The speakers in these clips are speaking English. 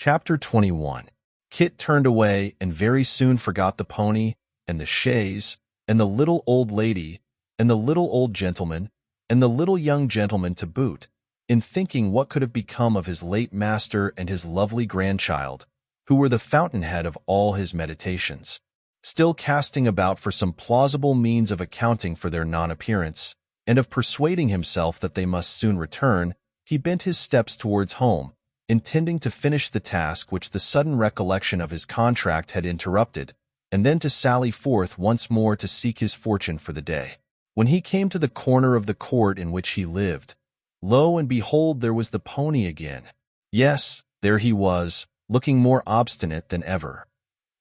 Chapter 21. Kit turned away and very soon forgot the pony, and the chaise, and the little old lady, and the little old gentleman, and the little young gentleman to boot, in thinking what could have become of his late master and his lovely grandchild, who were the fountainhead of all his meditations. Still casting about for some plausible means of accounting for their non-appearance, and of persuading himself that they must soon return, he bent his steps towards home, intending to finish the task which the sudden recollection of his contract had interrupted, and then to sally forth once more to seek his fortune for the day. When he came to the corner of the court in which he lived, lo and behold, there was the pony again. Yes, there he was, looking more obstinate than ever.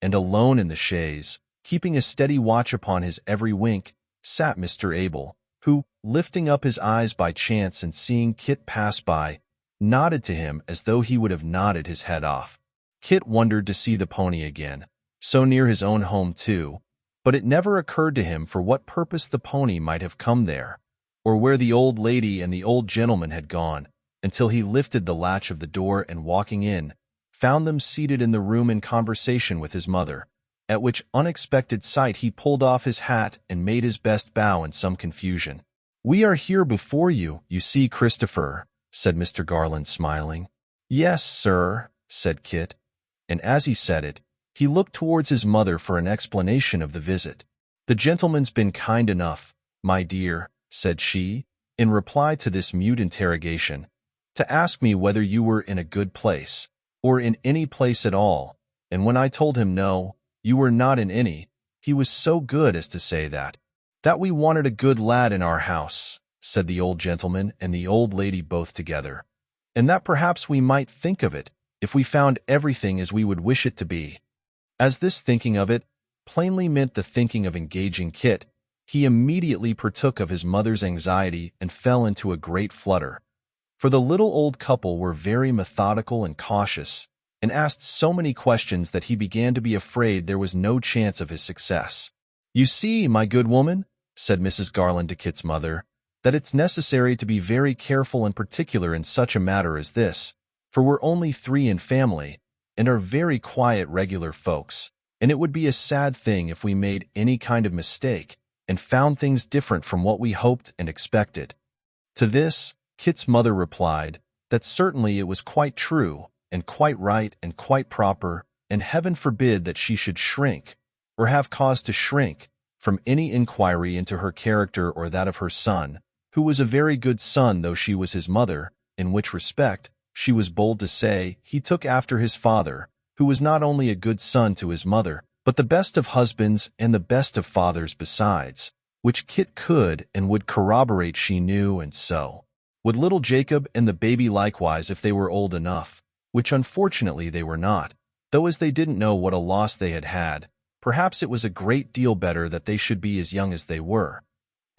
And alone in the chaise, keeping a steady watch upon his every wink, sat Mr. Abel, who, lifting up his eyes by chance and seeing Kit pass by, nodded to him as though he would have nodded his head off. Kit wondered to see the pony again, so near his own home too, but it never occurred to him for what purpose the pony might have come there, or where the old lady and the old gentleman had gone, until he lifted the latch of the door and, walking in, found them seated in the room in conversation with his mother, at which unexpected sight he pulled off his hat and made his best bow in some confusion. "We are here before you, you see, Christopher," said Mr. Garland, smiling. "Yes, sir," said Kit, and as he said it, he looked towards his mother for an explanation of the visit. "The gentleman's been kind enough, my dear," said she, in reply to this mute interrogation, "to ask me whether you were in a good place, or in any place at all, and when I told him no, you were not in any, he was so good as to say that we wanted a good lad in our house," said the old gentleman and the old lady both together, "and that perhaps we might think of it, if we found everything as we would wish it to be." As this thinking of it plainly meant the thinking of engaging Kit, he immediately partook of his mother's anxiety and fell into a great flutter. For the little old couple were very methodical and cautious, and asked so many questions that he began to be afraid there was no chance of his success. "You see, my good woman," said Mrs. Garland to Kit's mother, "that it's necessary to be very careful and particular in such a matter as this, for we're only 3 in family, and are very quiet, regular folks, and it would be a sad thing if we made any kind of mistake, and found things different from what we hoped and expected." To this, Kit's mother replied that certainly it was quite true, and quite right, and quite proper, and heaven forbid that she should shrink, or have cause to shrink, from any inquiry into her character or that of her son, who was a very good son though she was his mother, in which respect, she was bold to say, he took after his father, who was not only a good son to his mother, but the best of husbands and the best of fathers besides, which Kit could and would corroborate, she knew, and so would little Jacob and the baby likewise if they were old enough, which unfortunately they were not, though as they didn't know what a loss they had had, perhaps it was a great deal better that they should be as young as they were.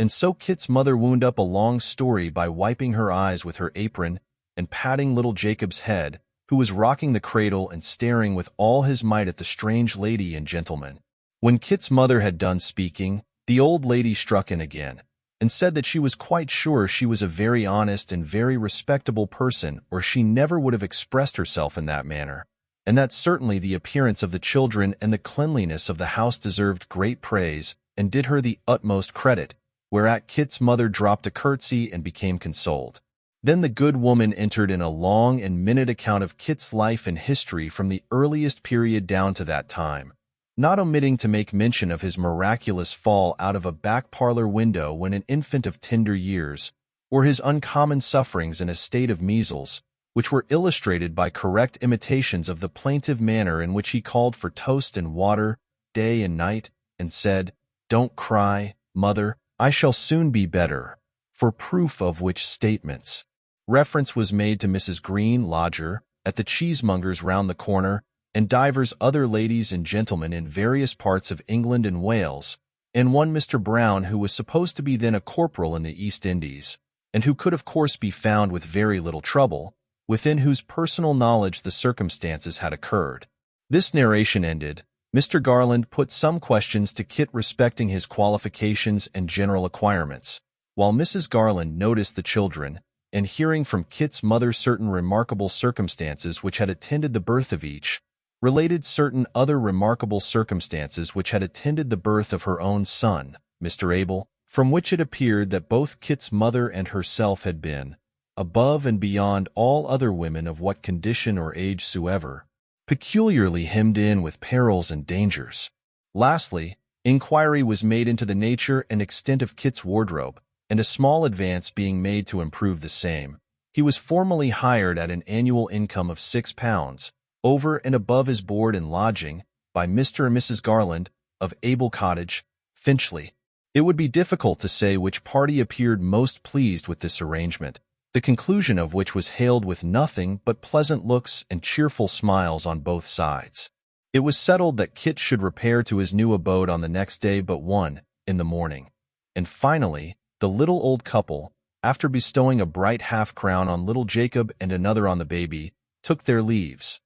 And so Kit's mother wound up a long story by wiping her eyes with her apron and patting little Jacob's head, who was rocking the cradle and staring with all his might at the strange lady and gentleman. When Kit's mother had done speaking, the old lady struck in again, and said that she was quite sure she was a very honest and very respectable person, or she never would have expressed herself in that manner, and that certainly the appearance of the children and the cleanliness of the house deserved great praise, and did her the utmost credit, whereat Kit's mother dropped a curtsy and became consoled. Then the good woman entered in a long and minute account of Kit's life and history from the earliest period down to that time, not omitting to make mention of his miraculous fall out of a back parlor window when an infant of tender years, or his uncommon sufferings in a state of measles, which were illustrated by correct imitations of the plaintive manner in which he called for toast and water, day and night, and said, "Don't cry, mother, I shall soon be better," for proof of which statements reference was made to Mrs. Green, lodger, at the cheesemonger's round the corner, and divers other ladies and gentlemen in various parts of England and Wales, and one Mr. Brown, who was supposed to be then a corporal in the East Indies, and who could of course be found with very little trouble, within whose personal knowledge the circumstances had occurred. This narration ended, Mr. Garland put some questions to Kit respecting his qualifications and general acquirements, while Mrs. Garland noticed the children, and hearing from Kit's mother certain remarkable circumstances which had attended the birth of each, related certain other remarkable circumstances which had attended the birth of her own son, Mr. Abel, from which it appeared that both Kit's mother and herself had been, above and beyond all other women of what condition or age soever, peculiarly hemmed in with perils and dangers. Lastly, inquiry was made into the nature and extent of Kit's wardrobe, and a small advance being made to improve the same. He was formally hired at an annual income of £6, over and above his board and lodging, by Mr. and Mrs. Garland, of Abel Cottage, Finchley. It would be difficult to say which party appeared most pleased with this arrangement, the conclusion of which was hailed with nothing but pleasant looks and cheerful smiles on both sides. It was settled that Kit should repair to his new abode on the next day but one, in the morning. And finally, the little old couple, after bestowing a bright half-crown on little Jacob and another on the baby, took their leaves,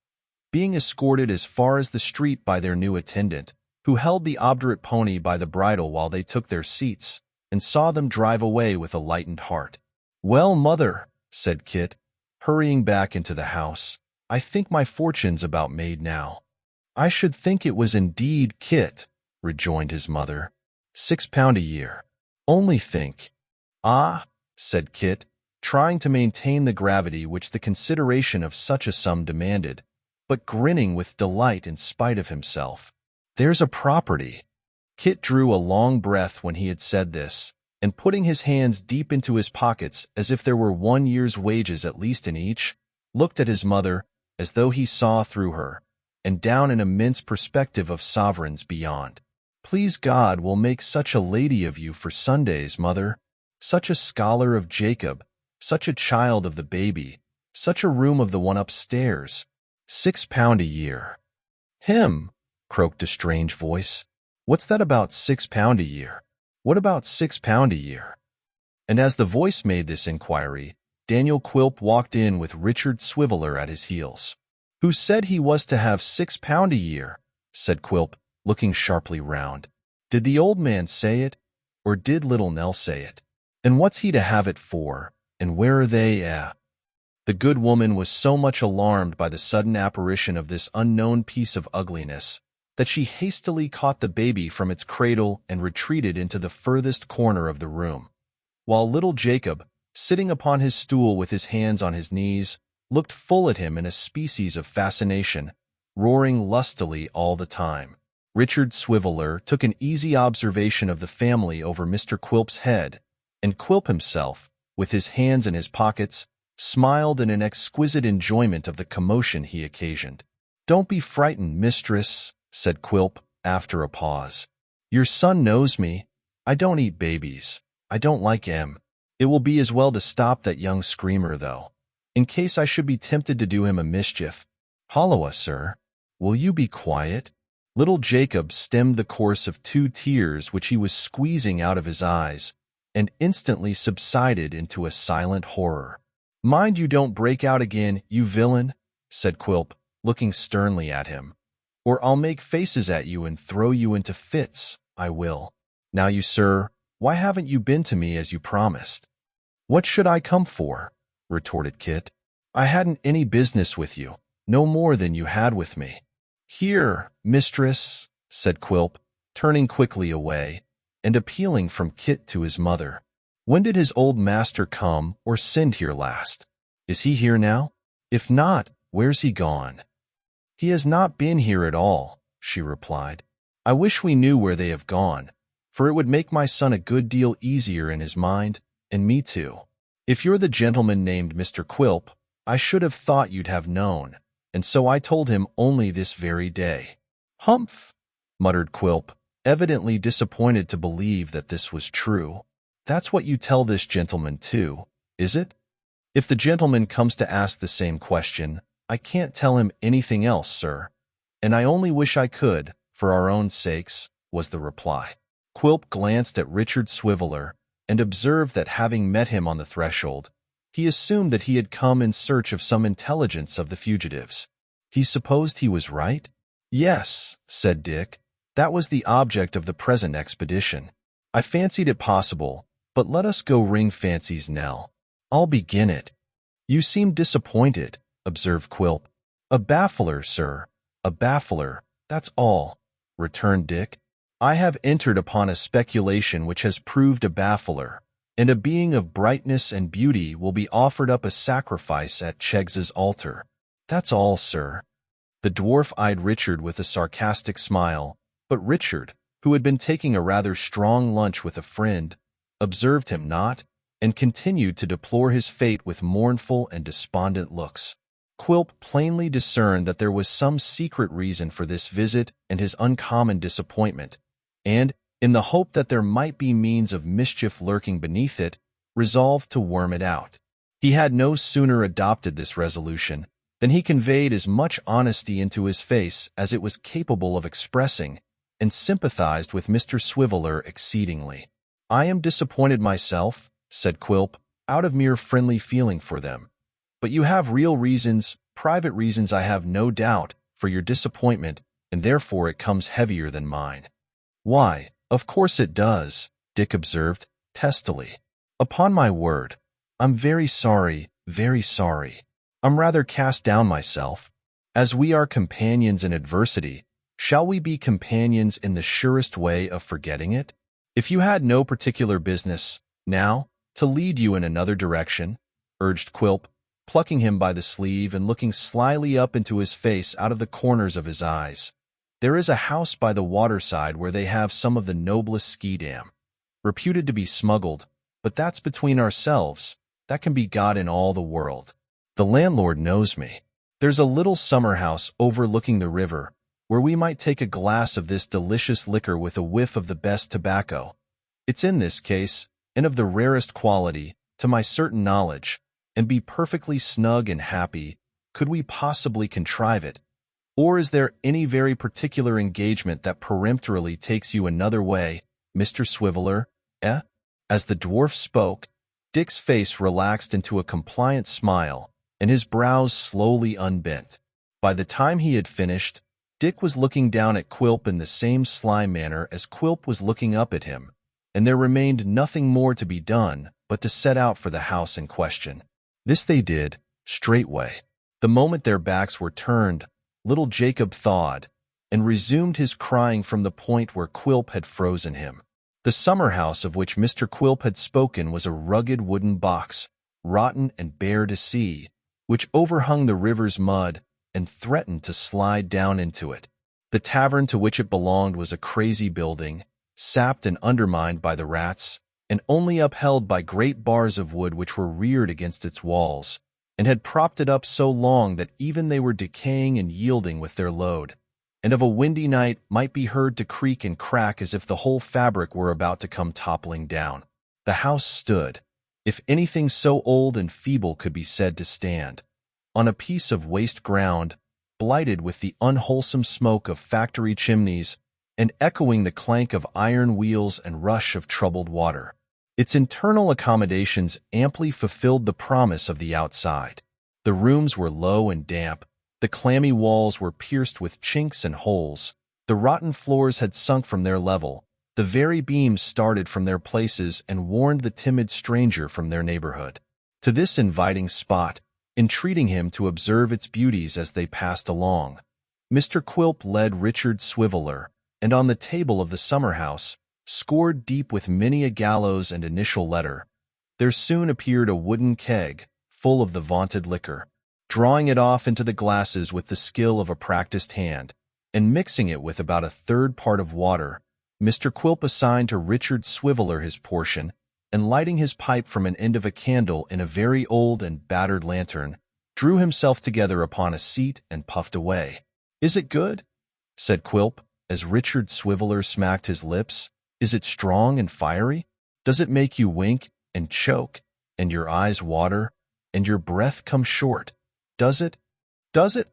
being escorted as far as the street by their new attendant, who held the obdurate pony by the bridle while they took their seats, and saw them drive away with a lightened heart. "Well, mother," said Kit, hurrying back into the house, "I think my fortune's about made now." "I should think it was indeed, Kit," rejoined his mother. £6 a year. Only think." "Ah," said Kit, trying to maintain the gravity which the consideration of such a sum demanded, but grinning with delight in spite of himself. "There's a property." Kit drew a long breath when he had said this, and putting his hands deep into his pockets as if there were 1 year's wages at least in each, looked at his mother as though he saw through her, and down an immense perspective of sovereigns beyond. "Please God will make such a lady of you for Sundays, mother, such a scholar of Jacob, such a child of the baby, such a room of the one upstairs. £6 a year." "Him," croaked a strange voice. "What's that about £6 a year? What about £6 a year?" And as the voice made this inquiry, Daniel Quilp walked in with Richard Swiveller at his heels. "Who said he was to have £6 a year?" said Quilp, looking sharply round. "Did the old man say it, or did little Nell say it? And what's he to have it for, and where are they, The good woman was so much alarmed by the sudden apparition of this unknown piece of ugliness that she hastily caught the baby from its cradle and retreated into the furthest corner of the room, while little Jacob, sitting upon his stool with his hands on his knees, looked full at him in a species of fascination, roaring lustily all the time. Richard Swiveller took an easy observation of the family over Mr. Quilp's head, and Quilp himself, with his hands in his pockets, smiled in an exquisite enjoyment of the commotion he occasioned. "Don't be frightened, mistress," said Quilp, after a pause. "Your son knows me. I don't eat babies. I don't like 'em. It will be as well to stop that young screamer, though, in case I should be tempted to do him a mischief. Holloa, sir. Will you be quiet?" Little Jacob stemmed the course of 2 tears which he was squeezing out of his eyes, and instantly subsided into a silent horror. "Mind you don't break out again, you villain," said Quilp, looking sternly at him, "or I'll make faces at you and throw you into fits, I will. Now you, sir, why haven't you been to me as you promised?" "What should I come for?" retorted Kit. "I hadn't any business with you, no more than you had with me." "Here, mistress," said Quilp, turning quickly away, and appealing from Kit to his mother. "When did his old master come or send here last? Is he here now? If not, where's he gone?" "He has not been here at all," she replied. "I wish we knew where they have gone, for it would make my son a good deal easier in his mind, and me too. If you're the gentleman named Mr. Quilp, I should have thought you'd have known, and so I told him only this very day." "Humph!" muttered Quilp, evidently disappointed to believe that this was true. "That's what you tell this gentleman too, is it?" "If the gentleman comes to ask the same question, I can't tell him anything else, sir, and I only wish I could, for our own sakes," was the reply. Quilp glanced at Richard Swiveller, and observed that having met him on the threshold, he assumed that he had come in search of some intelligence of the fugitives. He supposed he was right? "Yes," said Dick, "that was the object of the present expedition. I fancied it possible, but let us go ring Fancy's knell. I'll begin it. You seem disappointed, observed Quilp. A baffler, sir. A baffler, that's all, returned Dick. I have entered upon a speculation which has proved a baffler, and a being of brightness and beauty will be offered up a sacrifice at Cheggs's altar. That's all, sir. The dwarf eyed Richard with a sarcastic smile, but Richard, who had been taking a rather strong lunch with a friend, observed him not, and continued to deplore his fate with mournful and despondent looks. Quilp plainly discerned that there was some secret reason for this visit and his uncommon disappointment, and, in the hope that there might be means of mischief lurking beneath it, resolved to worm it out. He had no sooner adopted this resolution than he conveyed as much honesty into his face as it was capable of expressing, and sympathized with Mr. Swiveller exceedingly. I am disappointed myself, said Quilp, out of mere friendly feeling for them. But you have real reasons, private reasons I have no doubt, for your disappointment, and therefore it comes heavier than mine. Why, of course it does, Dick observed, testily. Upon my word, I'm very sorry, very sorry. I'm rather cast down myself. As we are companions in adversity, shall we be companions in the surest way of forgetting it? If you had no particular business, now, to lead you in another direction, urged Quilp, plucking him by the sleeve and looking slyly up into his face out of the corners of his eyes. There is a house by the waterside where they have some of the noblest ski-dam, reputed to be smuggled, but that's between ourselves. That can be got in all the world. The landlord knows me. There's a little summer house overlooking the river, where we might take a glass of this delicious liquor with a whiff of the best tobacco. It's in this case, and of the rarest quality, to my certain knowledge, and be perfectly snug and happy, could we possibly contrive it? Or is there any very particular engagement that peremptorily takes you another way, Mr. Swiveller, eh? As the dwarf spoke, Dick's face relaxed into a compliant smile, and his brows slowly unbent. By the time he had finished, Dick was looking down at Quilp in the same sly manner as Quilp was looking up at him, and there remained nothing more to be done but to set out for the house in question. This they did, straightway. The moment their backs were turned, little Jacob thawed, and resumed his crying from the point where Quilp had frozen him. The summer house of which Mr. Quilp had spoken was a rugged wooden box, rotten and bare to see, which overhung the river's mud and threatened to slide down into it. The tavern to which it belonged was a crazy building, sapped and undermined by the rats, and only upheld by great bars of wood which were reared against its walls, and had propped it up so long that even they were decaying and yielding with their load, and of a windy night might be heard to creak and crack as if the whole fabric were about to come toppling down. The house stood, if anything so old and feeble could be said to stand, on a piece of waste ground, blighted with the unwholesome smoke of factory chimneys, and echoing the clank of iron wheels and rush of troubled water. Its internal accommodations amply fulfilled the promise of the outside. The rooms were low and damp, the clammy walls were pierced with chinks and holes, the rotten floors had sunk from their level, the very beams started from their places and warned the timid stranger from their neighborhood. To this inviting spot, entreating him to observe its beauties as they passed along, Mr. Quilp led Richard Swiveller, and on the table of the summer house, scored deep with many a gallows and initial letter, there soon appeared a wooden keg, full of the vaunted liquor. Drawing it off into the glasses with the skill of a practiced hand, and mixing it with about a third part of water, Mr. Quilp assigned to Richard Swiveller his portion, and lighting his pipe from an end of a candle in a very old and battered lantern, drew himself together upon a seat and puffed away. "Is it good?" said Quilp, as Richard Swiveller smacked his lips. "Is it strong and fiery? Does it make you wink and choke, and your eyes water, and your breath come short? Does it? Does it?"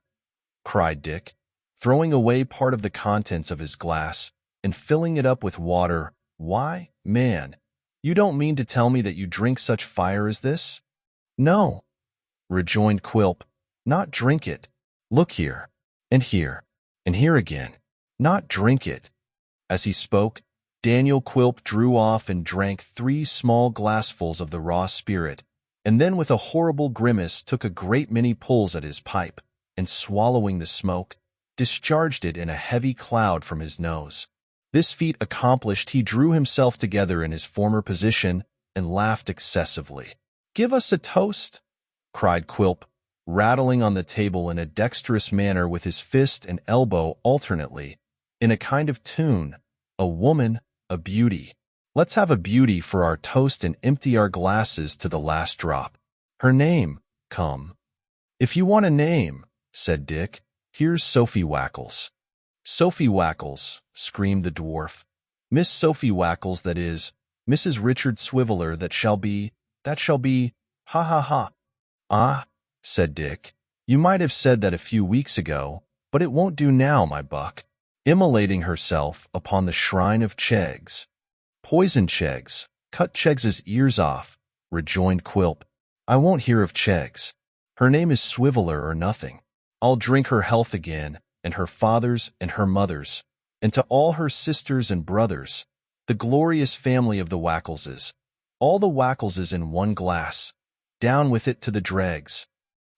cried Dick, throwing away part of the contents of his glass and filling it up with water. "Why, man, you don't mean to tell me that you drink such fire as this?" "No," rejoined Quilp, "not drink it. Look here, and here again. Not drink it." As he spoke, Daniel Quilp drew off and drank 3 small glassfuls of the raw spirit, and then with a horrible grimace took a great many pulls at his pipe, and swallowing the smoke, discharged it in a heavy cloud from his nose. This feat accomplished, he drew himself together in his former position and laughed excessively. "Give us a toast," cried Quilp, rattling on the table in a dexterous manner with his fist and elbow alternately, in a kind of tune. "A woman, a beauty. Let's have a beauty for our toast and empty our glasses to the last drop. Her name, come." "If you want a name," said Dick, "here's Sophie Wackles." "Sophie Wackles," screamed the dwarf. "Miss Sophie Wackles, that is, Mrs. Richard Swiveller, that shall be, ha ha ha." "Ah," said Dick, "you might have said that a few weeks ago, but it won't do now, my buck." Immolating herself upon the shrine of Cheggs. "Poison Cheggs, cut Cheggs's ears off," rejoined Quilp. "I won't hear of Cheggs. Her name is Swiveller or nothing. I'll drink her health again, and her father's and her mother's, and to all her sisters and brothers, the glorious family of the Wackleses, all the Wackleses in one glass. Down with it to the dregs."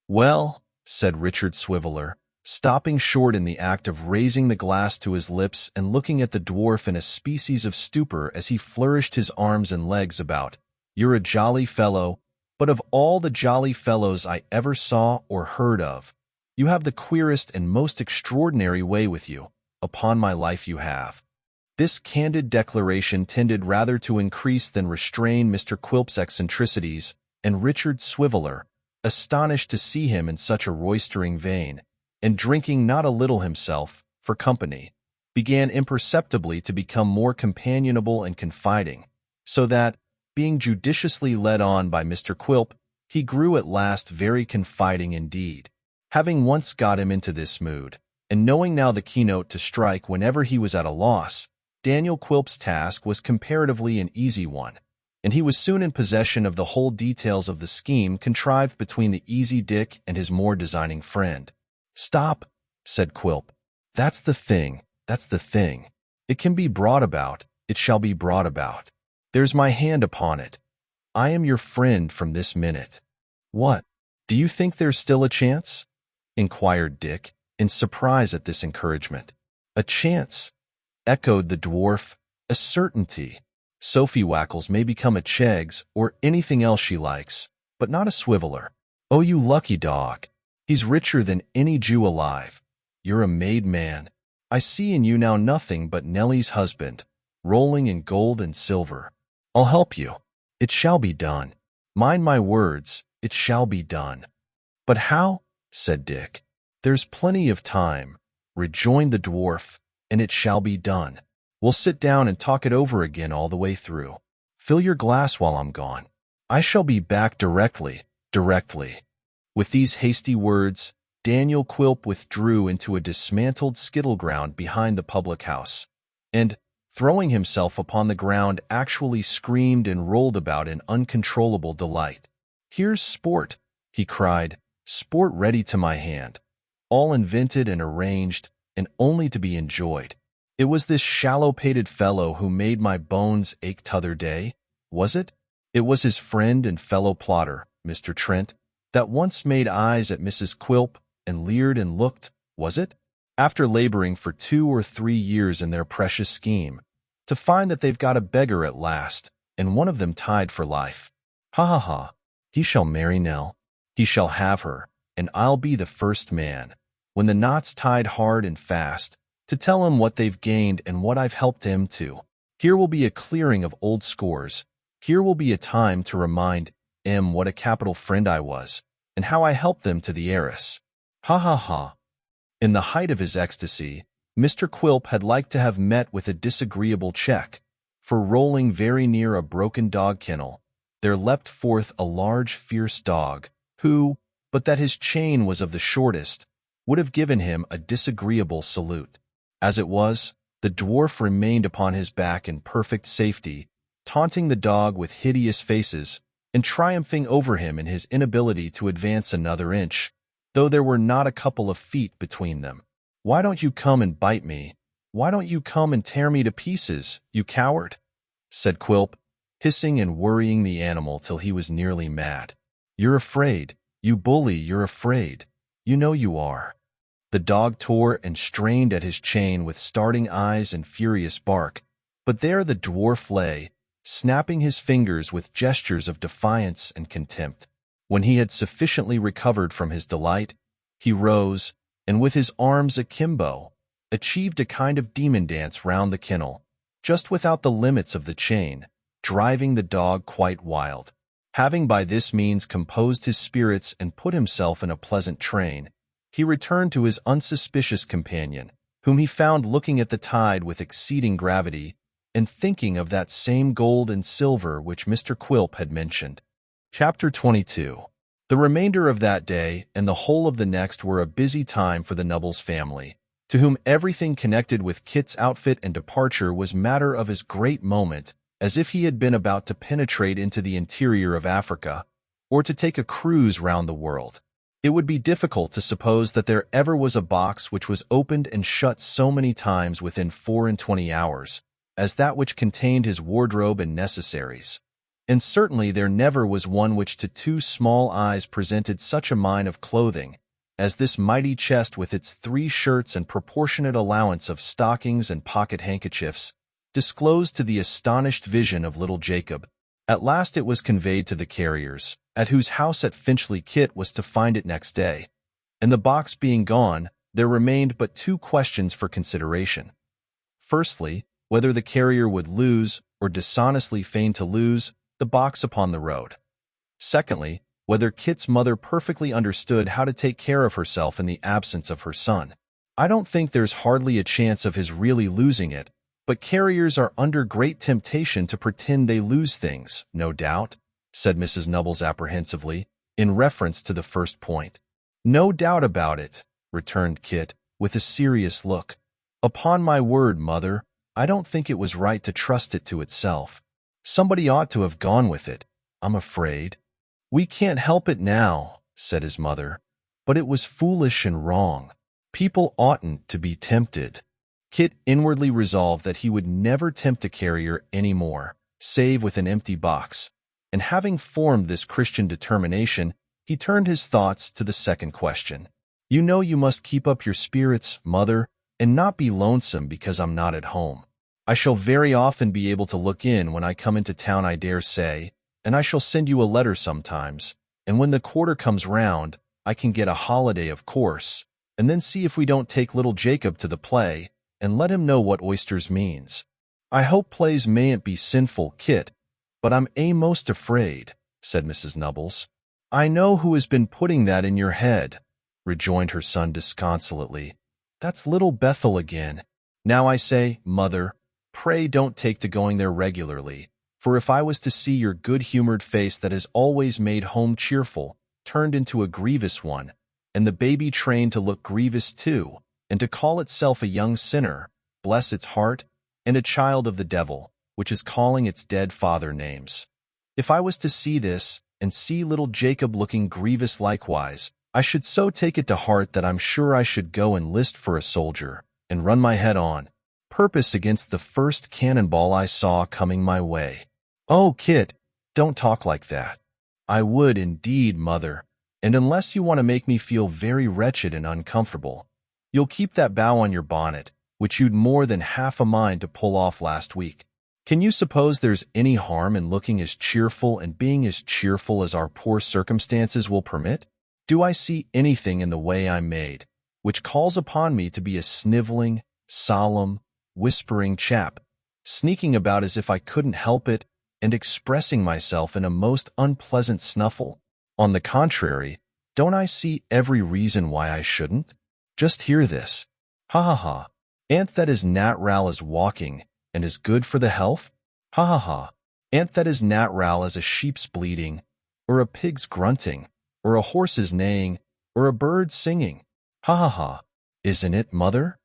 "Well," said Richard Swiveller, stopping short in the act of raising the glass to his lips and looking at the dwarf in a species of stupor as he flourished his arms and legs about, "you're a jolly fellow, but of all the jolly fellows I ever saw or heard of, you have the queerest and most extraordinary way with you. Upon my life you have." This candid declaration tended rather to increase than restrain Mr. Quilp's eccentricities, and Richard Swiveller, astonished to see him in such a roistering vein, and drinking not a little himself, for company, began imperceptibly to become more companionable and confiding, so that, being judiciously led on by Mr. Quilp, he grew at last very confiding indeed. Having once got him into this mood, and knowing now the keynote to strike whenever he was at a loss, Daniel Quilp's task was comparatively an easy one, and he was soon in possession of the whole details of the scheme contrived between the easy Dick and his more designing friend. "Stop," said Quilp. That's the thing. It can be brought about. It shall be brought about. There's my hand upon it. I am your friend from this minute." "What? Do you think there's still a chance?" inquired Dick, in surprise at this encouragement. "A chance?" echoed the dwarf. "A certainty. Sophie Wackles may become a Cheggs or anything else she likes, but not a Swiveller. Oh, you lucky dog. He's richer than any Jew alive. You're a made man. I see in you now nothing but Nellie's husband, rolling in gold and silver. I'll help you. It shall be done. Mind my words, it shall be done." "But how?" said Dick. "There's plenty of time," rejoined the dwarf, "and it shall be done. We'll sit down and talk it over again all the way through. Fill your glass while I'm gone. I shall be back directly. With these hasty words, Daniel Quilp withdrew into a dismantled skittle-ground behind the public house, and, throwing himself upon the ground, actually screamed and rolled about in uncontrollable delight. "Here's sport," he cried, "sport ready to my hand, all invented and arranged, and only to be enjoyed. It was this shallow-pated fellow who made my bones ache t'other day, was it? It was his friend and fellow-plotter, Mr. Trent, that once made eyes at Mrs. Quilp and leered and looked, was it? After laboring for 2 or 3 years in their precious scheme, to find that they've got a beggar at last, and one of them tied for life. Ha ha ha! He shall marry Nell. He shall have her, and I'll be the first man, when the knot's tied hard and fast, to tell him what they've gained and what I've helped him to. Here will be a clearing of old scores. Here will be a time to remind M what a capital friend I was, and how I helped them to the heiress. Ha ha ha!" In the height of his ecstasy, Mr. Quilp had liked to have met with a disagreeable check, for rolling very near a broken dog kennel, there leapt forth a large fierce dog, who, but that his chain was of the shortest, would have given him a disagreeable salute. As it was, the dwarf remained upon his back in perfect safety, taunting the dog with hideous faces, and triumphing over him in his inability to advance another inch, though there were not a couple of feet between them. "Why don't you come and bite me? Why don't you come and tear me to pieces, you coward?" said Quilp, hissing and worrying the animal till he was nearly mad. You're afraid. You bully, you're afraid. You know you are. The dog tore and strained at his chain with starting eyes and furious bark, but there the dwarf lay, snapping his fingers with gestures of defiance and contempt. When he had sufficiently recovered from his delight, he rose, and with his arms akimbo, achieved a kind of demon dance round the kennel, just without the limits of the chain, driving the dog quite wild. Having by this means composed his spirits and put himself in a pleasant train, he returned to his unsuspicious companion, whom he found looking at the tide with exceeding gravity, and thinking of that same gold and silver which Mr. Quilp had mentioned. Chapter 22. The remainder of that day and the whole of the next were a busy time for the Nubbles family, to whom everything connected with Kit's outfit and departure was matter of as great moment as if he had been about to penetrate into the interior of Africa, or to take a cruise round the world. It would be difficult to suppose that there ever was a box which was opened and shut so many times within 24 hours, as that which contained his wardrobe and necessaries. And certainly there never was one which to two small eyes presented such a mine of clothing, as this mighty chest with its 3 shirts and proportionate allowance of stockings and pocket-handkerchiefs, disclosed to the astonished vision of little Jacob. At last it was conveyed to the carriers, at whose house at Finchley Kit was to find it next day, and the box being gone, there remained but 2 questions for consideration. Firstly, whether the carrier would lose, or dishonestly feign to lose, the box upon the road. Secondly, whether Kit's mother perfectly understood how to take care of herself in the absence of her son. I don't think there's hardly a chance of his really losing it, but carriers are under great temptation to pretend they lose things, no doubt, said Mrs. Nubbles apprehensively, in reference to the first point. No doubt about it, returned Kit, with a serious look. Upon my word, mother, I don't think it was right to trust it to itself. Somebody ought to have gone with it, I'm afraid. We can't help it now, said his mother, but it was foolish and wrong. People oughtn't to be tempted. Kit inwardly resolved that he would never tempt a carrier any more, save with an empty box, and having formed this Christian determination, he turned his thoughts to the second question. You know you must keep up your spirits, mother, and not be lonesome because I'm not at home. I shall very often be able to look in when I come into town, I dare say, and I shall send you a letter sometimes, and when the quarter comes round, I can get a holiday, of course, and then see if we don't take little Jacob to the play, and let him know what oysters means. I hope plays mayn't be sinful, Kit, but I'm most afraid, said Mrs. Nubbles. I know who has been putting that in your head, rejoined her son disconsolately. That's little Bethel again. Now I say, mother, pray don't take to going there regularly, for if I was to see your good-humored face that has always made home cheerful, turned into a grievous one, and the baby trained to look grievous too, and to call itself a young sinner, bless its heart, and a child of the devil, which is calling its dead father names. If I was to see this, and see little Jacob looking grievous likewise, I should so take it to heart that I'm sure I should go and list for a soldier, and run my head on purpose against the first cannonball I saw coming my way. Oh, Kit, don't talk like that. I would indeed, mother, and unless you want to make me feel very wretched and uncomfortable, you'll keep that bow on your bonnet, which you'd more than half a mind to pull off last week. Can you suppose there's any harm in looking as cheerful and being as cheerful as our poor circumstances will permit? Do I see anything in the way I'm made, which calls upon me to be a sniveling, solemn, whispering chap, sneaking about as if I couldn't help it, and expressing myself in a most unpleasant snuffle? On the contrary, don't I see every reason why I shouldn't? Just hear this. Ha ha ha. An't that as natural as walking, and is good for the health? Ha ha ha. An't that as natural as a sheep's bleating, or a pig's grunting, or a horse's neighing, or a bird singing? Ha ha ha. Isn't it, mother?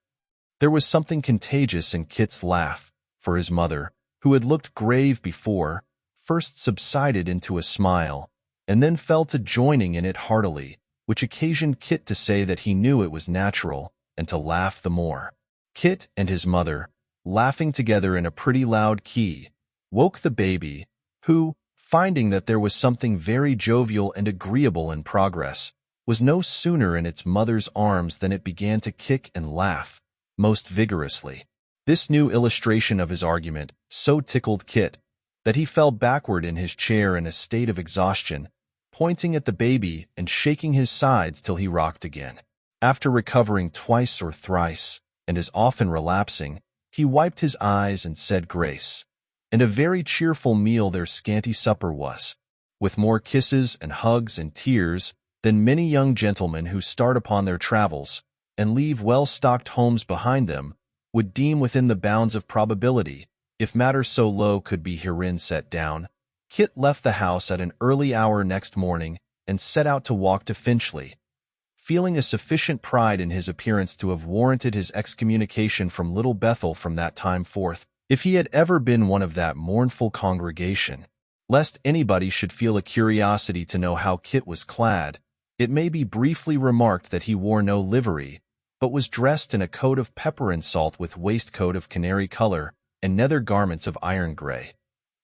There was something contagious in Kit's laugh, for his mother, who had looked grave before, first subsided into a smile, and then fell to joining in it heartily, which occasioned Kit to say that he knew it was natural, and to laugh the more. Kit and his mother, laughing together in a pretty loud key, woke the baby, who, finding that there was something very jovial and agreeable in progress, was no sooner in its mother's arms than it began to kick and laugh most vigorously. This new illustration of his argument so tickled Kit that he fell backward in his chair in a state of exhaustion, pointing at the baby and shaking his sides till he rocked again. After recovering twice or thrice, and as often relapsing, he wiped his eyes and said grace. And a very cheerful meal their scanty supper was, with more kisses and hugs and tears than many young gentlemen who start upon their travels and leave well-stocked homes behind them would deem within the bounds of probability, if matter so low could be herein set down. Kit left the house at an early hour next morning and set out to walk to Finchley, feeling a sufficient pride in his appearance to have warranted his excommunication from Little Bethel from that time forth, if he had ever been one of that mournful congregation. Lest anybody should feel a curiosity to know how Kit was clad, it may be briefly remarked that he wore no livery, but was dressed in a coat of pepper and salt with waistcoat of canary color and nether garments of iron gray.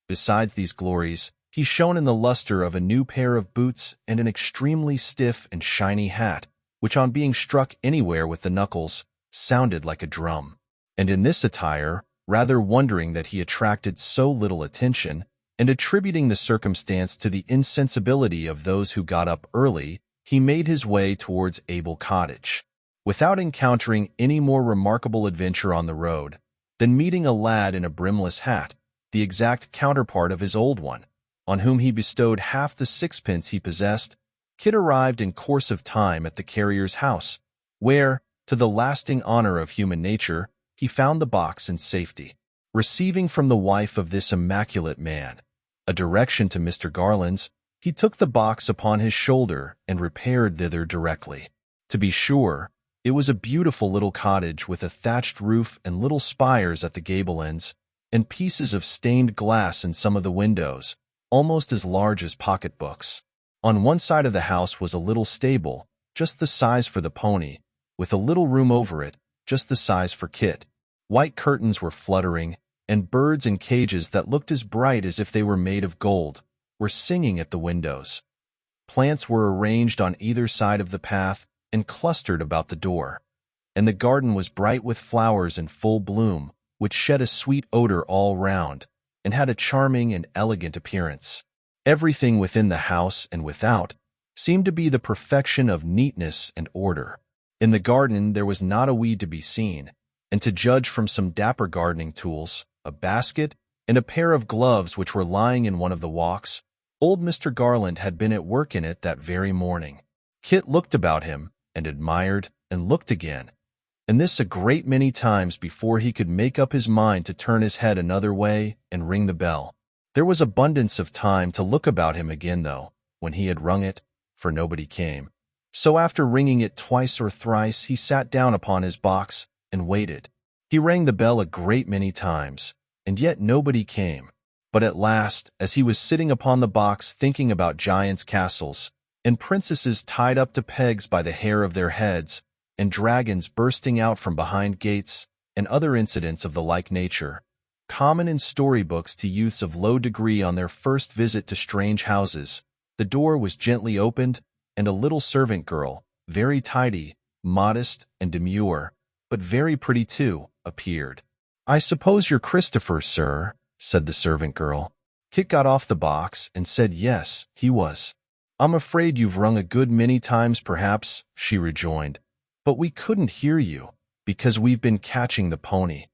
Besides these glories, he shone in the luster of a new pair of boots and an extremely stiff and shiny hat, which on being struck anywhere with the knuckles, sounded like a drum. And in this attire, rather wondering that he attracted so little attention, and attributing the circumstance to the insensibility of those who got up early, he made his way towards Abel Cottage, without encountering any more remarkable adventure on the road than meeting a lad in a brimless hat, the exact counterpart of his old one, on whom he bestowed half the sixpence he possessed. Kit arrived in course of time at the carrier's house, where, to the lasting honor of human nature, he found the box in safety. Receiving from the wife of this immaculate man a direction to Mr. Garland's, he took the box upon his shoulder and repaired thither directly. To be sure, it was a beautiful little cottage with a thatched roof and little spires at the gable ends, and pieces of stained glass in some of the windows, almost as large as pocketbooks. On one side of the house was a little stable, just the size for the pony, with a little room over it, just the size for Kit. White curtains were fluttering, and birds in cages that looked as bright as if they were made of gold were singing at the windows. Plants were arranged on either side of the path and clustered about the door, and the garden was bright with flowers in full bloom, which shed a sweet odor all round, and had a charming and elegant appearance. Everything within the house and without seemed to be the perfection of neatness and order. In the garden there was not a weed to be seen, and to judge from some dapper gardening tools, a basket, and a pair of gloves which were lying in one of the walks, old Mr. Garland had been at work in it that very morning. Kit looked about him, and admired, and looked again, and this a great many times before he could make up his mind to turn his head another way and ring the bell. There was abundance of time to look about him again, though, when he had rung it, for nobody came. So after ringing it twice or thrice, he sat down upon his box and waited. He rang the bell a great many times, and yet nobody came. But at last, as he was sitting upon the box thinking about giants' castles, and princesses tied up to pegs by the hair of their heads, and dragons bursting out from behind gates, and other incidents of the like nature, common in storybooks to youths of low degree on their first visit to strange houses, the door was gently opened, and a little servant girl, very tidy, modest, and demure, but very pretty too, appeared. "I suppose you're Christopher, sir," said the servant girl. Kit got off the box and said yes, he was. "I'm afraid you've rung a good many times perhaps," she rejoined, "but we couldn't hear you, because we've been catching the pony."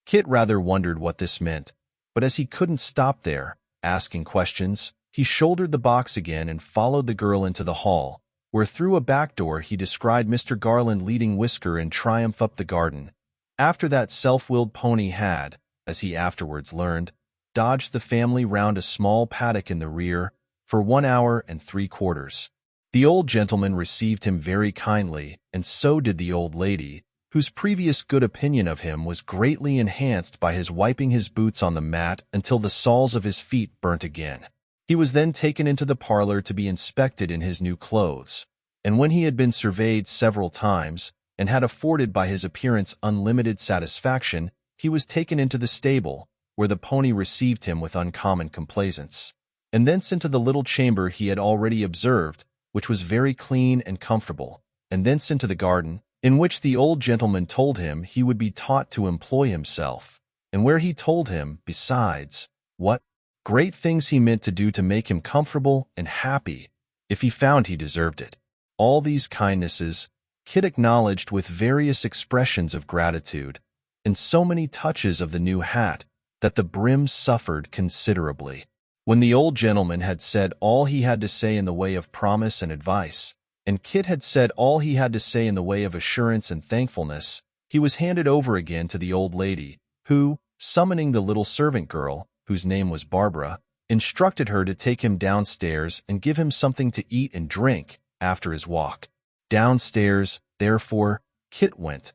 Kit rather wondered what this meant, but as he couldn't stop there, asking questions, he shouldered the box again and followed the girl into the hall, where through a back door he descried Mr. Garland leading Whisker in triumph up the garden, after that self-willed pony had, as he afterwards learned, dodged the family round a small paddock in the rear for 1 hour and 3/4. The old gentleman received him very kindly, and so did the old lady, whose previous good opinion of him was greatly enhanced by his wiping his boots on the mat until the soles of his feet burnt again. He was then taken into the parlor to be inspected in his new clothes, and when he had been surveyed several times, and had afforded by his appearance unlimited satisfaction, he was taken into the stable, where the pony received him with uncommon complaisance. and thence into the little chamber he had already observed, which was very clean and comfortable, and thence into the garden, in which the old gentleman told him he would be taught to employ himself, and where he told him, besides, what great things he meant to do to make him comfortable and happy, if he found he deserved it. All these kindnesses Kit acknowledged with various expressions of gratitude, and so many touches of the new hat that the brim suffered considerably. When the old gentleman had said all he had to say in the way of promise and advice, and Kit had said all he had to say in the way of assurance and thankfulness, he was handed over again to the old lady, who, summoning the little servant girl, whose name was Barbara, instructed her to take him downstairs and give him something to eat and drink after his walk. Downstairs, therefore, Kit went,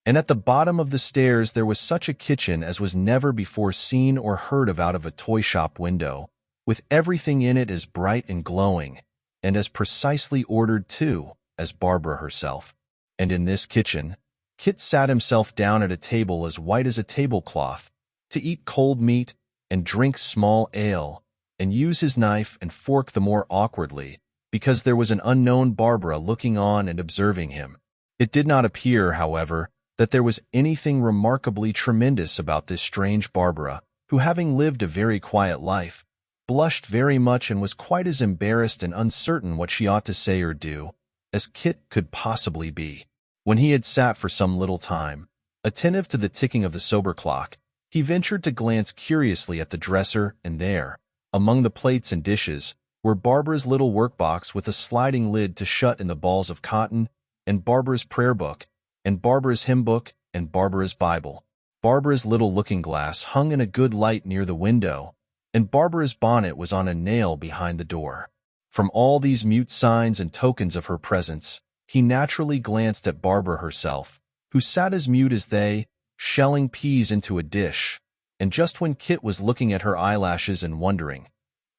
and at the bottom of the stairs there was such a kitchen as was never before seen or heard of out of a toy shop window, with everything in it as bright and glowing, and as precisely ordered too, as Barbara herself. And in this kitchen, Kit sat himself down at a table as white as a tablecloth, to eat cold meat and drink small ale, and use his knife and fork the more awkwardly, because there was an unknown Barbara looking on and observing him. It did not appear, however, that there was anything remarkably tremendous about this strange Barbara, who, having lived a very quiet life, blushed very much and was quite as embarrassed and uncertain what she ought to say or do as Kit could possibly be. When he had sat for some little time, attentive to the ticking of the sober clock, he ventured to glance curiously at the dresser, and there, among the plates and dishes, were Barbara's little workbox with a sliding lid to shut in the balls of cotton, and Barbara's prayer book, and Barbara's hymn book, and Barbara's Bible. Barbara's little looking-glass hung in a good light near the window, and Barbara's bonnet was on a nail behind the door. From all these mute signs and tokens of her presence, he naturally glanced at Barbara herself, who sat as mute as they, shelling peas into a dish, and just when Kit was looking at her eyelashes and wondering,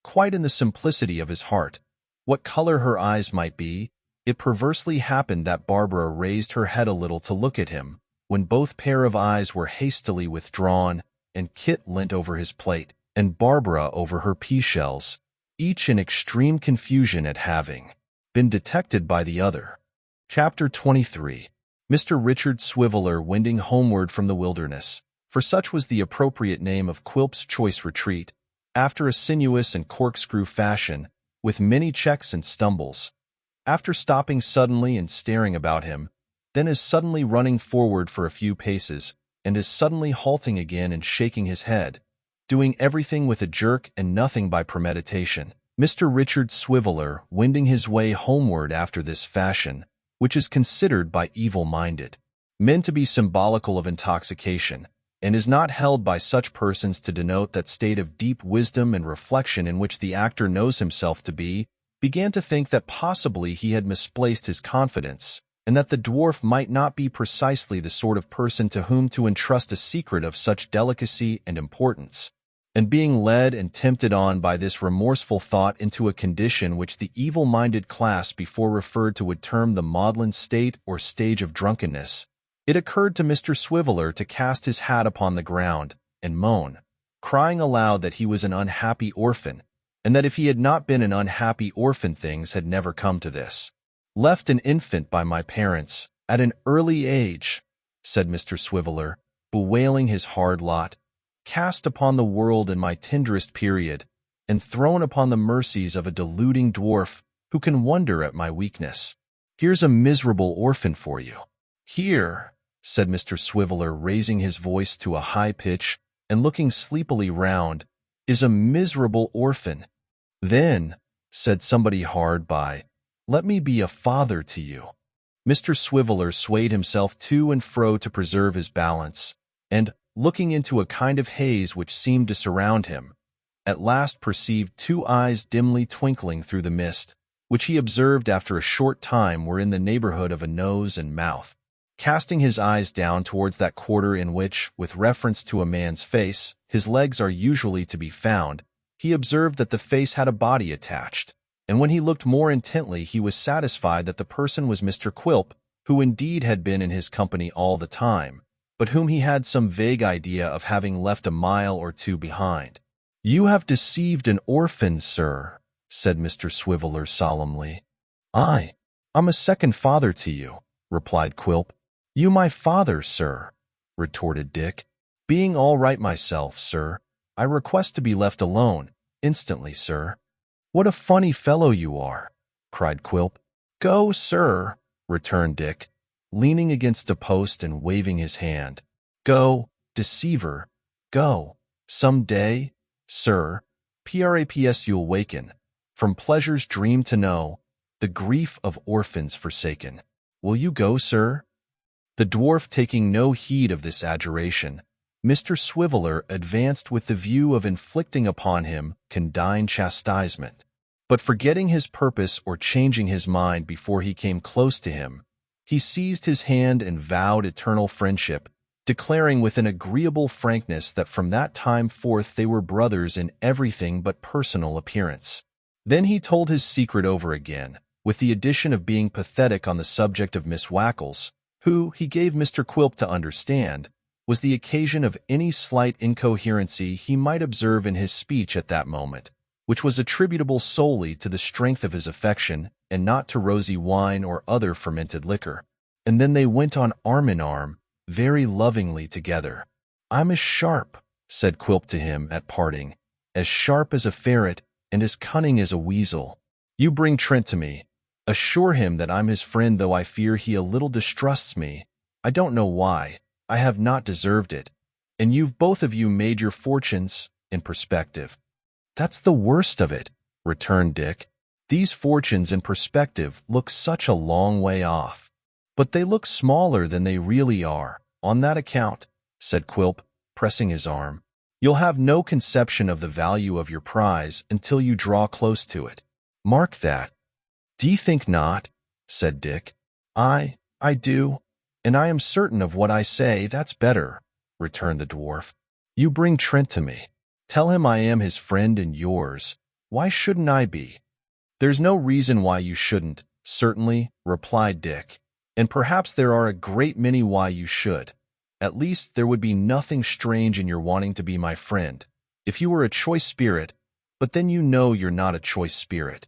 quite in the simplicity of his heart, what color her eyes might be, it perversely happened that Barbara raised her head a little to look at him, when both pair of eyes were hastily withdrawn, and Kit leant over his plate, and Barbara over her pea-shells, each in extreme confusion at having been detected by the other. Chapter 23. Mr. Richard Swiveller wending homeward from the wilderness, for such was the appropriate name of Quilp's choice retreat, after a sinuous and corkscrew fashion, with many checks and stumbles, after stopping suddenly and staring about him, then as suddenly running forward for a few paces, and as suddenly halting again and shaking his head, doing everything with a jerk and nothing by premeditation, Mr. Richard Swiveller wending his way homeward after this fashion, which is considered by evil-minded men to be symbolical of intoxication, and is not held by such persons to denote that state of deep wisdom and reflection in which the actor knows himself to be, began to think that possibly he had misplaced his confidence, and that the dwarf might not be precisely the sort of person to whom to entrust a secret of such delicacy and importance. And being led and tempted on by this remorseful thought into a condition which the evil-minded class before referred to would term the maudlin state or stage of drunkenness, it occurred to Mr. Swiveller to cast his hat upon the ground and moan, crying aloud that he was an unhappy orphan, and that if he had not been an unhappy orphan things had never come to this. "Left an infant by my parents, at an early age," said Mr. Swiveller, bewailing his hard lot, "cast upon the world in my tenderest period, and thrown upon the mercies of a deluding dwarf who can wonder at my weakness. Here's a miserable orphan for you." "Here," said Mr. Swiveller, raising his voice to a high pitch and looking sleepily round, "is a miserable orphan." "Then," said somebody hard by, "let me be a father to you." Mr. Swiveller swayed himself to and fro to preserve his balance, and, looking into a kind of haze which seemed to surround him, at last perceived two eyes dimly twinkling through the mist, which he observed after a short time were in the neighborhood of a nose and mouth. Casting his eyes down towards that quarter in which, with reference to a man's face, his legs are usually to be found, he observed that the face had a body attached, and when he looked more intently he was satisfied that the person was Mr. Quilp, who indeed had been in his company all the time, but whom he had some vague idea of having left a mile or two behind. "You have deceived an orphan, sir," said Mr. Swiveller solemnly. "I'm a second father to you," replied Quilp. "You my father, sir," retorted Dick. "Being all right myself, sir, I request to be left alone, instantly, sir." "What a funny fellow you are," cried Quilp. "Go, sir," returned Dick, leaning against a post and waving his hand. "Go, deceiver, go. Some day, sir, perhaps you'll waken from pleasure's dream to know the grief of orphans forsaken. Will you go, sir?" The dwarf taking no heed of this adjuration, Mr. Swiveller advanced with the view of inflicting upon him condign chastisement. But forgetting his purpose or changing his mind before he came close to him, he seized his hand and vowed eternal friendship, declaring with an agreeable frankness that from that time forth they were brothers in everything but personal appearance. Then he told his secret over again, with the addition of being pathetic on the subject of Miss Wackles, who, he gave Mr. Quilp to understand, was the occasion of any slight incoherency he might observe in his speech at that moment, which was attributable solely to the strength of his affection and not to rosy wine or other fermented liquor. And then they went on arm in arm, very lovingly together. "I'm as sharp," said Quilp to him at parting, "as sharp as a ferret and as cunning as a weasel. You bring Trent to me. Assure him that I'm his friend, though I fear he a little distrusts me. I don't know why. I have not deserved it. And you've both of you made your fortunes in perspective." "That's the worst of it," returned Dick. "These fortunes in perspective look such a long way off." "But they look smaller than they really are, on that account," said Quilp, pressing his arm. "You'll have no conception of the value of your prize until you draw close to it. Mark that." "D'ye think not?" said Dick. I do, and I am certain of what I say. "That's better," returned the dwarf. "You bring Trent to me. Tell him I am his friend and yours. Why shouldn't I be?" "There's no reason why you shouldn't, certainly," replied Dick. "And perhaps there are a great many why you should. At least there would be nothing strange in your wanting to be my friend, if you were a choice spirit, but then you know you're not a choice spirit."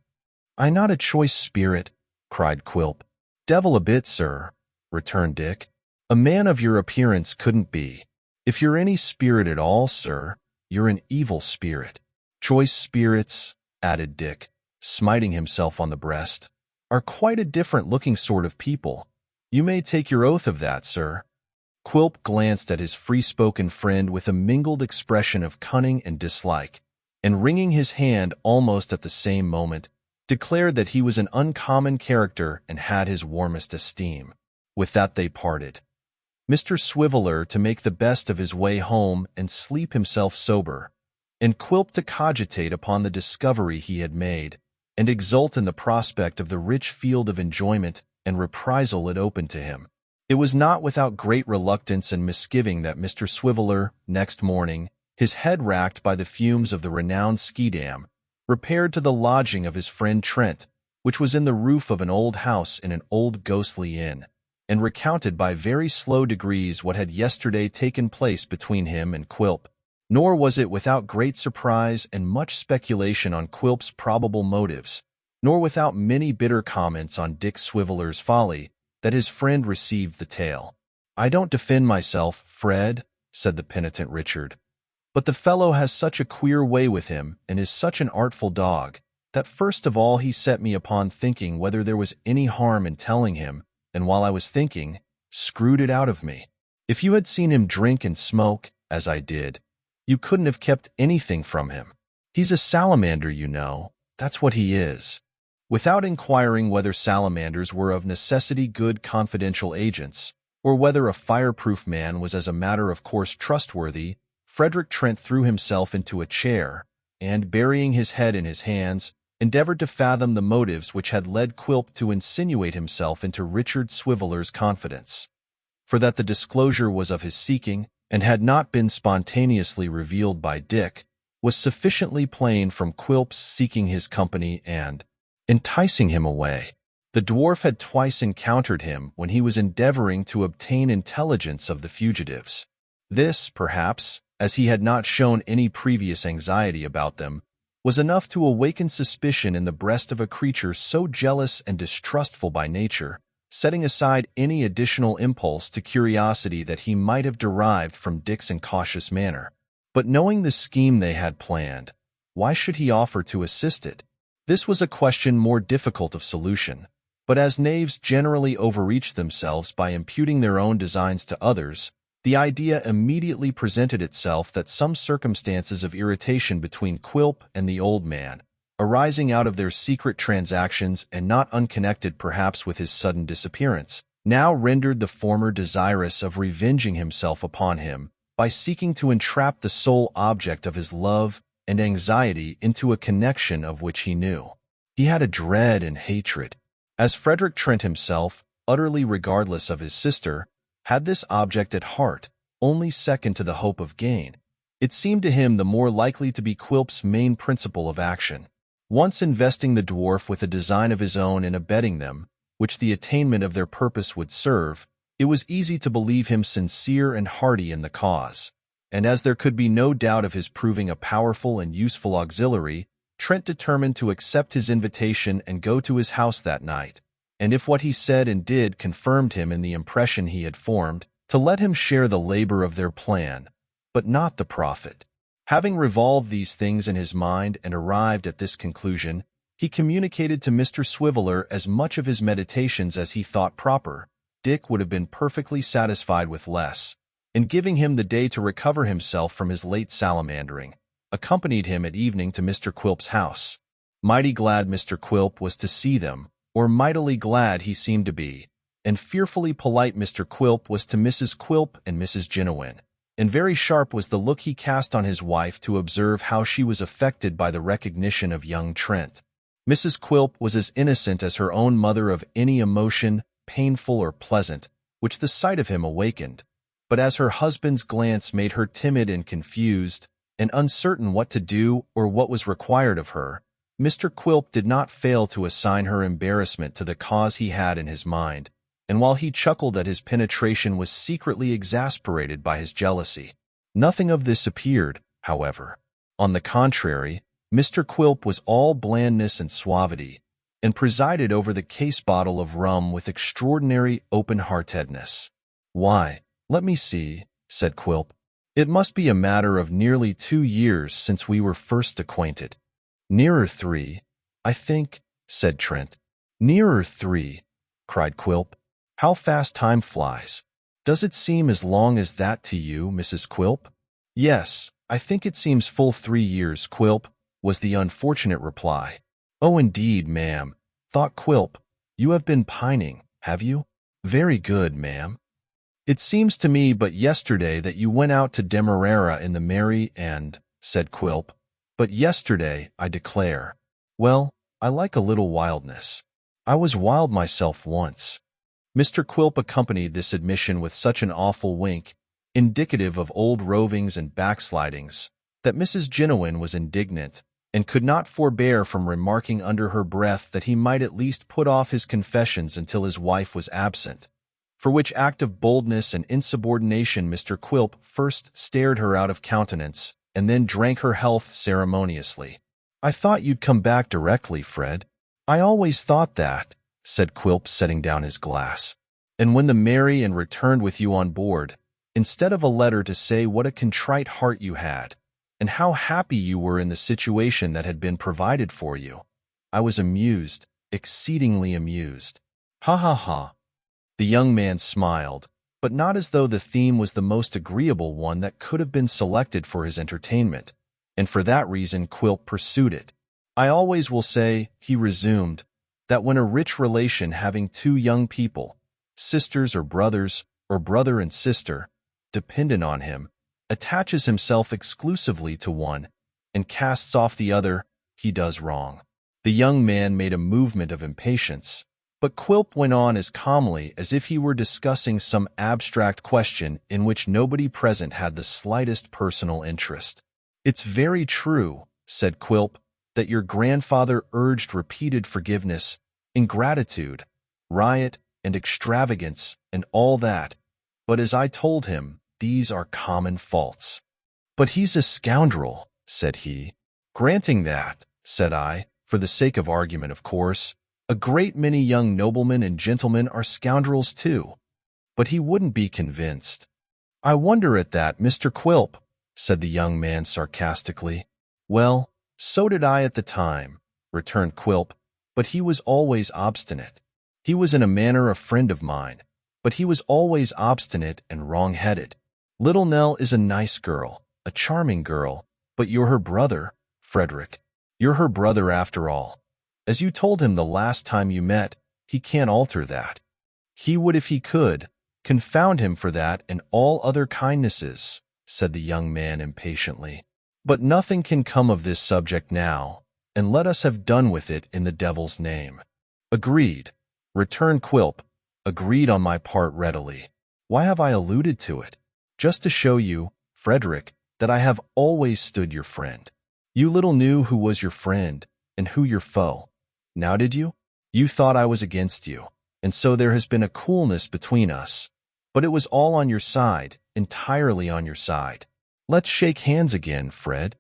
"I not a choice spirit?" cried Quilp. "Devil a bit, sir," returned Dick. "A man of your appearance couldn't be. If you're any spirit at all, sir, you're an evil spirit. Choice spirits," added Dick, smiting himself on the breast, "are quite a different-looking sort of people. You may take your oath of that, sir." Quilp glanced at his free-spoken friend with a mingled expression of cunning and dislike, and wringing his hand almost at the same moment, declared that he was an uncommon character and had his warmest esteem. With that they parted. Mr. Swiveller to make the best of his way home and sleep himself sober, and Quilp to cogitate upon the discovery he had made, and exult in the prospect of the rich field of enjoyment and reprisal it opened to him. It was not without great reluctance and misgiving that Mr. Swiveller, next morning, his head racked by the fumes of the renowned Schiedam, repaired to the lodging of his friend Trent, which was in the roof of an old house in an old ghostly inn, and recounted by very slow degrees what had yesterday taken place between him and Quilp. Nor was it without great surprise and much speculation on Quilp's probable motives, nor without many bitter comments on Dick Swiveller's folly, that his friend received the tale. "I don't defend myself, Fred," said the penitent Richard, "but the fellow has such a queer way with him and is such an artful dog, that first of all he set me upon thinking whether there was any harm in telling him, and while I was thinking, screwed it out of me. If you had seen him drink and smoke, as I did, you couldn't have kept anything from him. He's a salamander, you know. That's what he is." Without inquiring whether salamanders were of necessity good confidential agents, or whether a fireproof man was as a matter of course trustworthy, Frederick Trent threw himself into a chair, and, burying his head in his hands, endeavored to fathom the motives which had led Quilp to insinuate himself into Richard Swiveller's confidence. For that the disclosure was of his seeking, and had not been spontaneously revealed by Dick, was sufficiently plain from Quilp's seeking his company and enticing him away. The dwarf had twice encountered him when he was endeavoring to obtain intelligence of the fugitives. This, perhaps, as he had not shown any previous anxiety about them, was enough to awaken suspicion in the breast of a creature so jealous and distrustful by nature, setting aside any additional impulse to curiosity that he might have derived from Dick's incautious manner. But knowing the scheme they had planned, why should he offer to assist it? This was a question more difficult of solution, but as knaves generally overreach themselves by imputing their own designs to others, the idea immediately presented itself that some circumstances of irritation between Quilp and the old man, arising out of their secret transactions and not unconnected perhaps with his sudden disappearance, now rendered the former desirous of revenging himself upon him by seeking to entrap the sole object of his love and anxiety into a connection of which he knew he had a dread and hatred. As Frederick Trent himself, utterly regardless of his sister, had this object at heart, only second to the hope of gain, it seemed to him the more likely to be Quilp's main principle of action. Once investing the dwarf with a design of his own and abetting them, which the attainment of their purpose would serve, it was easy to believe him sincere and hearty in the cause. And as there could be no doubt of his proving a powerful and useful auxiliary, Trent determined to accept his invitation and go to his house that night, and if what he said and did confirmed him in the impression he had formed, to let him share the labor of their plan, but not the profit. Having revolved these things in his mind and arrived at this conclusion, he communicated to Mr. Swiveller as much of his meditations as he thought proper. Dick would have been perfectly satisfied with less, and giving him the day to recover himself from his late salamandering, accompanied him at evening to Mr. Quilp's house. Mighty glad Mr. Quilp was to see them, or mightily glad he seemed to be, and fearfully polite Mr. Quilp was to Mrs. Quilp and Mrs. Jiniwin, and very sharp was the look he cast on his wife to observe how she was affected by the recognition of young Trent. Mrs. Quilp was as innocent as her own mother of any emotion, painful or pleasant, which the sight of him awakened, but as her husband's glance made her timid and confused, and uncertain what to do or what was required of her, Mr. Quilp did not fail to assign her embarrassment to the cause he had in his mind, and while he chuckled at his penetration was secretly exasperated by his jealousy. Nothing of this appeared, however. On the contrary, Mr. Quilp was all blandness and suavity, and presided over the case bottle of rum with extraordinary open-heartedness. "Why, let me see," said Quilp. "It must be a matter of nearly 2 years since we were first acquainted." "Nearer 3, I think," said Trent. "Nearer 3, cried Quilp. "How fast time flies. Does it seem as long as that to you, Mrs. Quilp?" "Yes, I think it seems full 3 years, Quilp," was the unfortunate reply. "Oh, indeed, ma'am," thought Quilp. "You have been pining, have you? Very good, ma'am. It seems to me but yesterday that you went out to Demerara in the Mary and," said Quilp. "But yesterday, I declare. Well, I like a little wildness. I was wild myself once." Mr. Quilp accompanied this admission with such an awful wink, indicative of old rovings and backslidings, that Mrs. Jiniwin was indignant, and could not forbear from remarking under her breath that he might at least put off his confessions until his wife was absent, for which act of boldness and insubordination Mr. Quilp first stared her out of countenance, and then drank her health ceremoniously. "I thought you'd come back directly, Fred." "I always thought that," said Quilp, setting down his glass. "And when the Mary and returned with you on board, instead of a letter to say what a contrite heart you had, and how happy you were in the situation that had been provided for you, I was amused, exceedingly amused." "Ha ha ha." The young man smiled, but not as though the theme was the most agreeable one that could have been selected for his entertainment, and for that reason Quilp pursued it. "I always will say," he resumed, "that when a rich relation having 2 young people, sisters or brother and sister, dependent on him, attaches himself exclusively to one, and casts off the other, he does wrong." The young man made a movement of impatience, but Quilp went on as calmly as if he were discussing some abstract question in which nobody present had the slightest personal interest. "It's very true," said Quilp, "that your grandfather urged repeated forgiveness, ingratitude, riot, and extravagance, and all that, but as I told him, these are common faults. "But he's a scoundrel," said he. "Granting that," said I, "for the sake of argument, of course, a great many young noblemen and gentlemen are scoundrels too." But he wouldn't be convinced. "I wonder at that, Mr. Quilp," said the young man sarcastically. "Well, so did I at the time," returned Quilp, "but he was always obstinate. He was in a manner a friend of mine, but he was always obstinate and wrong-headed. Little Nell is a nice girl, a charming girl, but you're her brother, Frederick. You're her brother after all. As you told him the last time you met, he can't alter that. He would if he could. Confound him for that and all other kindnesses," said the young man impatiently. "But nothing can come of this subject now, and let us have done with it in the devil's name." "Agreed," returned Quilp. "Agreed on my part readily. Why have I alluded to it? Just to show you, Frederick, that I have always stood your friend. You little knew who was your friend and who your foe. Now did you? You thought I was against you, and so there has been a coolness between us. But it was all on your side, entirely on your side. Let's shake hands again, Fred."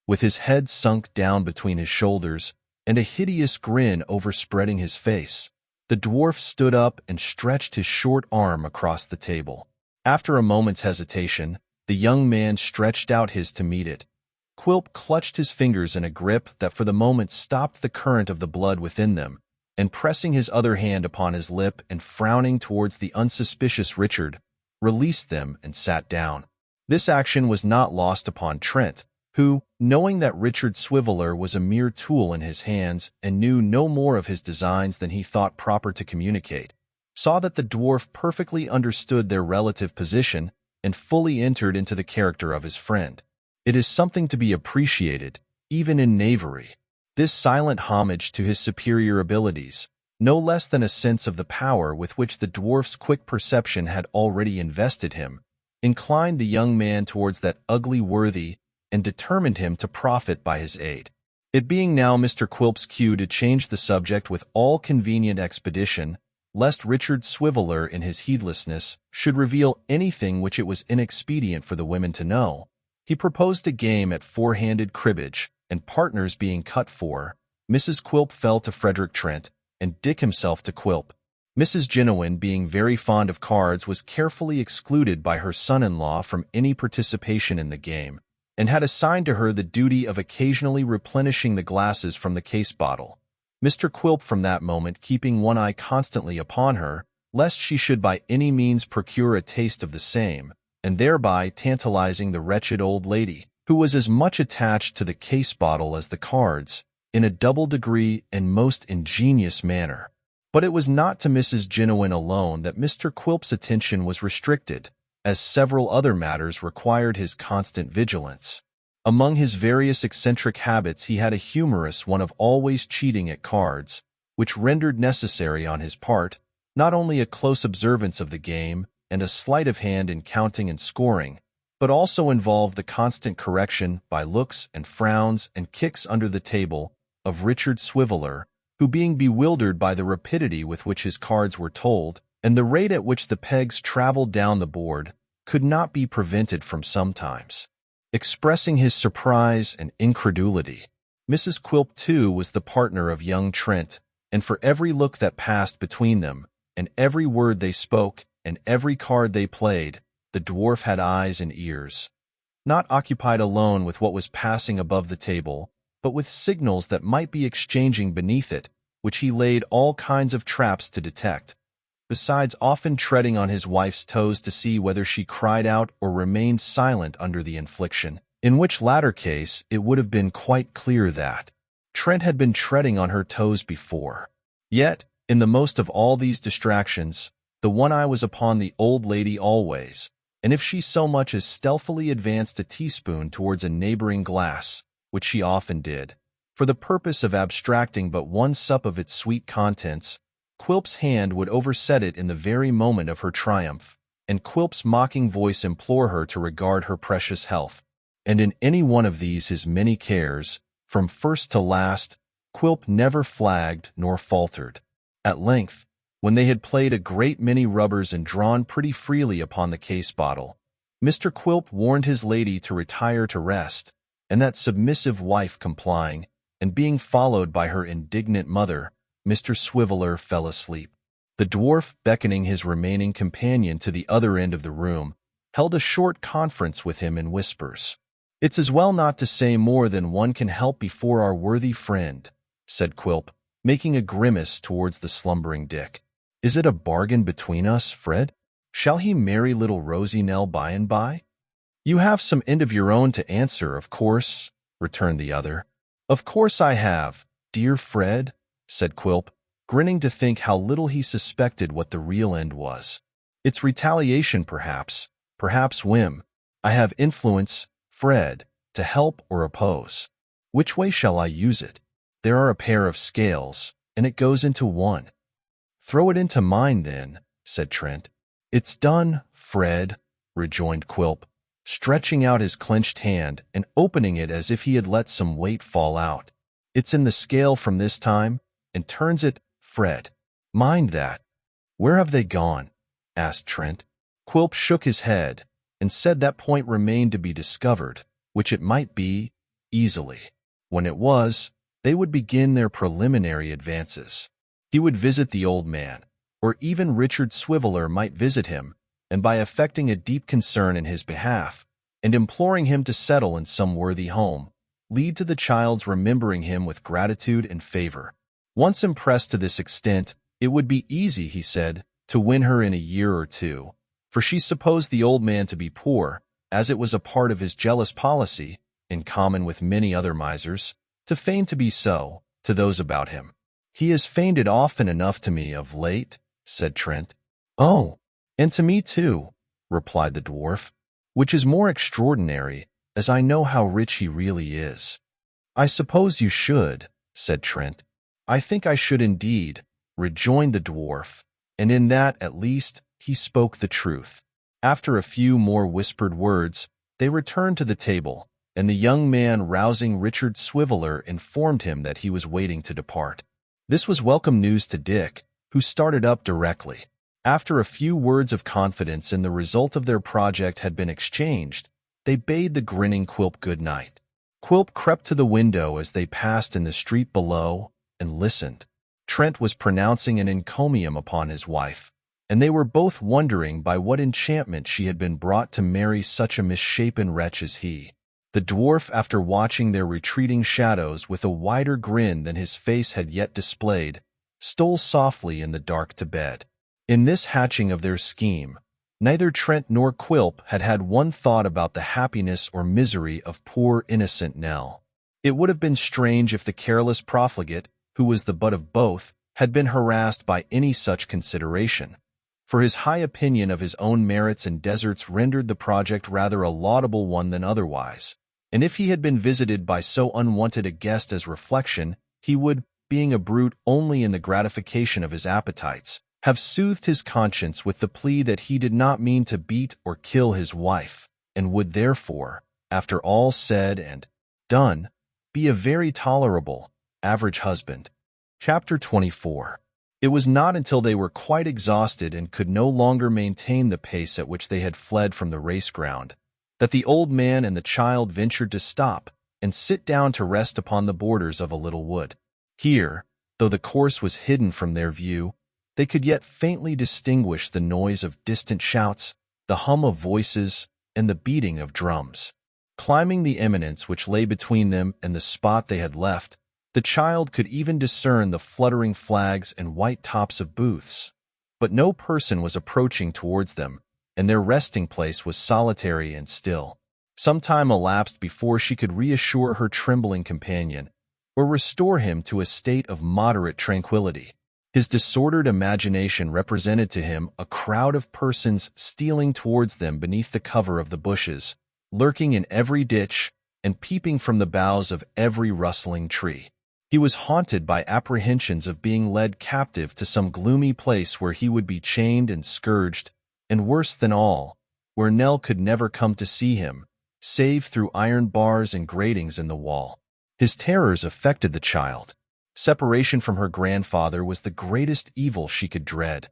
With his head sunk down between his shoulders and a hideous grin overspreading his face, the dwarf stood up and stretched his short arm across the table. After a moment's hesitation, the young man stretched out his to meet it. Quilp clutched his fingers in a grip that for the moment stopped the current of the blood within them, and pressing his other hand upon his lip and frowning towards the unsuspicious Richard, released them and sat down. This action was not lost upon Trent, who, knowing that Richard Swiveller was a mere tool in his hands and knew no more of his designs than he thought proper to communicate, saw that the dwarf perfectly understood their relative position and fully entered into the character of his friend. It is something to be appreciated, even in knavery. This silent homage to his superior abilities, no less than a sense of the power with which the dwarf's quick perception had already invested him, inclined the young man towards that ugly worthy and determined him to profit by his aid. It being now Mr. Quilp's cue to change the subject with all convenient expedition, lest Richard Swiveller in his heedlessness should reveal anything which it was inexpedient for the women to know, he proposed a game at four-handed cribbage, and partners being cut for, Mrs. Quilp fell to Frederick Trent, and Dick himself to Quilp. Mrs. Jiniwin, being very fond of cards, was carefully excluded by her son-in-law from any participation in the game, and had assigned to her the duty of occasionally replenishing the glasses from the case bottle. Mr. Quilp from that moment keeping one eye constantly upon her, lest she should by any means procure a taste of the same, and thereby tantalizing the wretched old lady, who was as much attached to the case bottle as the cards, in a double degree and most ingenious manner. But it was not to Mrs. Jiniwin alone that Mr. Quilp's attention was restricted, as several other matters required his constant vigilance. Among his various eccentric habits he had a humorous one of always cheating at cards, which rendered necessary on his part not only a close observance of the game and a sleight of hand in counting and scoring, but also involved the constant correction by looks and frowns and kicks under the table of Richard Swiveller, who, being bewildered by the rapidity with which his cards were told and the rate at which the pegs traveled down the board, could not be prevented from sometimes expressing his surprise and incredulity. Mrs. Quilp, too, was the partner of young Trent, and for every look that passed between them, and every word they spoke, and every card they played, the dwarf had eyes and ears, not occupied alone with what was passing above the table, but with signals that might be exchanging beneath it, which he laid all kinds of traps to detect, besides often treading on his wife's toes to see whether she cried out or remained silent under the infliction, in which latter case it would have been quite clear that Trent had been treading on her toes before. Yet, in the most of all these distractions, the one eye was upon the old lady always, and if she so much as stealthily advanced a teaspoon towards a neighboring glass, which she often did, for the purpose of abstracting but one sup of its sweet contents, Quilp's hand would overset it in the very moment of her triumph, and Quilp's mocking voice implore her to regard her precious health. And in any one of these his many cares, from first to last, Quilp never flagged nor faltered. At length, when they had played a great many rubbers and drawn pretty freely upon the case bottle, Mr. Quilp warned his lady to retire to rest, and that submissive wife complying, and being followed by her indignant mother, Mr. Swiveller fell asleep. The dwarf, beckoning his remaining companion to the other end of the room, held a short conference with him in whispers. "It's as well not to say more than one can help before our worthy friend," said Quilp, making a grimace towards the slumbering Dick. "Is it a bargain between us, Fred? Shall he marry little Rosie Nell by and by?" "You have some end of your own to answer, of course," returned the other. "Of course I have, dear Fred," said Quilp, grinning to think how little he suspected what the real end was. "It's retaliation, perhaps whim. I have influence, Fred, to help or oppose. Which way shall I use it? There are a pair of scales, and it goes into one." "Throw it into mine, then," said Trent. "It's done, Fred," rejoined Quilp, stretching out his clenched hand and opening it as if he had let some weight fall out. "It's in the scale from this time, and turns it, Fred. Mind that." "Where have they gone?" asked Trent. Quilp shook his head and said that point remained to be discovered, which it might be, easily. When it was, they would begin their preliminary advances. He would visit the old man, or even Richard Swiveller might visit him, and by affecting a deep concern in his behalf, and imploring him to settle in some worthy home, lead to the child's remembering him with gratitude and favor. Once impressed to this extent, it would be easy, he said, to win her in a year or two, for she supposed the old man to be poor, as it was a part of his jealous policy, in common with many other misers, to feign to be so, to those about him. "He has feigned it often enough to me of late," said Trent. "Oh, and to me too," replied the dwarf, "which is more extraordinary, as I know how rich he really is." "I suppose you should," said Trent. "I think I should indeed," rejoined the dwarf, and in that, at least, he spoke the truth. After a few more whispered words, they returned to the table, and the young man, rousing Richard Swiveller, informed him that he was waiting to depart. This was welcome news to Dick, who started up directly. After a few words of confidence in the result of their project had been exchanged, they bade the grinning Quilp good night. Quilp crept to the window as they passed in the street below, and listened. Trent was pronouncing an encomium upon his wife, and they were both wondering by what enchantment she had been brought to marry such a misshapen wretch as he. The dwarf, after watching their retreating shadows with a wider grin than his face had yet displayed, stole softly in the dark to bed. In this hatching of their scheme, neither Trent nor Quilp had had one thought about the happiness or misery of poor innocent Nell. It would have been strange if the careless profligate, who was the butt of both, had been harassed by any such consideration, for his high opinion of his own merits and deserts rendered the project rather a laudable one than otherwise, and if he had been visited by so unwanted a guest as reflection, he would, being a brute only in the gratification of his appetites, have soothed his conscience with the plea that he did not mean to beat or kill his wife, and would therefore, after all said and done, be a very tolerable, average husband. Chapter 24. It was not until they were quite exhausted and could no longer maintain the pace at which they had fled from the race ground, that the old man and the child ventured to stop and sit down to rest upon the borders of a little wood. Here, though the course was hidden from their view, they could yet faintly distinguish the noise of distant shouts, the hum of voices, and the beating of drums. Climbing the eminence which lay between them and the spot they had left, the child could even discern the fluttering flags and white tops of booths. But no person was approaching towards them, and their resting place was solitary and still. Some time elapsed before she could reassure her trembling companion, or restore him to a state of moderate tranquillity. His disordered imagination represented to him a crowd of persons stealing towards them beneath the cover of the bushes, lurking in every ditch, and peeping from the boughs of every rustling tree. He was haunted by apprehensions of being led captive to some gloomy place where he would be chained and scourged, and worse than all, where Nell could never come to see him, save through iron bars and gratings in the wall. His terrors affected the child. Separation from her grandfather was the greatest evil she could dread,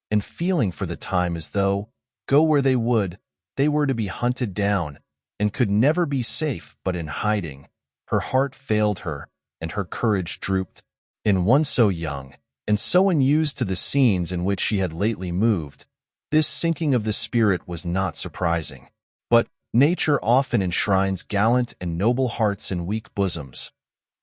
and feeling for the time as though, go where they would, they were to be hunted down and could never be safe but in hiding. Her heart failed her, and her courage drooped. In one so young, and so unused to the scenes in which she had lately moved, this sinking of the spirit was not surprising. But nature often enshrines gallant and noble hearts in weak bosoms.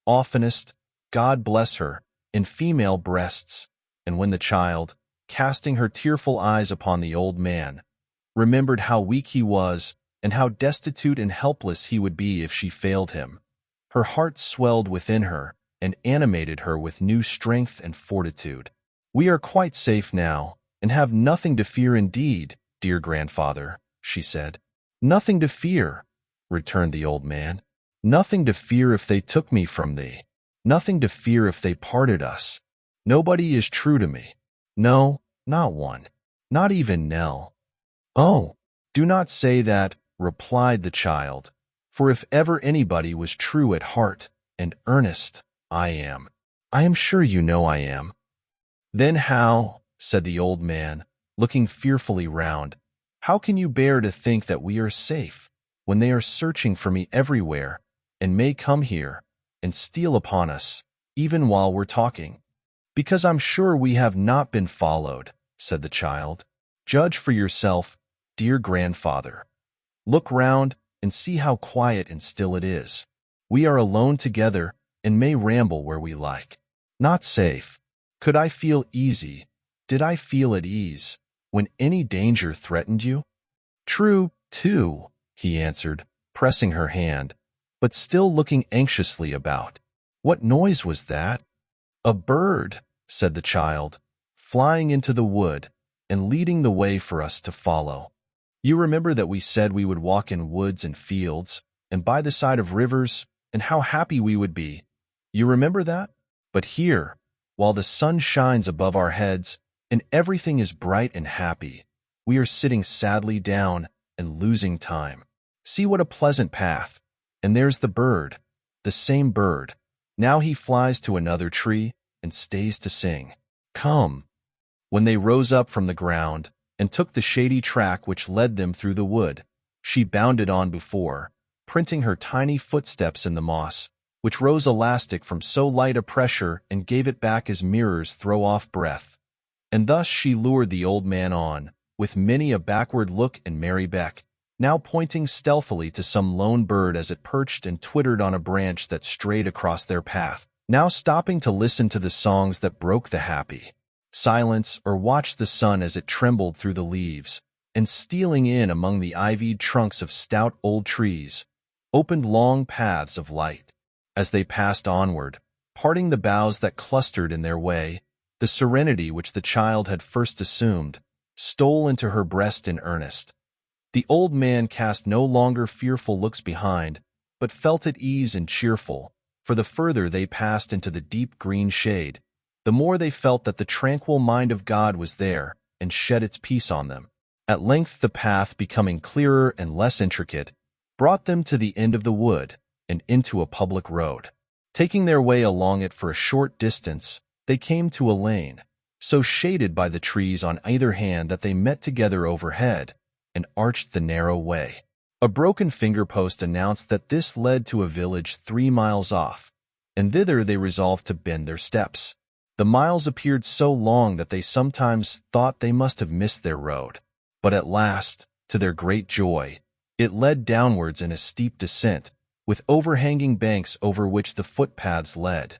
Oftenest, God bless her, in female breasts, and when the child, casting her tearful eyes upon the old man, remembered how weak he was and how destitute and helpless he would be if she failed him, her heart swelled within her and animated her with new strength and fortitude. "We are quite safe now, and have nothing to fear indeed, dear grandfather," she said. "Nothing to fear," returned the old man. "Nothing to fear if they took me from thee. Nothing to fear if they parted us. Nobody is true to me. No, not one. Not even Nell." "Oh, do not say that," replied the child, "for if ever anybody was true at heart and earnest, I am. I am sure you know I am." "Then how," said the old man, looking fearfully round, "how can you bear to think that we are safe, when they are searching for me everywhere, and may come here, and steal upon us, even while we're talking?" "Because I'm sure we have not been followed," said the child. "Judge for yourself, dear grandfather. Look round and see how quiet and still it is. We are alone together and may ramble where we like. Not safe. Could I feel easy, did I feel at ease, when any danger threatened you?" "True, too," he answered, pressing her hand, but still looking anxiously about. "What noise was that?" "A bird," said the child, "flying into the wood and leading the way for us to follow. You remember that we said we would walk in woods and fields, and by the side of rivers, and how happy we would be. You remember that? But here, while the sun shines above our heads, and everything is bright and happy, we are sitting sadly down and losing time. See what a pleasant path, and there's the bird, the same bird. Now he flies to another tree and stays to sing. Come." When they rose up from the ground and took the shady track which led them through the wood, she bounded on before, printing her tiny footsteps in the moss, which rose elastic from so light a pressure and gave it back as mirrors throw off breath. And thus she lured the old man on, with many a backward look and merry beck, now pointing stealthily to some lone bird as it perched and twittered on a branch that strayed across their path, now stopping to listen to the songs that broke the happy silence or watch the sun as it trembled through the leaves, and stealing in among the ivied trunks of stout old trees, opened long paths of light. As they passed onward, parting the boughs that clustered in their way, the serenity which the child had first assumed stole into her breast in earnest. The old man cast no longer fearful looks behind, but felt at ease and cheerful, for the further they passed into the deep green shade, the more they felt that the tranquil mind of God was there and shed its peace on them. At length the path, becoming clearer and less intricate, brought them to the end of the wood and into a public road. Taking their way along it for a short distance, they came to a lane, so shaded by the trees on either hand that they met together overhead and arched the narrow way. A broken finger-post announced that this led to a village 3 miles off, and thither they resolved to bend their steps. The miles appeared so long that they sometimes thought they must have missed their road, but at last, to their great joy, it led downwards in a steep descent, with overhanging banks over which the footpaths led,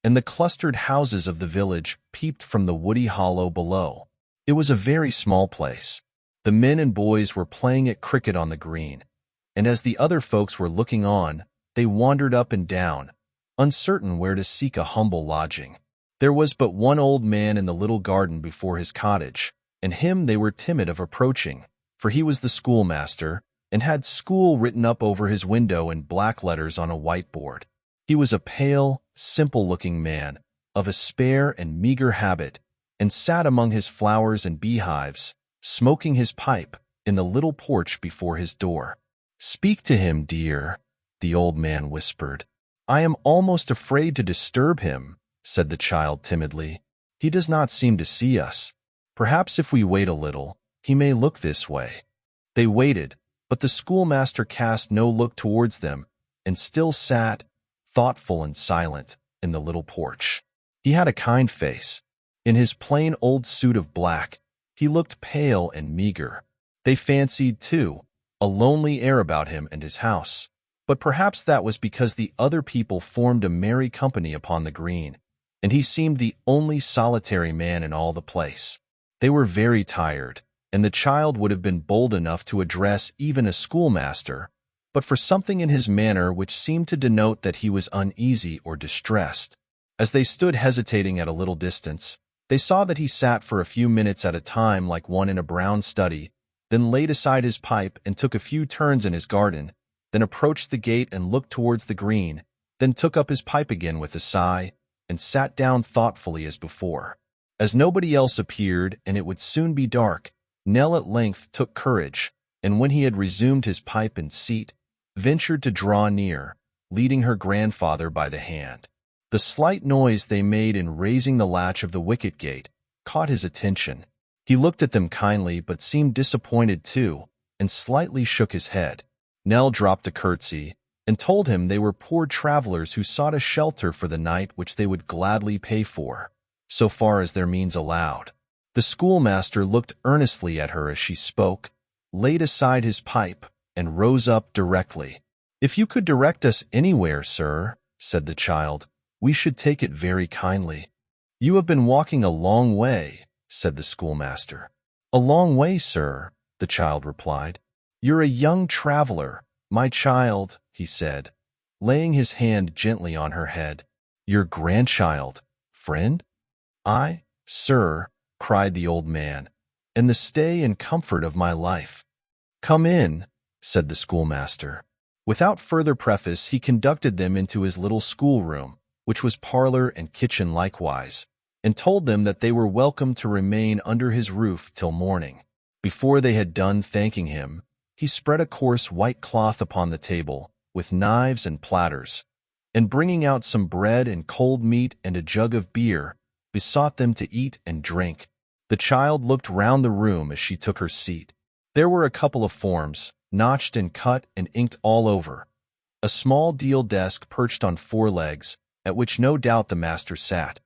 and the clustered houses of the village peeped from the woody hollow below. It was a very small place. The men and boys were playing at cricket on the green, and as the other folks were looking on, they wandered up and down, uncertain where to seek a humble lodging. There was but one old man in the little garden before his cottage, and him they were timid of approaching, for he was the schoolmaster, and had school written up over his window in black letters on a whiteboard. He was a pale, simple-looking man, of a spare and meager habit, and sat among his flowers and beehives, smoking his pipe, in the little porch before his door. "Speak to him, dear," the old man whispered. "I am almost afraid to disturb him," said the child timidly. "He does not seem to see us. Perhaps if we wait a little, he may look this way." They waited, but the schoolmaster cast no look towards them, and still sat, thoughtful and silent, in the little porch. He had a kind face. In his plain old suit of black, he looked pale and meager. They fancied, too, a lonely air about him and his house. But perhaps that was because the other people formed a merry company upon the green, and he seemed the only solitary man in all the place. They were very tired, and the child would have been bold enough to address even a schoolmaster, but for something in his manner which seemed to denote that he was uneasy or distressed. As they stood hesitating at a little distance, they saw that he sat for a few minutes at a time like one in a brown study, then laid aside his pipe and took a few turns in his garden, then approached the gate and looked towards the green, then took up his pipe again with a sigh, and sat down thoughtfully as before. As nobody else appeared and it would soon be dark, Nell at length took courage, and when he had resumed his pipe and seat, ventured to draw near, leading her grandfather by the hand. The slight noise they made in raising the latch of the wicket gate caught his attention. He looked at them kindly but seemed disappointed too, and slightly shook his head. Nell dropped a curtsy, and told him they were poor travelers who sought a shelter for the night which they would gladly pay for, so far as their means allowed. The schoolmaster looked earnestly at her as she spoke, laid aside his pipe, and rose up directly. "If you could direct us anywhere, sir," said the child, "we should take it very kindly." "You have been walking a long way," said the schoolmaster. "A long way, sir," the child replied. "You're a young traveler, my child," he said, laying his hand gently on her head. "Your grandchild, friend?" "I, sir," cried the old man, "and the stay and comfort of my life." "Come in," said the schoolmaster. Without further preface, he conducted them into his little schoolroom, which was parlor and kitchen likewise, and told them that they were welcome to remain under his roof till morning. Before they had done thanking him, he spread a coarse white cloth upon the table, with knives and platters, and bringing out some bread and cold meat and a jug of beer, besought them to eat and drink. The child looked round the room as she took her seat. There were a couple of forms, notched and cut and inked all over, a small deal desk perched on 4 legs, at which no doubt the master sat,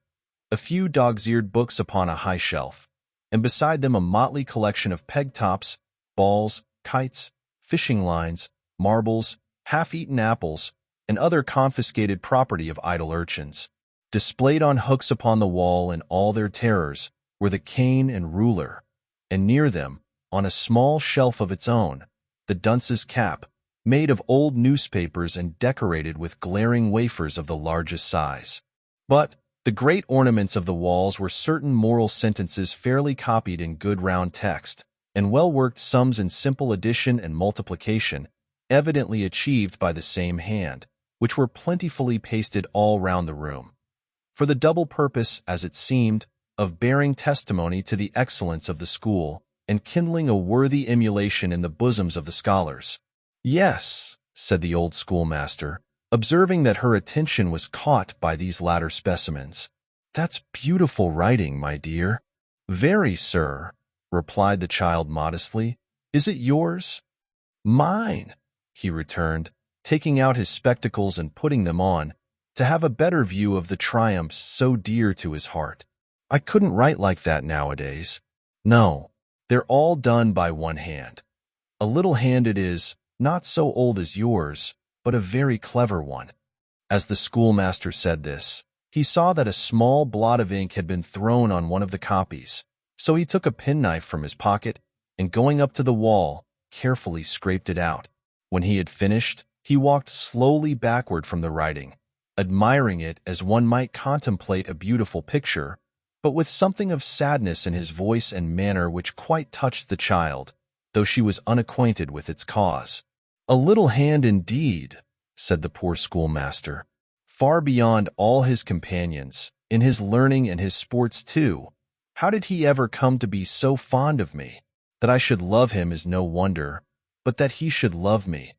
a few dog's-eared books upon a high shelf, and beside them a motley collection of peg-tops, balls, kites, fishing lines, marbles, half-eaten apples, and other confiscated property of idle urchins. Displayed on hooks upon the wall in all their terrors were the cane and ruler, and near them, on a small shelf of its own, the dunce's cap, made of old newspapers and decorated with glaring wafers of the largest size. But the great ornaments of the walls were certain moral sentences fairly copied in good round text, and well-worked sums in simple addition and multiplication, evidently achieved by the same hand, which were plentifully pasted all round the room, for the double purpose, as it seemed, of bearing testimony to the excellence of the school, and kindling a worthy emulation in the bosoms of the scholars. "Yes," said the old schoolmaster, observing that her attention was caught by these latter specimens. "That's beautiful writing, my dear." "Very, sir," replied the child modestly. "Is it yours?" "Mine," he returned, taking out his spectacles and putting them on, to have a better view of the triumphs so dear to his heart. "I couldn't write like that nowadays. No, they're all done by one hand. A little hand it is, not so old as yours, but a very clever one." As the schoolmaster said this, he saw that a small blot of ink had been thrown on one of the copies, so he took a penknife from his pocket, and going up to the wall, carefully scraped it out. When he had finished, he walked slowly backward from the writing, admiring it as one might contemplate a beautiful picture, but with something of sadness in his voice and manner which quite touched the child, though she was unacquainted with its cause. "A little hand indeed," said the poor schoolmaster, "far beyond all his companions, in his learning and his sports too. How did he ever come to be so fond of me? That I should love him is no wonder, but that he should love me."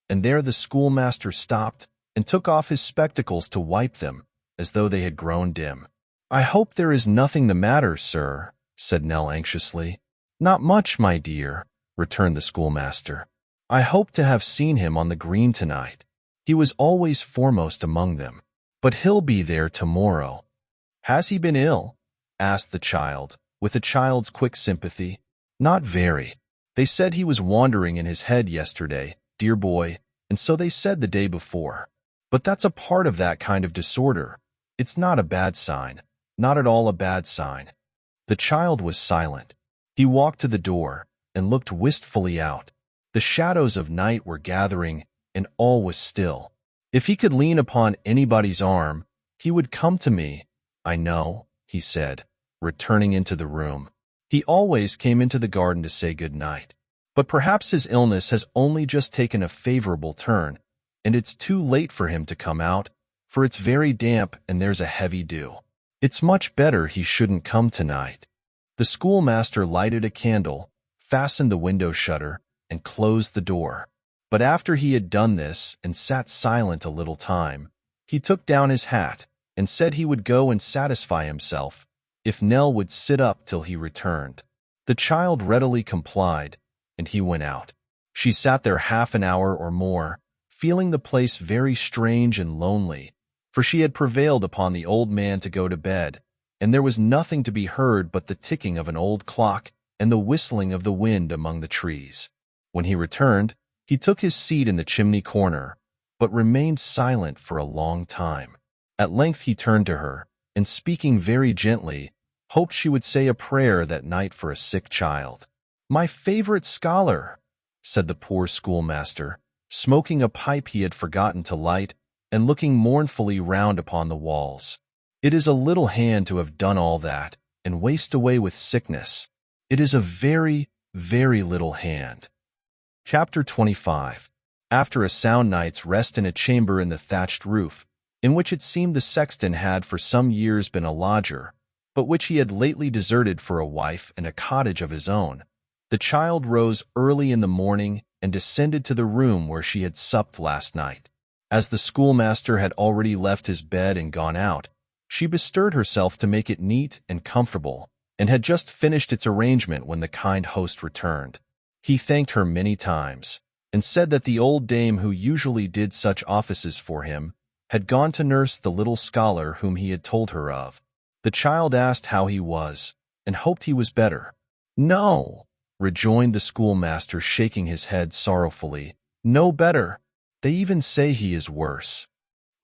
And there the schoolmaster stopped, and took off his spectacles to wipe them, as though they had grown dim. "I hope there is nothing the matter, sir," said Nell anxiously. "Not much, my dear," returned the schoolmaster. I hope to have seen him on the green tonight. He was always foremost among them. But he'll be there tomorrow. Has he been ill? Asked the child, with a child's quick sympathy. Not very. They said he was wandering in his head yesterday, dear boy, and so they said the day before. But that's a part of that kind of disorder. It's not a bad sign. Not at all a bad sign. The child was silent. He walked to the door and looked wistfully out. The shadows of night were gathering, and all was still. If he could lean upon anybody's arm, he would come to me. I know, he said, returning into the room. He always came into the garden to say good night. But perhaps his illness has only just taken a favorable turn, and it's too late for him to come out, for it's very damp and there's a heavy dew. It's much better he shouldn't come tonight. The schoolmaster lighted a candle, fastened the window shutter, and closed the door. But after he had done this and sat silent a little time, he took down his hat and said he would go and satisfy himself if Nell would sit up till he returned. The child readily complied, and he went out. She sat there half an hour or more, feeling the place very strange and lonely, for she had prevailed upon the old man to go to bed, and there was nothing to be heard but the ticking of an old clock and the whistling of the wind among the trees. When he returned, he took his seat in the chimney corner, but remained silent for a long time. At length he turned to her, and speaking very gently, hoped she would say a prayer that night for a sick child. "My favorite scholar," said the poor schoolmaster, smoking a pipe he had forgotten to light, and looking mournfully round upon the walls. "It is a little hand to have done all that, and waste away with sickness. It is a very, very little hand." Chapter 25. After a sound night's rest in a chamber in the thatched roof, in which it seemed the sexton had for some years been a lodger, but which he had lately deserted for a wife and a cottage of his own, the child rose early in the morning and descended to the room where she had supped last night. As the schoolmaster had already left his bed and gone out, she bestirred herself to make it neat and comfortable, and had just finished its arrangement when the kind host returned. He thanked her many times, and said that the old dame who usually did such offices for him had gone to nurse the little scholar whom he had told her of. The child asked how he was, and hoped he was better. "No," rejoined the schoolmaster, shaking his head sorrowfully, "no better. They even say he is worse."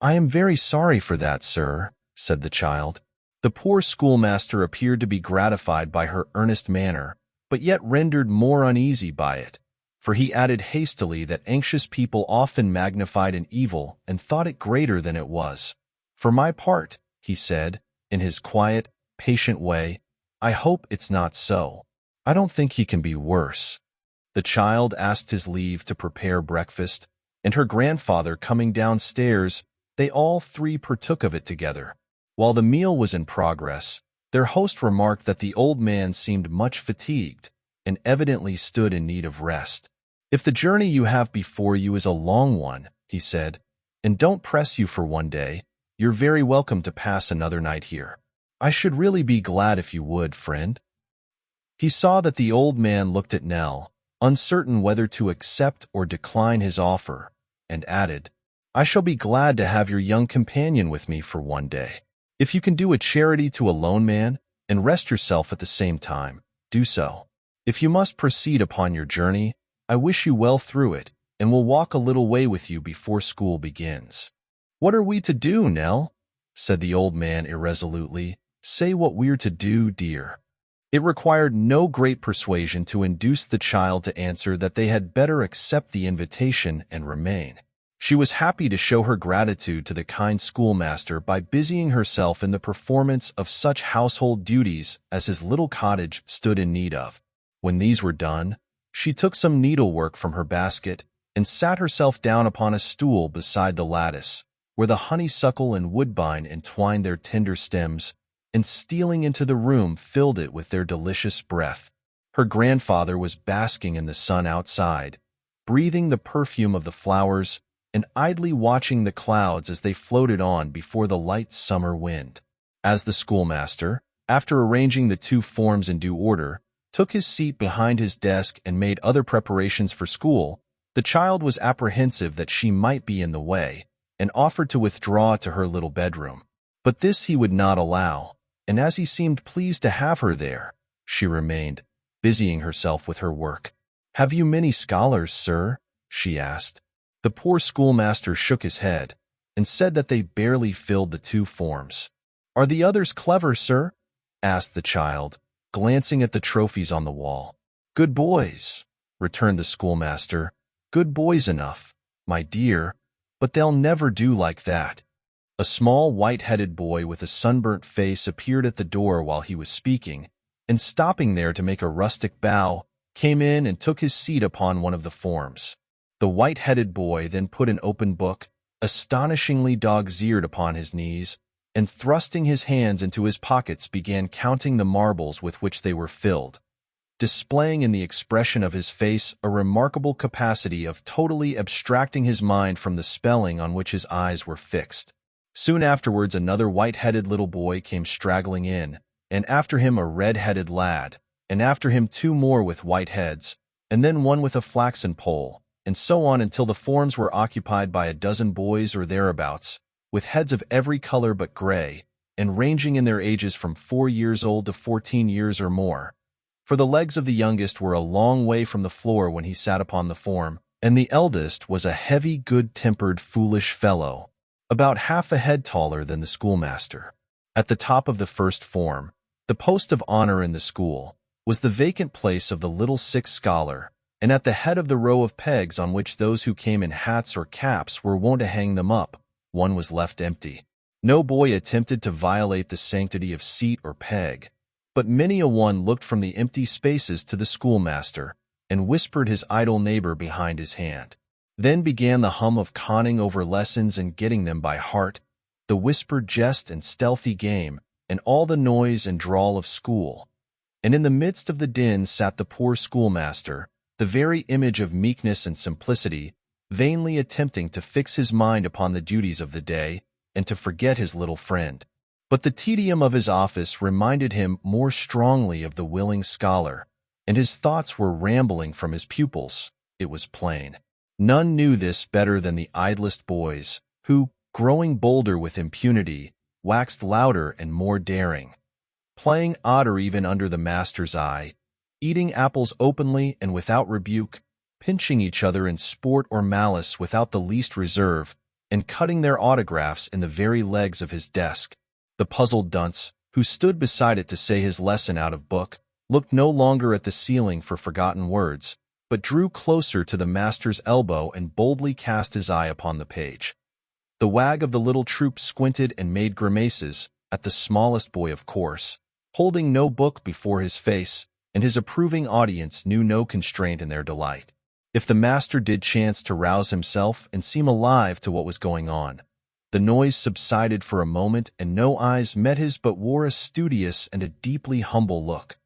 "I am very sorry for that, sir," said the child. The poor schoolmaster appeared to be gratified by her earnest manner, but yet rendered more uneasy by it, for he added hastily that anxious people often magnified an evil and thought it greater than it was. "For my part," he said, in his quiet, patient way, "I hope it's not so. I don't think he can be worse." The child asked his leave to prepare breakfast, and her grandfather coming downstairs, they all three partook of it together. While the meal was in progress, their host remarked that the old man seemed much fatigued, and evidently stood in need of rest. "If the journey you have before you is a long one," he said, "and don't press you for one day, you're very welcome to pass another night here. I should really be glad if you would, friend." He saw that the old man looked at Nell, uncertain whether to accept or decline his offer, and added, "I shall be glad to have your young companion with me for one day. If you can do a charity to a lone man, and rest yourself at the same time, do so. If you must proceed upon your journey, I wish you well through it, and will walk a little way with you before school begins." "What are we to do, Nell?" said the old man irresolutely. "Say what we're to do, dear." It required no great persuasion to induce the child to answer that they had better accept the invitation and remain. She was happy to show her gratitude to the kind schoolmaster by busying herself in the performance of such household duties as his little cottage stood in need of. When these were done, she took some needlework from her basket and sat herself down upon a stool beside the lattice, where the honeysuckle and woodbine entwined their tender stems, and stealing into the room filled it with their delicious breath. Her grandfather was basking in the sun outside, breathing the perfume of the flowers, and idly watching the clouds as they floated on before the light summer wind. As the schoolmaster, after arranging the two forms in due order, took his seat behind his desk and made other preparations for school, the child was apprehensive that she might be in the way, and offered to withdraw to her little bedroom. But this he would not allow, and as he seemed pleased to have her there, she remained, busying herself with her work. "Have you many scholars, sir?" she asked. The poor schoolmaster shook his head, and said that they barely filled the 2 forms. "Are the others clever, sir?" asked the child, glancing at the trophies on the wall. "Good boys," returned the schoolmaster. "Good boys enough, my dear, but they'll never do like that." A small white-headed boy with a sunburnt face appeared at the door while he was speaking, and stopping there to make a rustic bow, came in and took his seat upon one of the forms. The white-headed boy then put an open book, astonishingly dog's-eared, upon his knees, and thrusting his hands into his pockets began counting the marbles with which they were filled, displaying in the expression of his face a remarkable capacity of totally abstracting his mind from the spelling on which his eyes were fixed. Soon afterwards another white-headed little boy came straggling in, and after him a red-headed lad, and after him 2 more with white heads, and then one with a flaxen poll, and so on until the forms were occupied by a dozen boys or thereabouts, with heads of every color but gray, and ranging in their ages from 4 years old to 14 years or more. For the legs of the youngest were a long way from the floor when he sat upon the form, and the eldest was a heavy, good-tempered, foolish fellow, about half a head taller than the schoolmaster. At the top of the first form, the post of honor in the school, was the vacant place of the little sick scholar, and at the head of the row of pegs on which those who came in hats or caps were wont to hang them up, one was left empty. No boy attempted to violate the sanctity of seat or peg, but many a one looked from the empty spaces to the schoolmaster, and whispered his idle neighbor behind his hand. Then began the hum of conning over lessons and getting them by heart, the whispered jest and stealthy game, and all the noise and drawl of school. And in the midst of the din sat the poor schoolmaster, the very image of meekness and simplicity, vainly attempting to fix his mind upon the duties of the day, and to forget his little friend. But the tedium of his office reminded him more strongly of the willing scholar, and his thoughts were rambling from his pupils, it was plain. None knew this better than the idlest boys, who, growing bolder with impunity, waxed louder and more daring, playing otter even under the master's eye, eating apples openly and without rebuke, pinching each other in sport or malice without the least reserve, and cutting their autographs in the very legs of his desk. The puzzled dunce, who stood beside it to say his lesson out of book, looked no longer at the ceiling for forgotten words, but drew closer to the master's elbow and boldly cast his eye upon the page. The wag of the little troop squinted and made grimaces at the smallest boy, of course, holding no book before his face, and his approving audience knew no constraint in their delight. If the master did chance to rouse himself and seem alive to what was going on, the noise subsided for a moment and no eyes met his but wore a studious and a deeply humble look.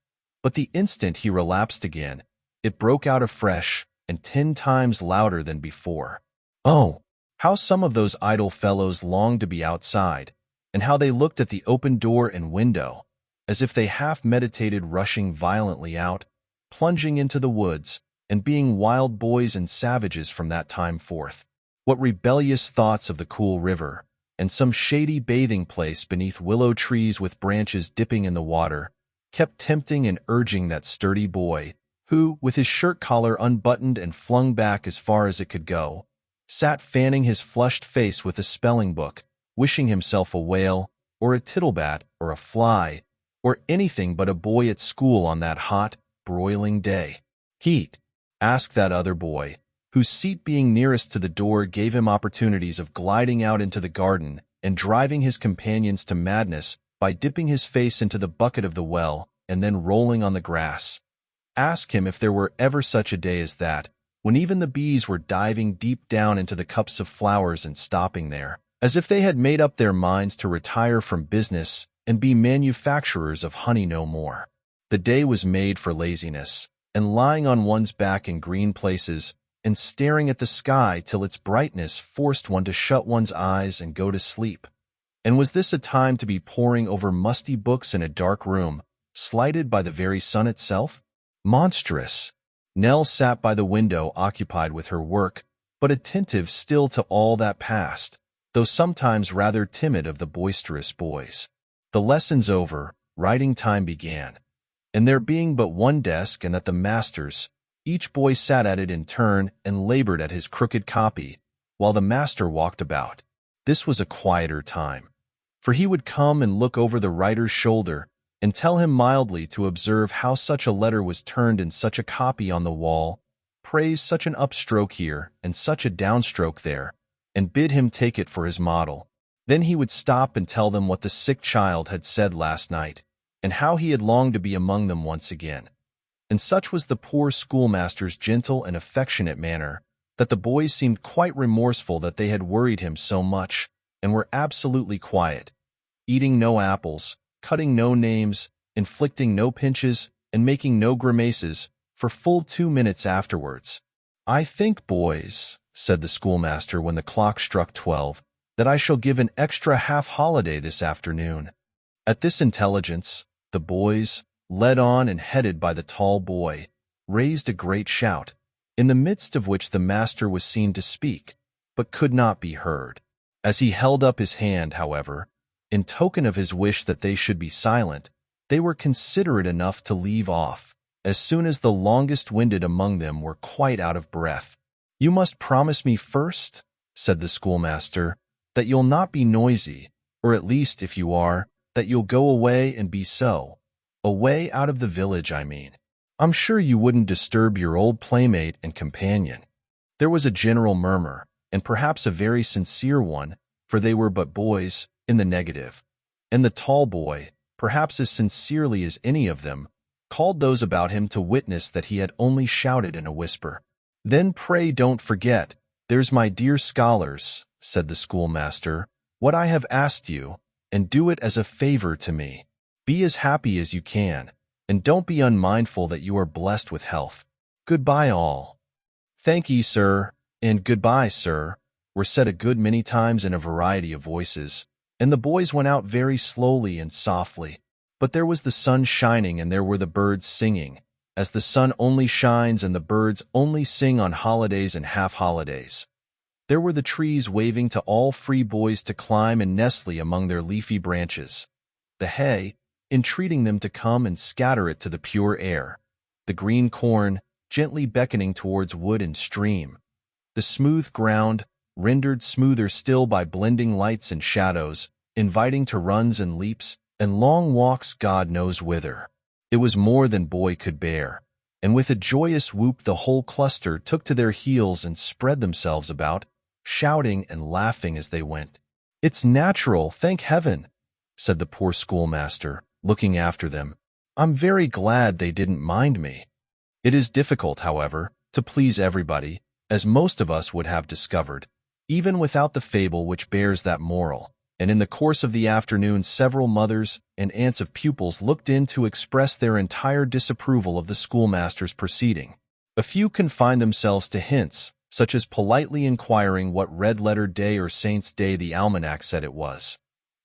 But the instant he relapsed again, it broke out afresh and 10 times louder than before. Oh, how some of those idle fellows longed to be outside, and how they looked at the open door and window, as if they half meditated rushing violently out, plunging into the woods, and being wild boys and savages from that time forth. What rebellious thoughts of the cool river, and some shady bathing place beneath willow trees with branches dipping in the water, kept tempting and urging that sturdy boy, who, with his shirt collar unbuttoned and flung back as far as it could go, sat fanning his flushed face with a spelling book, wishing himself a whale, or a tittlebat, or a fly, or anything but a boy at school on that hot, broiling day. Heat? Asked that other boy, whose seat being nearest to the door gave him opportunities of gliding out into the garden and driving his companions to madness by dipping his face into the bucket of the well and then rolling on the grass. Ask him if there were ever such a day as that, when even the bees were diving deep down into the cups of flowers and stopping there, as if they had made up their minds to retire from business and be manufacturers of honey no more. The day was made for laziness, and lying on one's back in green places, and staring at the sky till its brightness forced one to shut one's eyes and go to sleep. And was this a time to be poring over musty books in a dark room, slighted by the very sun itself? Monstrous. Nell sat by the window occupied with her work, but attentive still to all that passed, though sometimes rather timid of the boisterous boys. The lessons over, writing time began, and there being but one desk and at the master's, each boy sat at it in turn and labored at his crooked copy, while the master walked about. This was a quieter time, for he would come and look over the writer's shoulder and tell him mildly to observe how such a letter was turned in such a copy on the wall, praise such an upstroke here and such a downstroke there, and bid him take it for his model. Then he would stop and tell them what the sick child had said last night, and how he had longed to be among them once again. And such was the poor schoolmaster's gentle and affectionate manner, that the boys seemed quite remorseful that they had worried him so much, and were absolutely quiet, eating no apples, cutting no names, inflicting no pinches, and making no grimaces, for full 2 minutes afterwards. "I think, boys," said the schoolmaster when the clock struck 12, "that I shall give an extra half-holiday this afternoon." At this intelligence, the boys, led on and headed by the tall boy, raised a great shout, in the midst of which the master was seen to speak, but could not be heard. As he held up his hand, however, in token of his wish that they should be silent, they were considerate enough to leave off, as soon as the longest-winded among them were quite out of breath. "You must promise me first," said the schoolmaster, "that you'll not be noisy, or at least, if you are, that you'll go away and be so. Away out of the village, I mean. I'm sure you wouldn't disturb your old playmate and companion." There was a general murmur, and perhaps a very sincere one, for they were but boys, in the negative. And the tall boy, perhaps as sincerely as any of them, called those about him to witness that he had only shouted in a whisper. "Then pray don't forget, there's my dear scholars," said the schoolmaster, "what I have asked you, and do it as a favor to me. Be as happy as you can, and don't be unmindful that you are blessed with health. Goodbye all." "Thank ye, sir," and "Goodbye, sir," were said a good many times in a variety of voices, and the boys went out very slowly and softly. But there was the sun shining and there were the birds singing, as the sun only shines and the birds only sing on holidays and half-holidays. There were the trees waving to all free boys to climb and nestle among their leafy branches, the hay, entreating them to come and scatter it to the pure air, the green corn, gently beckoning towards wood and stream, the smooth ground, rendered smoother still by blending lights and shadows, inviting to runs and leaps, and long walks God knows whither. It was more than boy could bear, and with a joyous whoop the whole cluster took to their heels and spread themselves about, shouting and laughing as they went. "It's natural, thank heaven," said the poor schoolmaster, looking after them. "I'm very glad they didn't mind me." It is difficult, however, to please everybody, as most of us would have discovered, even without the fable which bears that moral, and in the course of the afternoon several mothers and aunts of pupils looked in to express their entire disapproval of the schoolmaster's proceeding. A few confined themselves to hints, such as politely inquiring what red-letter day or saint's day the almanac said it was.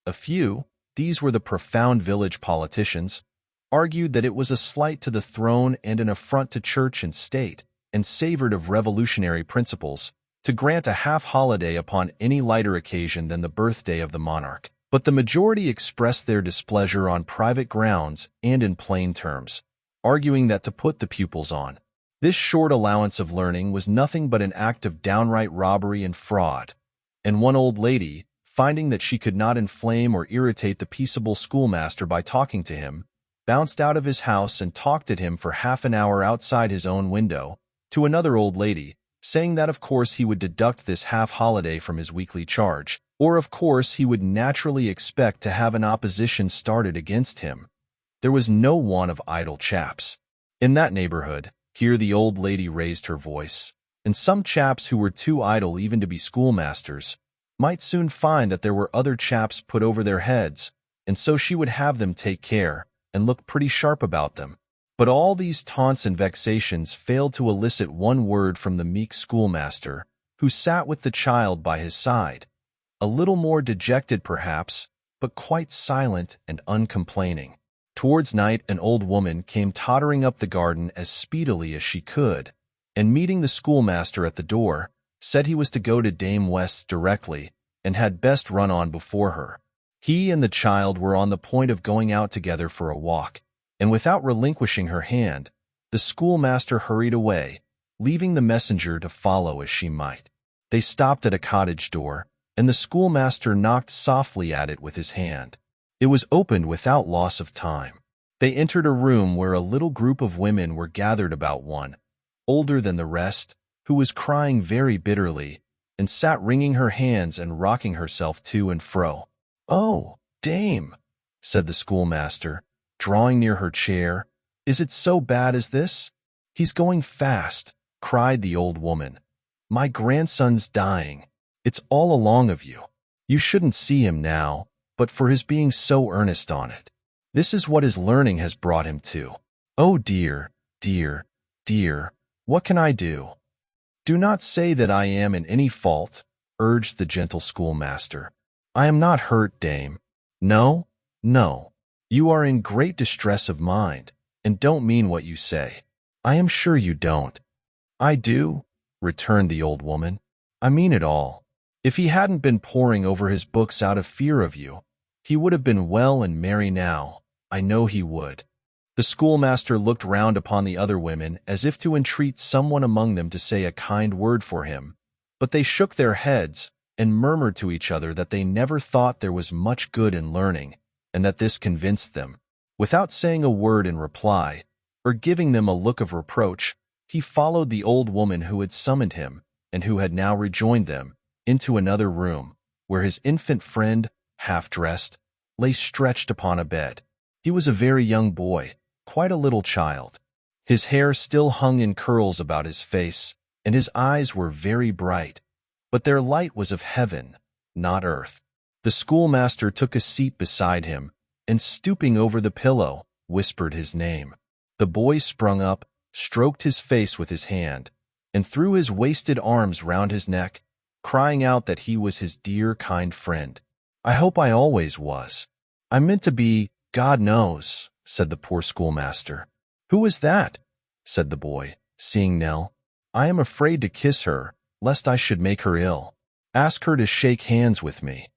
A few, these were the profound village politicians, argued that it was a slight to the throne and an affront to church and state, and savored of revolutionary principles, to grant a half-holiday upon any lighter occasion than the birthday of the monarch. But the majority expressed their displeasure on private grounds and in plain terms, arguing that to put the pupils on this short allowance of learning was nothing but an act of downright robbery and fraud. And one old lady, finding that she could not inflame or irritate the peaceable schoolmaster by talking to him, bounced out of his house and talked at him for half an hour outside his own window, to another old lady, saying that of course he would deduct this half-holiday from his weekly charge, or of course he would naturally expect to have an opposition started against him. There was no want of idle chaps in that neighborhood. Here the old lady raised her voice, and some chaps who were too idle even to be schoolmasters might soon find that there were other chaps put over their heads, and so she would have them take care and look pretty sharp about them. But all these taunts and vexations failed to elicit one word from the meek schoolmaster, who sat with the child by his side, a little more dejected perhaps, but quite silent and uncomplaining. Towards night, an old woman came tottering up the garden as speedily as she could, and meeting the schoolmaster at the door, said he was to go to Dame West's directly and had best run on before her. He and the child were on the point of going out together for a walk, and without relinquishing her hand, the schoolmaster hurried away, leaving the messenger to follow as she might. They stopped at a cottage door, and the schoolmaster knocked softly at it with his hand. It was opened without loss of time. They entered a room where a little group of women were gathered about one, older than the rest, who was crying very bitterly, and sat wringing her hands and rocking herself to and fro. "Oh, dame," said the schoolmaster, drawing near her chair, "is it so bad as this?" "He's going fast," cried the old woman. "My grandson's dying. It's all along of you. You shouldn't see him now, but for his being so earnest on it. This is what his learning has brought him to. Oh dear, dear, dear, what can I do?" "Do not say that I am in any fault," urged the gentle schoolmaster. "I am not hurt, dame. No, no. You are in great distress of mind, and don't mean what you say. I am sure you don't." "I do," returned the old woman. "I mean it all. If he hadn't been poring over his books out of fear of you, he would have been well and merry now. I know he would." The schoolmaster looked round upon the other women as if to entreat someone among them to say a kind word for him, but they shook their heads and murmured to each other that they never thought there was much good in learning, and that this convinced them. Without saying a word in reply, or giving them a look of reproach, he followed the old woman who had summoned him, and who had now rejoined them, into another room, where his infant friend, half-dressed, lay stretched upon a bed. He was a very young boy, quite a little child. His hair still hung in curls about his face, and his eyes were very bright, but their light was of heaven, not earth. The schoolmaster took a seat beside him, and stooping over the pillow, whispered his name. The boy sprung up, stroked his face with his hand, and threw his wasted arms round his neck, crying out that he was his dear, kind friend. "I hope I always was. I meant to be, God knows," said the poor schoolmaster. "Who is that?" said the boy, seeing Nell. "I am afraid to kiss her, lest I should make her ill. Ask her to shake hands with me."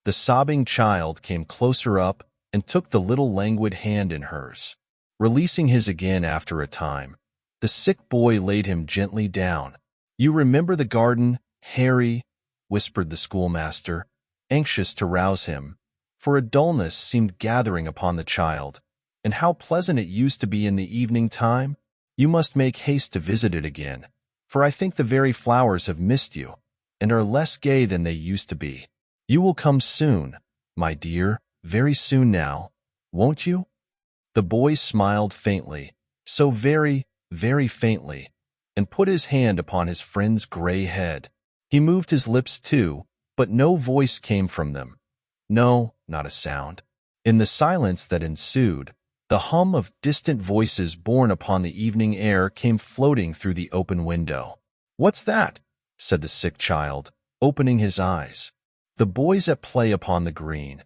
The sobbing child came closer up and took the little languid hand in hers. Releasing his again after a time, the sick boy laid him gently down. "You remember the garden, Harry?" whispered the schoolmaster, anxious to rouse him, for a dullness seemed gathering upon the child. "And how pleasant it used to be in the evening time? You must make haste to visit it again, for I think the very flowers have missed you, and are less gay than they used to be. You will come soon, my dear, very soon now, won't you?" The boy smiled faintly, so very, very faintly, and put his hand upon his friend's gray head. He moved his lips too, but no voice came from them. No, not a sound. In the silence that ensued, the hum of distant voices borne upon the evening air came floating through the open window. "What's that?" said the sick child, opening his eyes. "The boy's at play upon the green."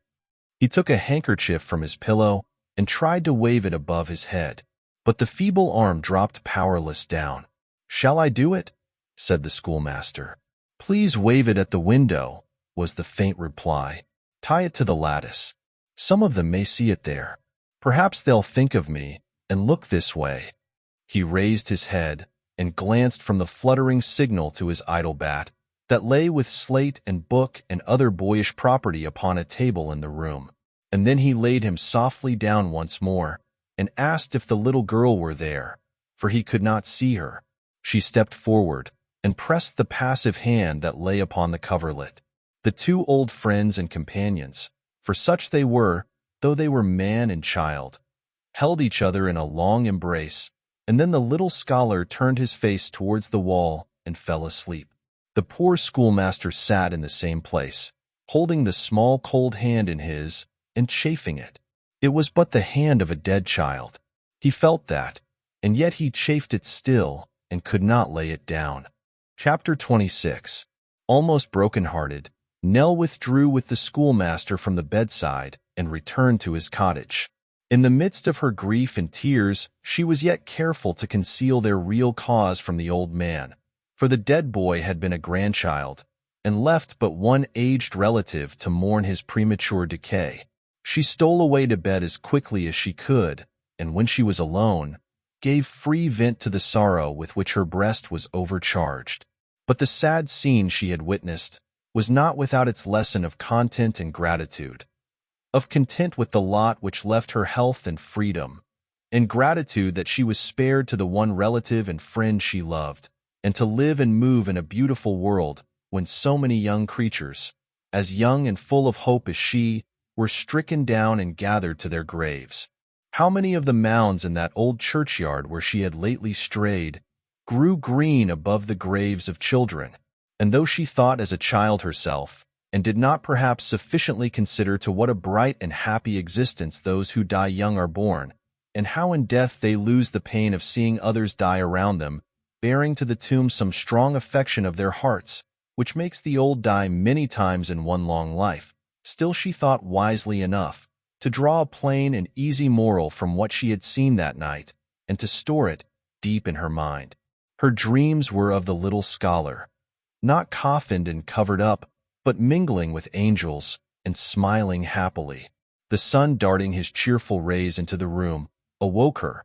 He took a handkerchief from his pillow and tried to wave it above his head, but the feeble arm dropped powerless down. "Shall I do it?" said the schoolmaster. "Please wave it at the window," was the faint reply. "Tie it to the lattice. Some of them may see it there. Perhaps they'll think of me and look this way." He raised his head and glanced from the fluttering signal to his idle bat, that lay with slate and book and other boyish property upon a table in the room, and then he laid him softly down once more, and asked if the little girl were there, for he could not see her. She stepped forward, and pressed the passive hand that lay upon the coverlet. The two old friends and companions, for such they were, though they were man and child, held each other in a long embrace, and then the little scholar turned his face towards the wall and fell asleep. The poor schoolmaster sat in the same place, holding the small cold hand in his, and chafing it. It was but the hand of a dead child. He felt that, and yet he chafed it still, and could not lay it down. Chapter 26. Almost broken-hearted, Nell withdrew with the schoolmaster from the bedside and returned to his cottage. In the midst of her grief and tears, she was yet careful to conceal their real cause from the old man, for the dead boy had been a grandchild, and left but one aged relative to mourn his premature decay. She stole away to bed as quickly as she could, and when she was alone, gave free vent to the sorrow with which her breast was overcharged. But the sad scene she had witnessed was not without its lesson of content and gratitude, of content with the lot which left her health and freedom, and gratitude that she was spared to the one relative and friend she loved, and to live and move in a beautiful world when so many young creatures, as young and full of hope as she, were stricken down and gathered to their graves. How many of the mounds in that old churchyard where she had lately strayed grew green above the graves of children, and though she thought as a child herself, and did not perhaps sufficiently consider to what a bright and happy existence those who die young are born, and how in death they lose the pain of seeing others die around them, bearing to the tomb some strong affection of their hearts, which makes the old die many times in one long life, still she thought wisely enough to draw a plain and easy moral from what she had seen that night, and to store it deep in her mind. Her dreams were of the little scholar, not coffined and covered up, but mingling with angels and smiling happily. The sun darting his cheerful rays into the room awoke her,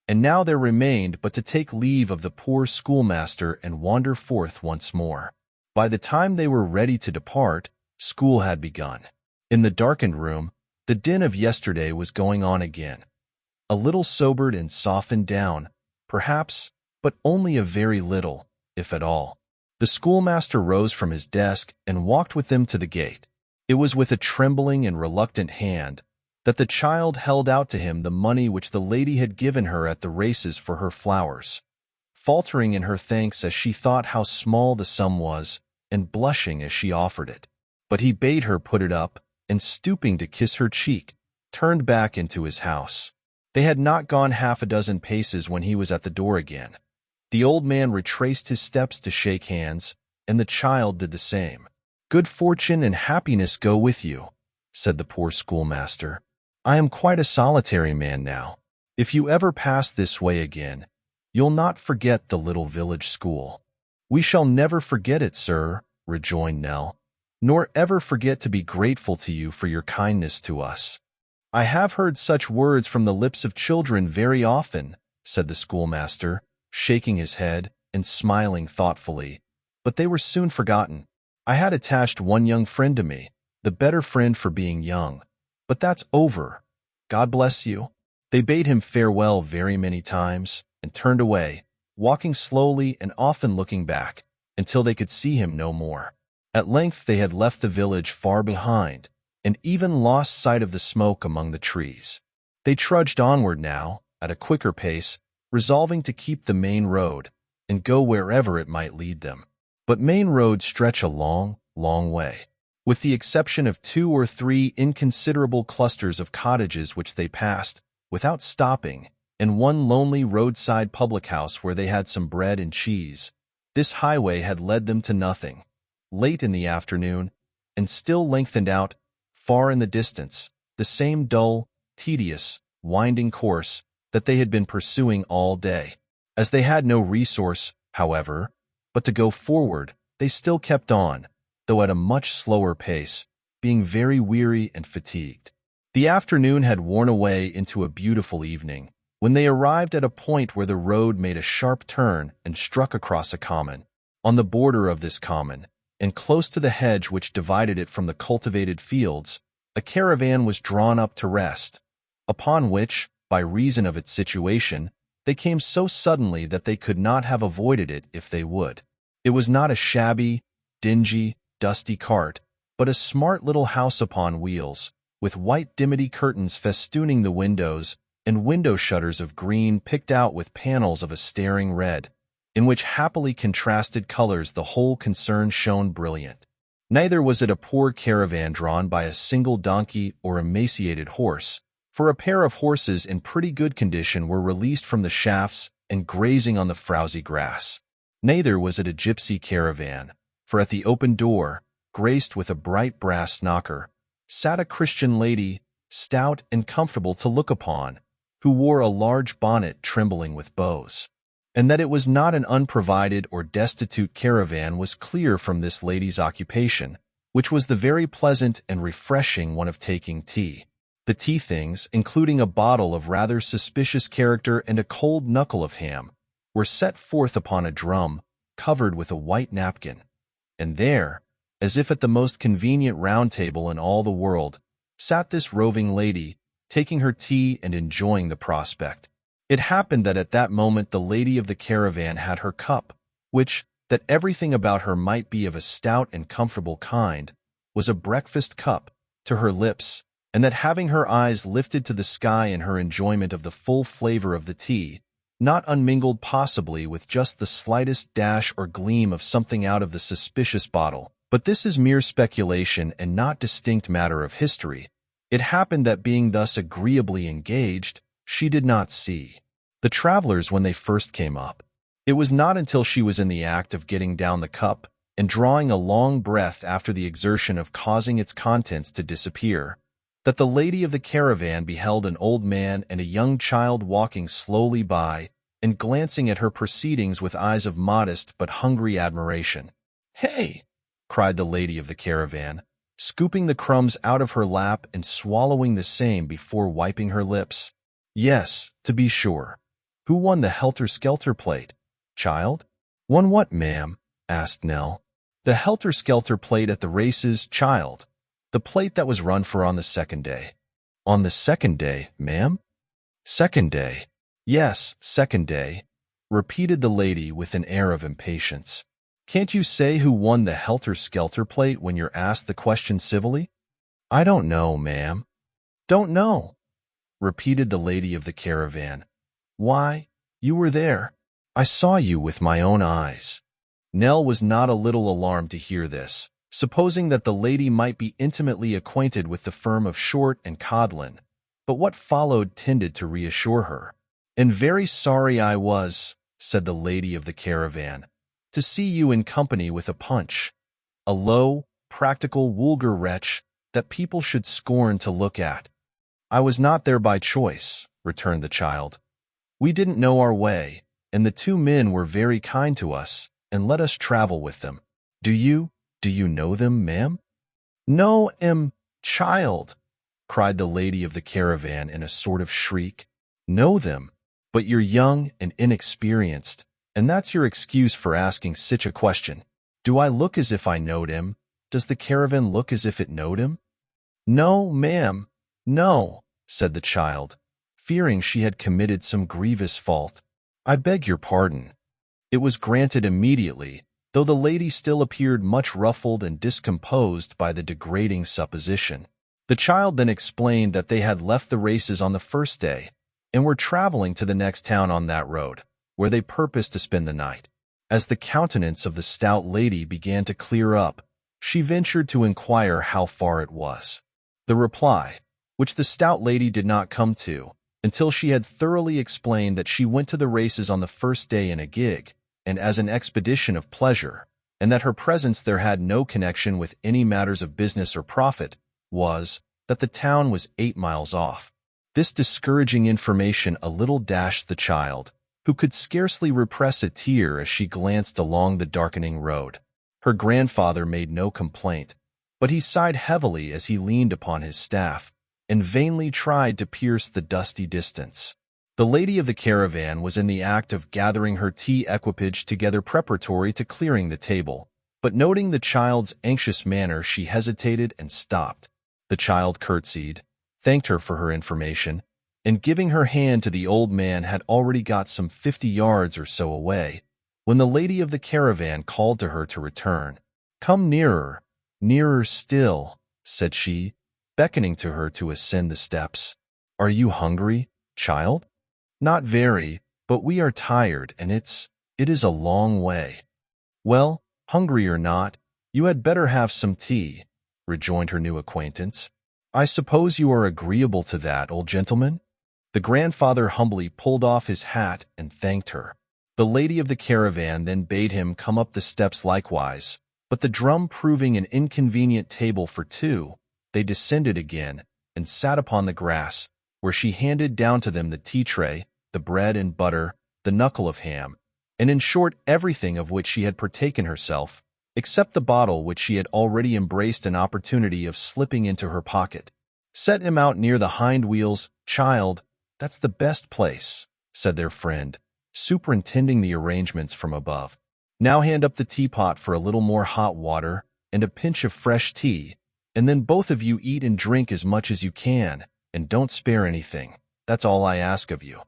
and now there remained but to take leave of the poor schoolmaster and wander forth once more. By the time they were ready to depart, school had begun. In the darkened room, the din of yesterday was going on again. A little sobered and softened down, perhaps, but only a very little, if at all. The schoolmaster rose from his desk and walked with them to the gate. It was with a trembling and reluctant hand that the child held out to him the money which the lady had given her at the races for her flowers, faltering in her thanks as she thought how small the sum was, and blushing as she offered it. But he bade her put it up, and stooping to kiss her cheek, turned back into his house. They had not gone half a dozen paces when he was at the door again. The old man retraced his steps to shake hands, and the child did the same. "Good fortune and happiness go with you," said the poor schoolmaster. "I am quite a solitary man now. If you ever pass this way again, you'll not forget the little village school." "We shall never forget it, sir," rejoined Nell, "nor ever forget to be grateful to you for your kindness to us." "I have heard such words from the lips of children very often," said the schoolmaster, shaking his head and smiling thoughtfully, "but they were soon forgotten. I had attached one young friend to me, the better friend for being young. But that's over. God bless you." They bade him farewell very many times, and turned away, walking slowly and often looking back, until they could see him no more. At length they had left the village far behind, and even lost sight of the smoke among the trees. They trudged onward now, at a quicker pace, resolving to keep the main road, and go wherever it might lead them. But main roads stretch a long, long way. With the exception of 2 or 3 inconsiderable clusters of cottages which they passed, without stopping, and one lonely roadside public house where they had some bread and cheese, this highway had led them to nothing. Late in the afternoon, and still lengthened out, far in the distance, the same dull, tedious, winding course that they had been pursuing all day. As they had no resource, however, but to go forward, they still kept on, though at a much slower pace, being very weary and fatigued. The afternoon had worn away into a beautiful evening, when they arrived at a point where the road made a sharp turn and struck across a common. On the border of this common, and close to the hedge which divided it from the cultivated fields, a caravan was drawn up to rest, upon which, by reason of its situation, they came so suddenly that they could not have avoided it if they would. It was not a shabby, dingy, dusty cart, but a smart little house upon wheels, with white dimity curtains festooning the windows, and window shutters of green picked out with panels of a staring red, in which happily contrasted colors the whole concern shone brilliant. Neither was it a poor caravan drawn by a single donkey or emaciated horse, for a pair of horses in pretty good condition were released from the shafts and grazing on the frowsy grass. Neither was it a gypsy caravan, for at the open door, graced with a bright brass knocker, sat a Christian lady, stout and comfortable to look upon, who wore a large bonnet trembling with bows. And that it was not an unprovided or destitute caravan was clear from this lady's occupation, which was the very pleasant and refreshing one of taking tea. The tea things, including a bottle of rather suspicious character and a cold knuckle of ham, were set forth upon a drum, covered with a white napkin. And there, as if at the most convenient round table in all the world, sat this roving lady, taking her tea and enjoying the prospect. It happened that at that moment the lady of the caravan had her cup, which, that everything about her might be of a stout and comfortable kind, was a breakfast cup, to her lips, and that having her eyes lifted to the sky in her enjoyment of the full flavor of the tea, not unmingled possibly with just the slightest dash or gleam of something out of the suspicious bottle, but this is mere speculation and not distinct matter of history. It happened that being thus agreeably engaged, she did not see the travelers when they first came up. It was not until she was in the act of getting down the cup and drawing a long breath after the exertion of causing its contents to disappear, that the lady of the caravan beheld an old man and a young child walking slowly by and glancing at her proceedings with eyes of modest but hungry admiration. "Hey!" cried the lady of the caravan, scooping the crumbs out of her lap and swallowing the same before wiping her lips. "Yes, to be sure. Who won the helter-skelter plate, child?" "Won what, ma'am?" asked Nell. "The helter-skelter plate at the races, child. The plate that was run for on the second day." "On the second day, ma'am?" "Second day. Yes, second day," repeated the lady with an air of impatience. "Can't you say who won the helter-skelter plate when you're asked the question civilly?" "I don't know, ma'am." "Don't know?" repeated the lady of the caravan. "Why, you were there. I saw you with my own eyes." Nell was not a little alarmed to hear this, supposing that the lady might be intimately acquainted with the firm of Short and Codlin, but what followed tended to reassure her. "And very sorry I was," said the lady of the caravan, "to see you in company with a Punch, a low, practical, vulgar wretch that people should scorn to look at." "I was not there by choice," returned the child. "We didn't know our way, and the two men were very kind to us and let us travel with them." Do you know them, ma'am?" "No, child," cried the lady of the caravan in a sort of shriek. "Know them? But you're young and inexperienced, and that's your excuse for asking sich a question. Do I look as if I knowed him? Does the caravan look as if it knowed him?" "No, ma'am, no," said the child, fearing she had committed some grievous fault. "I beg your pardon." It was granted immediately, though the lady still appeared much ruffled and discomposed by the degrading supposition. The child then explained that they had left the races on the first day, and were traveling to the next town on that road, where they purposed to spend the night. As the countenance of the stout lady began to clear up, she ventured to inquire how far it was. The reply, which the stout lady did not come to, until she had thoroughly explained that she went to the races on the first day in a gig, and as an expedition of pleasure, and that her presence there had no connection with any matters of business or profit, was, that the town was 8 miles off. This discouraging information a little dashed the child, who could scarcely repress a tear as she glanced along the darkening road. Her grandfather made no complaint, but he sighed heavily as he leaned upon his staff, and vainly tried to pierce the dusty distance. The lady of the caravan was in the act of gathering her tea equipage together preparatory to clearing the table, but noting the child's anxious manner, she hesitated and stopped. The child curtsied, thanked her for her information, and giving her hand to the old man had already got some 50 yards or so away, when the lady of the caravan called to her to return. "Come nearer, nearer still," said she, beckoning to her to ascend the steps. "Are you hungry, child?" "Not very, but we are tired, and it is a long way." "Well, hungry or not, you had better have some tea," rejoined her new acquaintance. "I suppose you are agreeable to that, old gentleman?" The grandfather humbly pulled off his hat and thanked her. The lady of the caravan then bade him come up the steps likewise, but the drum proving an inconvenient table for two, they descended again, and sat upon the grass, where she handed down to them the tea-tray, the bread and butter, the knuckle of ham, and in short everything of which she had partaken herself, except the bottle which she had already embraced an opportunity of slipping into her pocket. "Set him out near the hind wheels, child, that's the best place," said their friend, superintending the arrangements from above. "Now hand up the teapot for a little more hot water and a pinch of fresh tea, and then both of you eat and drink as much as you can, and don't spare anything. That's all I ask of you."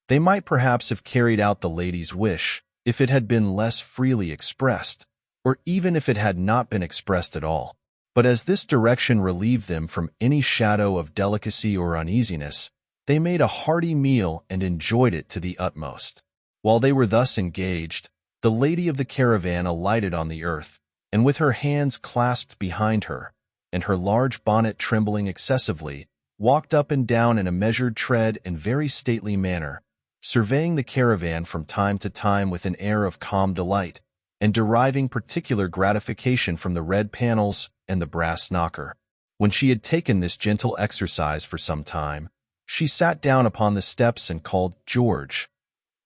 They might perhaps have carried out the lady's wish if it had been less freely expressed, or even if it had not been expressed at all. But as this direction relieved them from any shadow of delicacy or uneasiness, they made a hearty meal and enjoyed it to the utmost. While they were thus engaged, the lady of the caravan alighted on the earth, and with her hands clasped behind her, and her large bonnet trembling excessively, walked up and down in a measured tread and very stately manner, surveying the caravan from time to time with an air of calm delight, and deriving particular gratification from the red panels and the brass knocker. When she had taken this gentle exercise for some time, she sat down upon the steps and called George,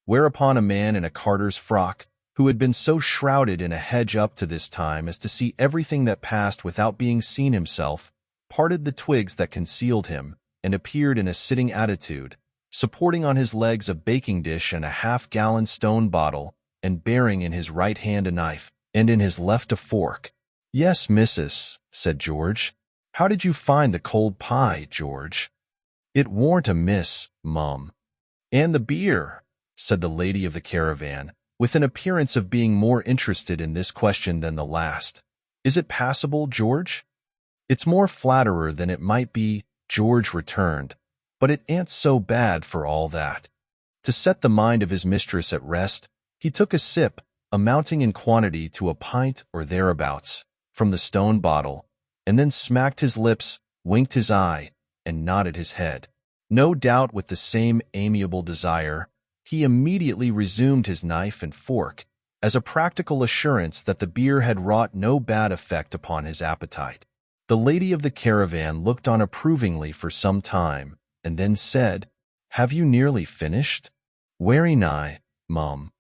whereupon a man in a carter's frock, who had been so shrouded in a hedge up to this time as to see everything that passed without being seen himself, parted the twigs that concealed him, and appeared in a sitting attitude, supporting on his legs a baking dish and a half-gallon stone bottle, and bearing in his right hand a knife, and in his left a fork. "Yes, missus," said George. "How did you find the cold pie, George?" "It warn't amiss, mum." "And the beer?" said the lady of the caravan, with an appearance of being more interested in this question than the last. "Is it passable, George?" "It's more flatterer than it might be," George returned, "but it ain't so bad for all that." To set the mind of his mistress at rest, he took a sip, amounting in quantity to a pint or thereabouts, from the stone bottle, and then smacked his lips, winked his eye, and nodded his head. No doubt with the same amiable desire, he immediately resumed his knife and fork, as a practical assurance that the beer had wrought no bad effect upon his appetite. The lady of the caravan looked on approvingly for some time, and then said, "Have you nearly finished?" "Wery nigh, mum."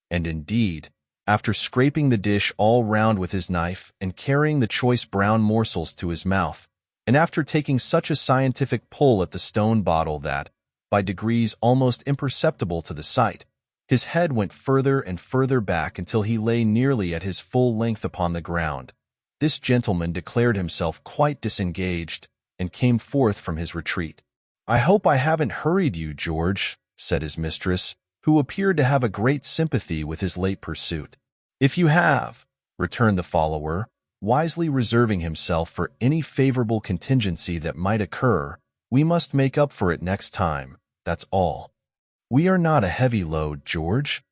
And indeed, after scraping the dish all round with his knife and carrying the choice brown morsels to his mouth, and after taking such a scientific pull at the stone bottle that, by degrees almost imperceptible to the sight, his head went further and further back until he lay nearly at his full length upon the ground, this gentleman declared himself quite disengaged and came forth from his retreat. "I hope I haven't hurried you, George," said his mistress, who appeared to have a great sympathy with his late pursuit. "If you have," returned the follower, wisely reserving himself for any favorable contingency that might occur, "we must make up for it next time, that's all." "We are not a heavy load, George."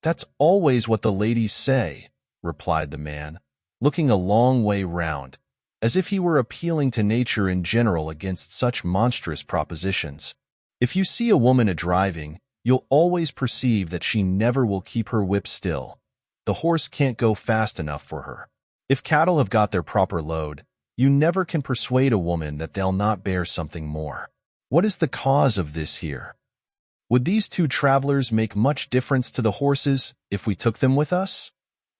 "That's always what the ladies say," replied the man, looking a long way round, as if he were appealing to nature in general against such monstrous propositions. "If you see a woman a-driving, you'll always perceive that she never will keep her whip still. The horse can't go fast enough for her. If cattle have got their proper load, you never can persuade a woman that they'll not bear something more. What is the cause of this here? Would these two travelers make much difference to the horses if we took them with us?"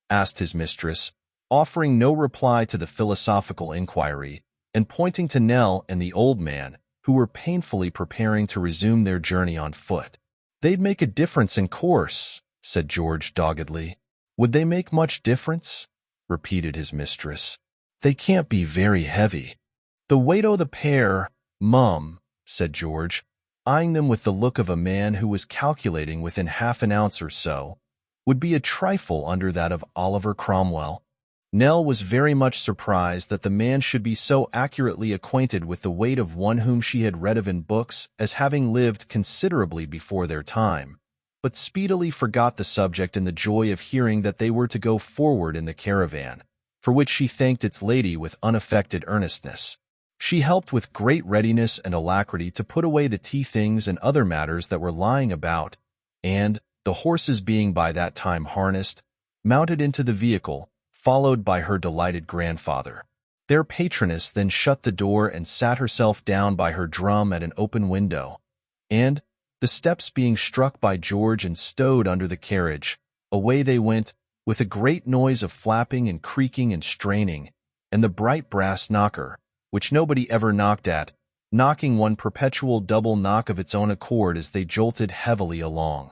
asked his mistress, offering no reply to the philosophical inquiry, and pointing to Nell and the old man, who were painfully preparing to resume their journey on foot. "They'd make a difference in course," said George doggedly. "Would they make much difference?" repeated his mistress. "They can't be very heavy." "The weight o' the pair, mum," said George, eyeing them with the look of a man who was calculating within half an ounce or so, "would be a trifle under that of Oliver Cromwell." Nell was very much surprised that the man should be so accurately acquainted with the weight of one whom she had read of in books as having lived considerably before their time, but speedily forgot the subject in the joy of hearing that they were to go forward in the caravan, for which she thanked its lady with unaffected earnestness. She helped with great readiness and alacrity to put away the tea-things and other matters that were lying about, and, the horses being by that time harnessed, mounted into the vehicle, followed by her delighted grandfather. Their patroness then shut the door and sat herself down by her drum at an open window, and, the steps being struck by George and stowed under the carriage, away they went, with a great noise of flapping and creaking and straining, and the bright brass knocker, which nobody ever knocked at, knocking one perpetual double knock of its own accord as they jolted heavily along.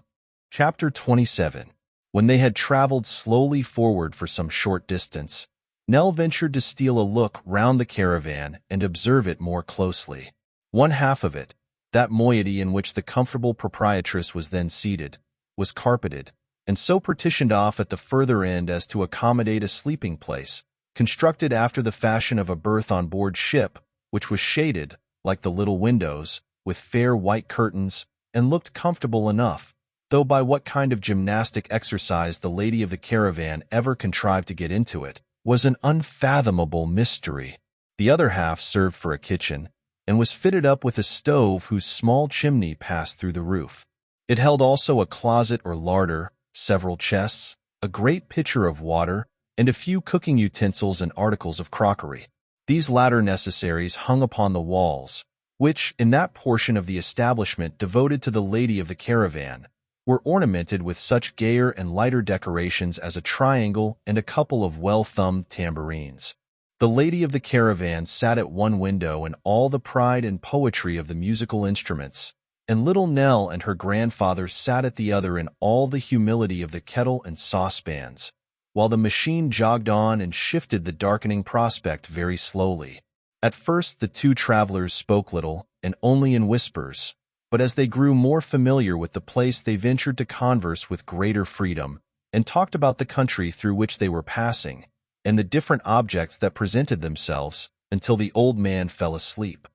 Chapter 27. When they had traveled slowly forward for some short distance, Nell ventured to steal a look round the caravan and observe it more closely. One half of it, that moiety in which the comfortable proprietress was then seated, was carpeted, and so partitioned off at the further end as to accommodate a sleeping place, constructed after the fashion of a berth on board ship, which was shaded, like the little windows, with fair white curtains, and looked comfortable enough, though by what kind of gymnastic exercise the lady of the caravan ever contrived to get into it was an unfathomable mystery. The other half served for a kitchen, and was fitted up with a stove whose small chimney passed through the roof. It held also a closet or larder, several chests, a great pitcher of water, and a few cooking utensils and articles of crockery. These latter necessaries hung upon the walls, which, in that portion of the establishment devoted to the lady of the caravan, were ornamented with such gayer and lighter decorations as a triangle and a couple of well-thumbed tambourines. The lady of the caravan sat at one window in all the pride and poetry of the musical instruments, and little Nell and her grandfather sat at the other in all the humility of the kettle and saucepans, while the machine jogged on and shifted the darkening prospect very slowly. At first the two travelers spoke little, and only in whispers, but as they grew more familiar with the place they ventured to converse with greater freedom, and talked about the country through which they were passing, and the different objects that presented themselves, until the old man fell asleep,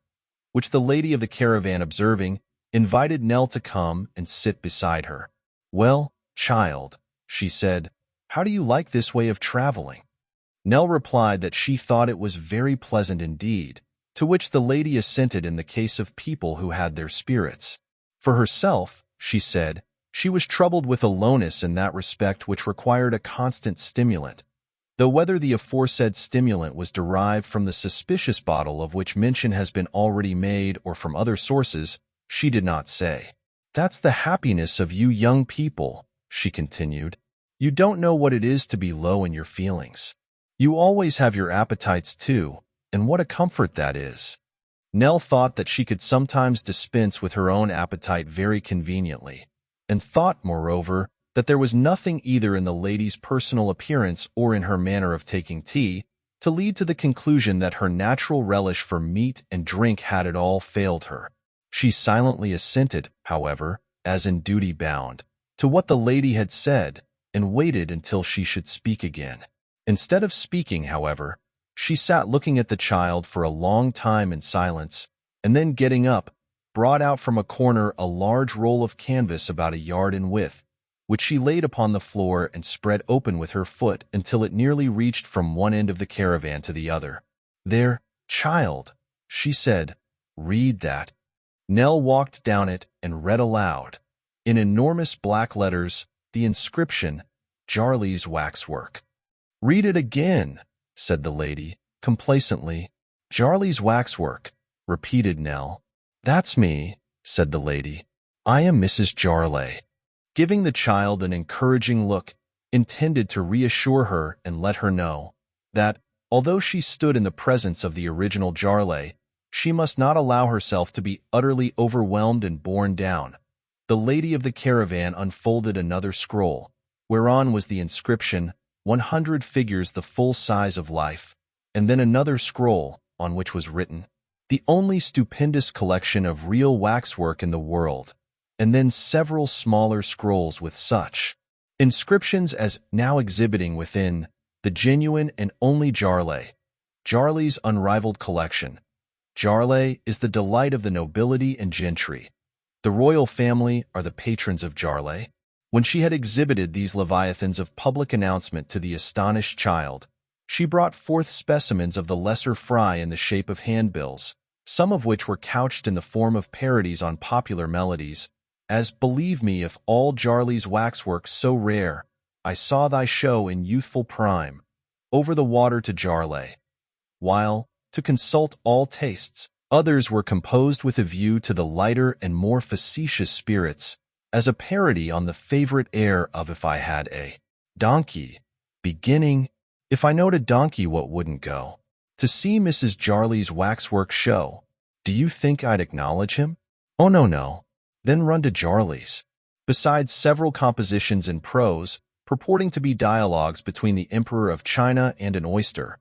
which the lady of the caravan observing, invited Nell to come and sit beside her. "Well, child," she said, "how do you like this way of traveling?" Nell replied that she thought it was very pleasant indeed, to which the lady assented in the case of people who had their spirits. For herself, she said, she was troubled with a lowness in that respect which required a constant stimulant, though whether the aforesaid stimulant was derived from the suspicious bottle of which mention has been already made or from other sources, she did not say. "That's the happiness of you young people," she continued. "You don't know what it is to be low in your feelings. You always have your appetites too, and what a comfort that is." Nell thought that she could sometimes dispense with her own appetite very conveniently, and thought, moreover, that there was nothing either in the lady's personal appearance or in her manner of taking tea to lead to the conclusion that her natural relish for meat and drink had at all failed her. She silently assented, however, as in duty bound, to what the lady had said, and waited until she should speak again. Instead of speaking, however, she sat looking at the child for a long time in silence, and then getting up, brought out from a corner a large roll of canvas about a yard in width, which she laid upon the floor and spread open with her foot until it nearly reached from one end of the caravan to the other. "There, child," she said, "read that." Nell walked down it and read aloud, in enormous black letters, the inscription, "Jarley's Waxwork." "Read it again," said the lady, complacently. "Jarley's Waxwork," repeated Nell. "That's me," said the lady. "I am Mrs. Jarley," giving the child an encouraging look, intended to reassure her and let her know that, although she stood in the presence of the original Jarley, she must not allow herself to be utterly overwhelmed and borne down. The lady of the caravan unfolded another scroll, whereon was the inscription, 100 figures the full size of life, and then another scroll, on which was written, "The only stupendous collection of real waxwork in the world," and then several smaller scrolls with such inscriptions as now exhibiting within, "The genuine and only Jarley, Jarley's unrivaled collection. Jarley is the delight of the nobility and gentry. The royal family are the patrons of Jarley." When she had exhibited these leviathans of public announcement to the astonished child, she brought forth specimens of the lesser fry in the shape of handbills, some of which were couched in the form of parodies on popular melodies, as "Believe me, if all Jarley's waxwork so rare, I saw thy show in youthful prime, over the water to Jarley. while, to consult all tastes, others were composed with a view to the lighter and more facetious spirits, as a parody on the favorite air of If I Had a Donkey, beginning, If I knowed a donkey what wouldn't go to see Mrs. Jarley's waxwork show. Do you think I'd acknowledge him? Oh, no. Then run to Jarley's. Besides several compositions in prose, purporting to be dialogues between the Emperor of China and an oyster,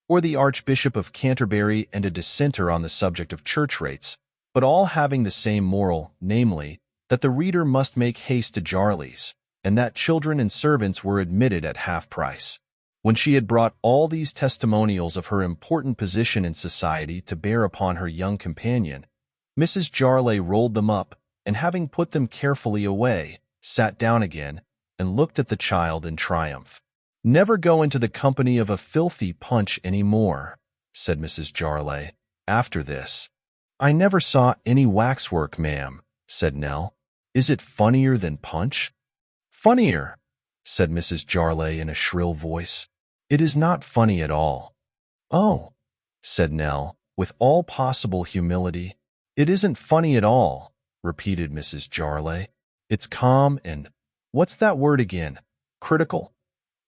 or the Archbishop of Canterbury and a dissenter on the subject of church rates, but all having the same moral, namely, that the reader must make haste to Jarley's, and that children and servants were admitted at half price. When she had brought all these testimonials of her important position in society to bear upon her young companion, Mrs. Jarley rolled them up, and having put them carefully away, sat down again, and looked at the child in triumph. "Never go into the company of a filthy Punch any more," said Mrs. Jarley, after this. "I never saw any waxwork, ma'am," said Nell. "Is it funnier than Punch?" "Funnier," said Mrs. Jarley in a shrill voice. "It is not funny at all." "Oh," said Nell, with all possible humility. "It isn't funny at all," repeated Mrs. Jarley. "It's calm and, what's that word again? Critical?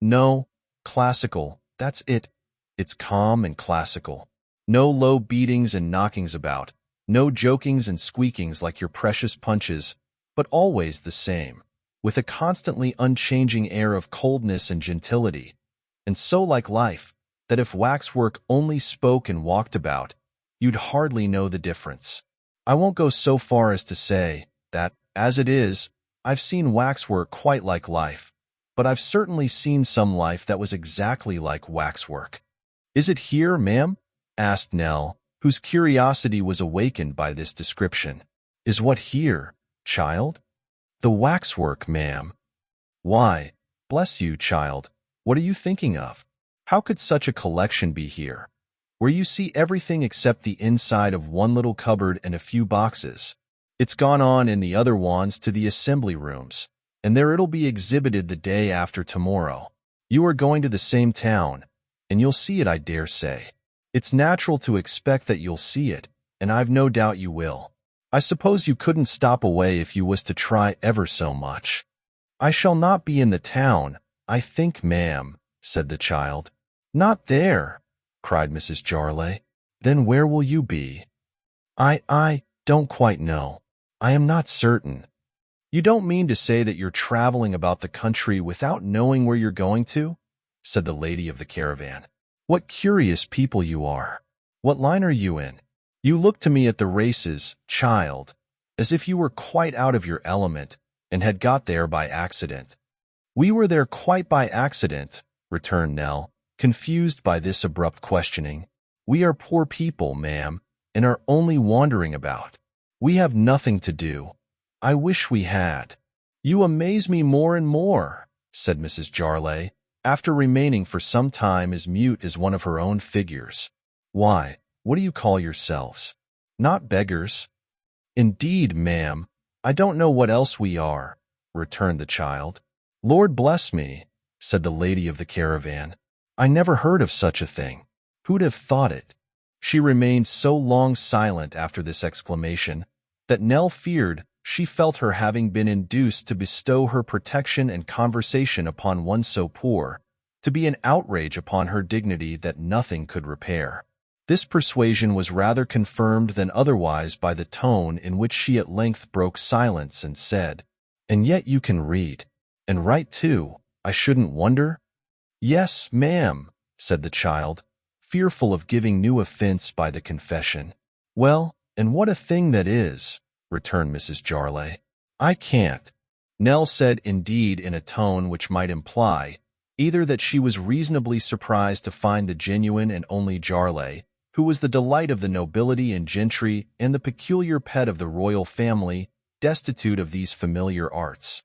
No, classical, that's it. It's calm and classical. No low beatings and knockings about, no jokings and squeakings like your precious Punches, but always the same, with a constantly unchanging air of coldness and gentility, and so like life, that if waxwork only spoke and walked about, you'd hardly know the difference. I won't go so far as to say that, as it is, I've seen waxwork quite like life, but I've certainly seen some life that was exactly like waxwork." "Is it here, ma'am?" asked Nell, whose curiosity was awakened by this description. "Is what here, child?" "The waxwork, ma'am." "Why, bless you, child, what are you thinking of? How could such a collection be here, where you see everything except the inside of one little cupboard and a few boxes? It's gone on in the other wands to the assembly rooms, and there it'll be exhibited the day after tomorrow. You are going to the same town, and you'll see it, I dare say. It's natural to expect that you'll see it, and I've no doubt you will. I suppose you couldn't stop away if you was to try ever so much." "I shall not be in the town, I think, ma'am," said the child. "Not there!" cried Mrs. Jarley. "Then where will you be?" I don't quite know. I am not certain." "You don't mean to say that you're traveling about the country without knowing where you're going to?" said the lady of the caravan. "What curious people you are! What line are you in? You look to me at the races, child, as if you were quite out of your element and had got there by accident." "We were there quite by accident," returned Nell, confused by this abrupt questioning. "We are poor people, ma'am, and are only wandering about. We have nothing to do. I wish we had." "You amaze me more and more," said Mrs. Jarley, after remaining for some time as mute as one of her own figures. "Why, what do you call yourselves? Not beggars?" "Indeed, ma'am, I don't know what else we are," returned the child. "Lord bless me," said the lady of the caravan. "I never heard of such a thing. Who'd have thought it?" She remained so long silent after this exclamation that Nell feared she felt her having been induced to bestow her protection and conversation upon one so poor, to be an outrage upon her dignity that nothing could repair. This persuasion was rather confirmed than otherwise by the tone in which she at length broke silence and said, "And yet you can read, and write too, I shouldn't wonder?" "Yes, ma'am," said the child, fearful of giving new offense by the confession. "Well, and what a thing that is," returned Mrs. Jarley. "I can't." Nell said indeed in a tone which might imply either that she was reasonably surprised to find the genuine and only Jarley, who was the delight of the nobility and gentry and the peculiar pet of the royal family, destitute of these familiar arts,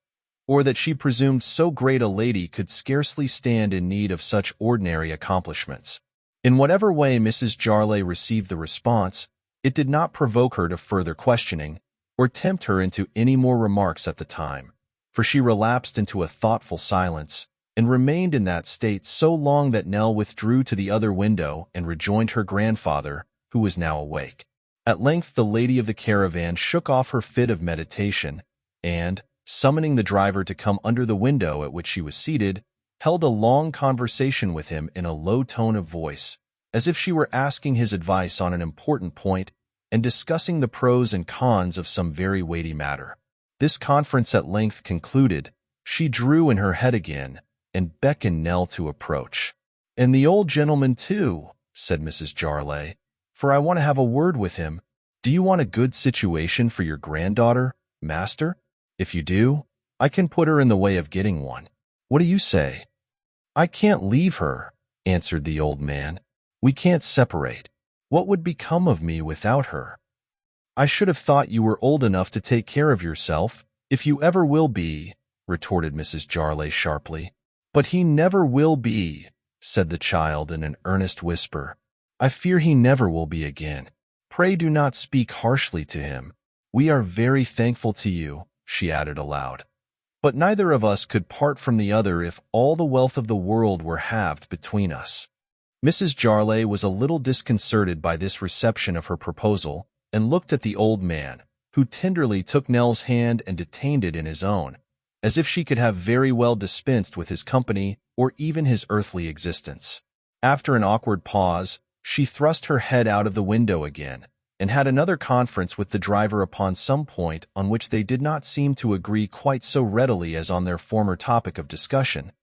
or that she presumed so great a lady could scarcely stand in need of such ordinary accomplishments. In whatever way Mrs. Jarley received the response, it did not provoke her to further questioning, or tempt her into any more remarks at the time, for she relapsed into a thoughtful silence, and remained in that state so long that Nell withdrew to the other window and rejoined her grandfather, who was now awake. At length the lady of the caravan shook off her fit of meditation, and, summoning the driver to come under the window at which she was seated, held a long conversation with him in a low tone of voice, as if she were asking his advice on an important point and discussing the pros and cons of some very weighty matter. This conference at length concluded, she drew in her head again and beckoned Nell to approach. "And the old gentleman, too," said Mrs. Jarley, "for I want to have a word with him. Do you want a good situation for your granddaughter, master? If you do, I can put her in the way of getting one. What do you say?" "I can't leave her," answered the old man. "We can't separate. What would become of me without her?" "I should have thought you were old enough to take care of yourself, if you ever will be," retorted Mrs. Jarley sharply. "But he never will be," said the child in an earnest whisper. "I fear he never will be again. Pray do not speak harshly to him. We are very thankful to you," she added aloud. "But neither of us could part from the other if all the wealth of the world were halved between us." Mrs. Jarley was a little disconcerted by this reception of her proposal, and looked at the old man, who tenderly took Nell's hand and detained it in his own, as if she could have very well dispensed with his company or even his earthly existence. After an awkward pause, she thrust her head out of the window again, and had another conference with the driver upon some point on which they did not seem to agree quite so readily as on their former topic of discussion.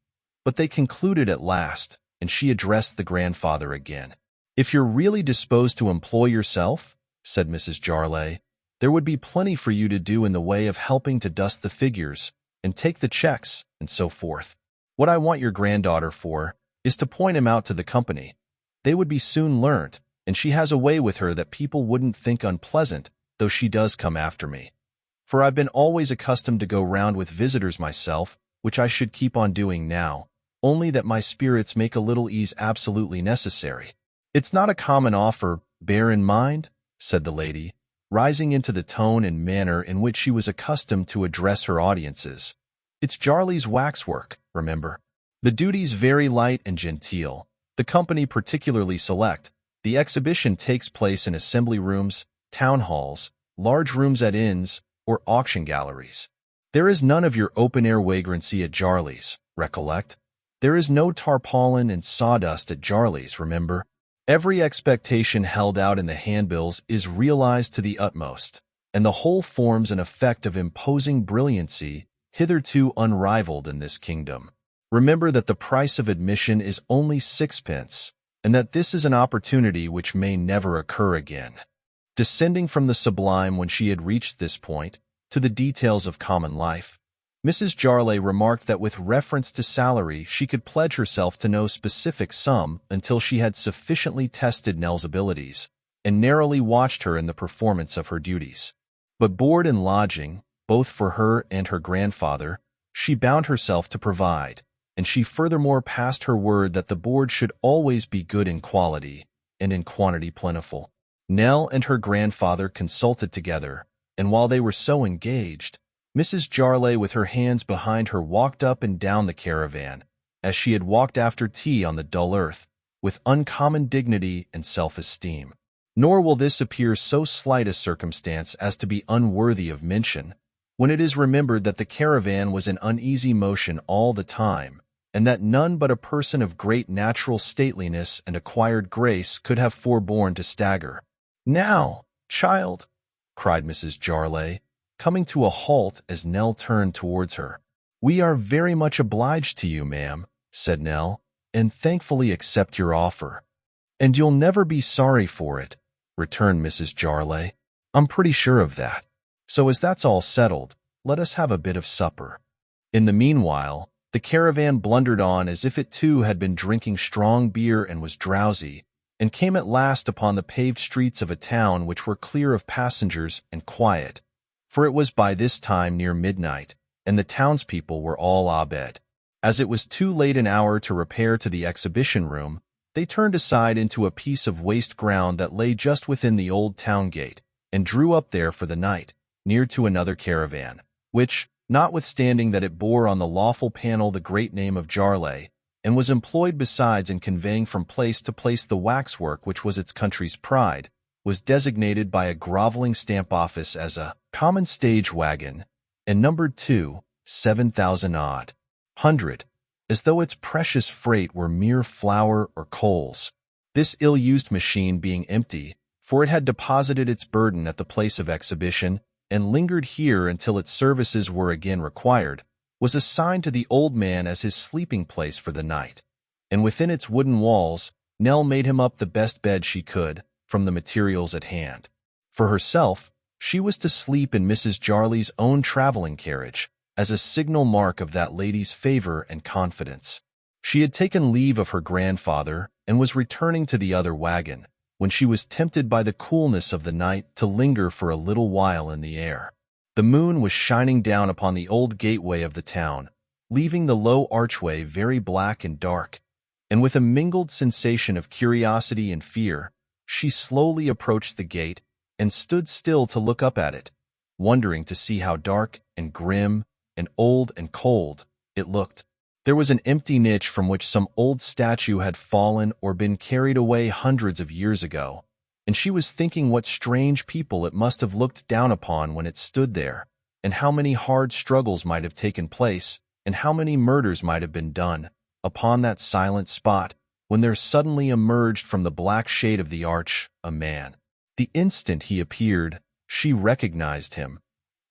But they concluded at last, and she addressed the grandfather again. "If you're really disposed to employ yourself," said Mrs. Jarley, "there would be plenty for you to do in the way of helping to dust the figures, and take the checks, and so forth. What I want your granddaughter for is to point him out to the company. They would be soon learnt, and she has a way with her that people wouldn't think unpleasant, though she does come after me. For I've been always accustomed to go round with visitors myself, which I should keep on doing now, only that my spirits make a little ease absolutely necessary. It's not a common offer, bear in mind," said the lady, rising into the tone and manner in which she was accustomed to address her audiences. "It's Jarley's waxwork, remember. The duty's very light and genteel, the company particularly select. The exhibition takes place in assembly rooms, town halls, large rooms at inns, or auction galleries. There is none of your open-air vagrancy at Jarley's, recollect. There is no tarpaulin and sawdust at Jarley's, remember. Every expectation held out in the handbills is realized to the utmost, and the whole forms an effect of imposing brilliancy hitherto unrivaled in this kingdom. Remember that the price of admission is only 6 pence, and that this is an opportunity which may never occur again." Descending from the sublime when she had reached this point, to the details of common life, Mrs. Jarley remarked that with reference to salary she could pledge herself to no specific sum until she had sufficiently tested Nell's abilities, and narrowly watched her in the performance of her duties. But board and lodging, both for her and her grandfather, she bound herself to provide, and she furthermore passed her word that the board should always be good in quality, and in quantity plentiful. Nell and her grandfather consulted together, and while they were so engaged, Mrs. Jarley, with her hands behind her, walked up and down the caravan, as she had walked after tea on the dull earth, with uncommon dignity and self-esteem. Nor will this appear so slight a circumstance as to be unworthy of mention, when it is remembered that the caravan was in uneasy motion all the time, and that none but a person of great natural stateliness and acquired grace could have forborne to stagger. "Now, child," cried Mrs. Jarley, coming to a halt as Nell turned towards her. "We are very much obliged to you, ma'am," said Nell, "and thankfully accept your offer." "And you'll never be sorry for it," returned Mrs. Jarley. "I'm pretty sure of that. So as that's all settled, let us have a bit of supper." In the meanwhile, the caravan blundered on as if it too had been drinking strong beer and was drowsy, and came at last upon the paved streets of a town which were clear of passengers and quiet, for it was by this time near midnight, and the townspeople were all abed. As it was too late an hour to repair to the exhibition room, they turned aside into a piece of waste ground that lay just within the old town gate, and drew up there for the night, near to another caravan, which, notwithstanding that it bore on the lawful panel the great name of Jarley, and was employed besides in conveying from place to place the waxwork which was its country's pride, was designated by a groveling stamp office as a common stage wagon, and numbered 7,000 odd hundred, as though its precious freight were mere flour or coals. This ill-used machine being empty, for it had deposited its burden at the place of exhibition, and lingered here until its services were again required, was assigned to the old man as his sleeping place for the night. And within its wooden walls, Nell made him up the best bed she could, from the materials at hand. For herself, she was to sleep in Mrs. Jarley's own traveling carriage, as a signal mark of that lady's favor and confidence. She had taken leave of her grandfather and was returning to the other wagon, when she was tempted by the coolness of the night to linger for a little while in the air. The moon was shining down upon the old gateway of the town, leaving the low archway very black and dark, and with a mingled sensation of curiosity and fear, she slowly approached the gate and stood still to look up at it, wondering to see how dark and grim and old and cold it looked. There was an empty niche from which some old statue had fallen or been carried away hundreds of years ago, and she was thinking what strange people it must have looked down upon when it stood there, and how many hard struggles might have taken place, and how many murders might have been done, upon that silent spot, when there suddenly emerged from the black shade of the arch a man. The instant he appeared, she recognized him.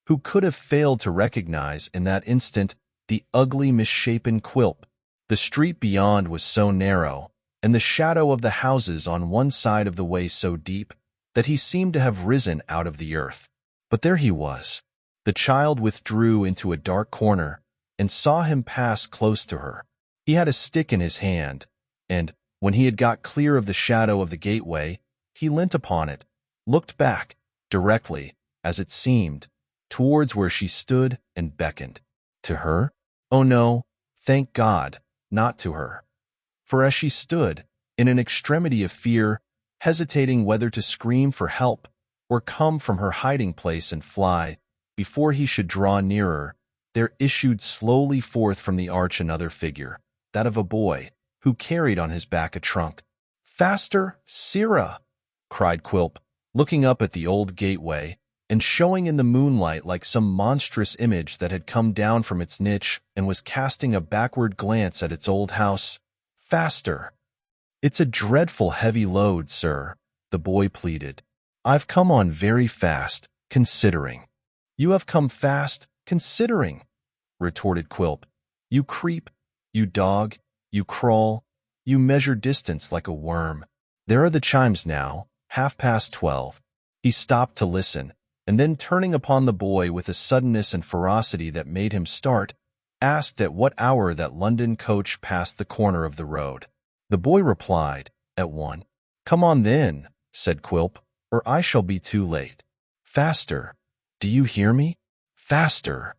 Who could have failed to recognize in that instant the ugly, misshapen Quilp? The street beyond was so narrow, and the shadow of the houses on one side of the way so deep, that he seemed to have risen out of the earth. But there he was. The child withdrew into a dark corner, and saw him pass close to her. He had a stick in his hand, and, when he had got clear of the shadow of the gateway, he leant upon it, looked back, directly, as it seemed, towards where she stood, and beckoned. To her? Oh no, thank God, not to her. For as she stood, in an extremity of fear, hesitating whether to scream for help, or come from her hiding place and fly, before he should draw nearer, there issued slowly forth from the arch another figure, that of a boy, who carried on his back a trunk. "Faster, Sirrah!" cried Quilp, looking up at the old gateway, and showing in the moonlight like some monstrous image that had come down from its niche and was casting a backward glance at its old house. "Faster!" "It's a dreadful heavy load, sir," the boy pleaded. "I've come on very fast, considering." "You have come fast, considering," retorted Quilp. "You creep, you dog, you crawl, you measure distance like a worm. There are the chimes now, 12:30. He stopped to listen, and then turning upon the boy with a suddenness and ferocity that made him start, asked at what hour that London coach passed the corner of the road. The boy replied, "At 1. "Come on then," said Quilp, "or I shall be too late. Faster! Do you hear me? Faster!"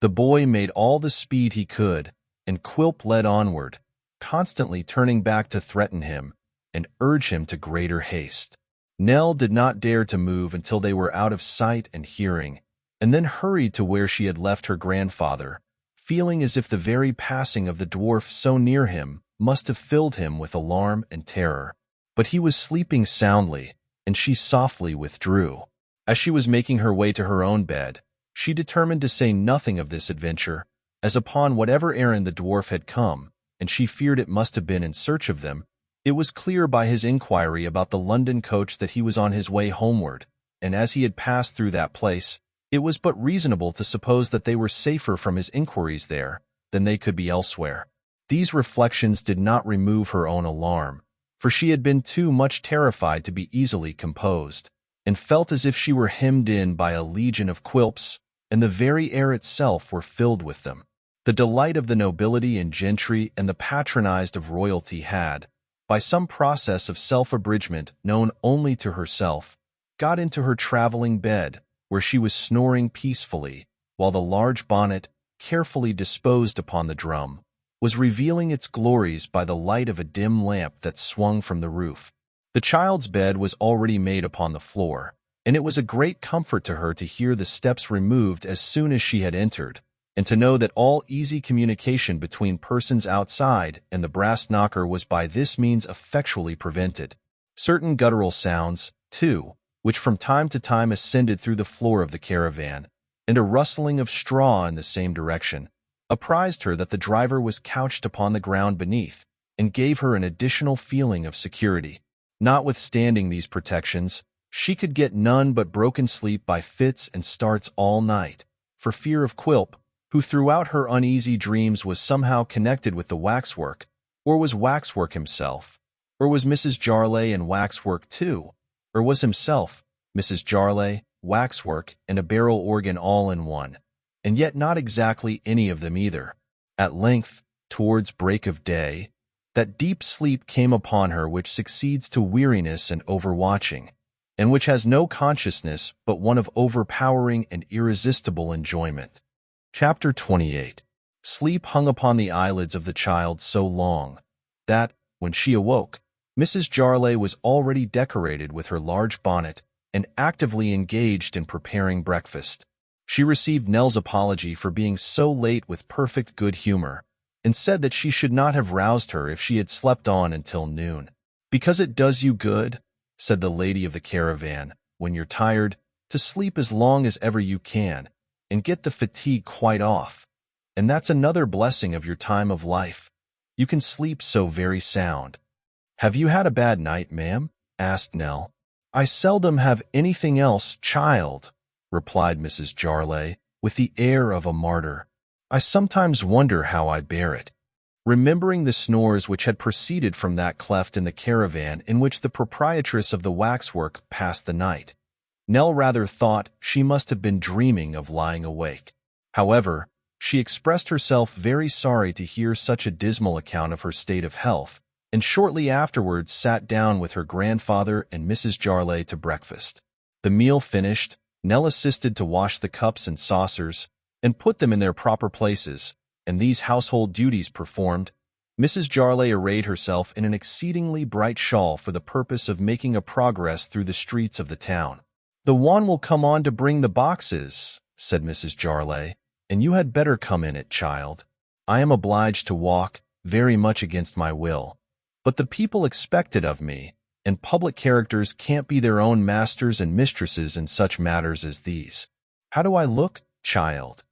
The boy made all the speed he could, and Quilp led onward, constantly turning back to threaten him and urge him to greater haste. Nell did not dare to move until they were out of sight and hearing, and then hurried to where she had left her grandfather, feeling as if the very passing of the dwarf so near him must have filled him with alarm and terror. But he was sleeping soundly, and she softly withdrew. As she was making her way to her own bed, she determined to say nothing of this adventure, as upon whatever errand the dwarf had come, and she feared it must have been in search of them, it was clear by his inquiry about the London coach that he was on his way homeward, and as he had passed through that place, it was but reasonable to suppose that they were safer from his inquiries there than they could be elsewhere. These reflections did not remove her own alarm, for she had been too much terrified to be easily composed, and felt as if she were hemmed in by a legion of Quilps, and the very air itself were filled with them. The delight of the nobility and gentry and the patronized of royalty had, by some process of self-abridgment known only to herself, got into her traveling bed, where she was snoring peacefully, while the large bonnet, carefully disposed upon the drum, was revealing its glories by the light of a dim lamp that swung from the roof. The child's bed was already made upon the floor, and it was a great comfort to her to hear the steps removed as soon as she had entered, and to know that all easy communication between persons outside and the brass knocker was by this means effectually prevented. Certain guttural sounds, too, which from time to time ascended through the floor of the caravan, and a rustling of straw in the same direction, apprised her that the driver was couched upon the ground beneath, and gave her an additional feeling of security. Notwithstanding these protections, she could get none but broken sleep by fits and starts all night, for fear of Quilp, who throughout her uneasy dreams was somehow connected with the waxwork, or was waxwork himself, or was Mrs. Jarley and waxwork too, or was himself, Mrs. Jarley, waxwork, and a barrel organ all in one, and yet not exactly any of them either. At length, towards break of day, that deep sleep came upon her which succeeds to weariness and overwatching, and which has no consciousness but one of overpowering and irresistible enjoyment. Chapter 28. Sleep hung upon the eyelids of the child so long that, when she awoke, Mrs. Jarley was already decorated with her large bonnet and actively engaged in preparing breakfast. She received Nell's apology for being so late with perfect good humor, and said that she should not have roused her if she had slept on until noon. "Because it does you good," said the lady of the caravan, "when you're tired, to sleep as long as ever you can, and get the fatigue quite off. And that's another blessing of your time of life. You can sleep so very sound." "Have you had a bad night, ma'am?" asked Nell. "I seldom have anything else, child," replied Mrs. Jarley, with the air of a martyr. "I sometimes wonder how I bear it." Remembering the snores which had proceeded from that cleft in the caravan in which the proprietress of the waxwork passed the night, Nell rather thought she must have been dreaming of lying awake. However, she expressed herself very sorry to hear such a dismal account of her state of health, and shortly afterwards sat down with her grandfather and Mrs. Jarley to breakfast. The meal finished, Nell assisted to wash the cups and saucers, and put them in their proper places, and these household duties performed, Mrs. Jarley arrayed herself in an exceedingly bright shawl for the purpose of making a progress through the streets of the town. "The one will come on to bring the boxes," said Mrs. Jarley, "and you had better come in it, child. I am obliged to walk, very much against my will, but the people expect it of me, and public characters can't be their own masters and mistresses in such matters as these. How do I look, child?"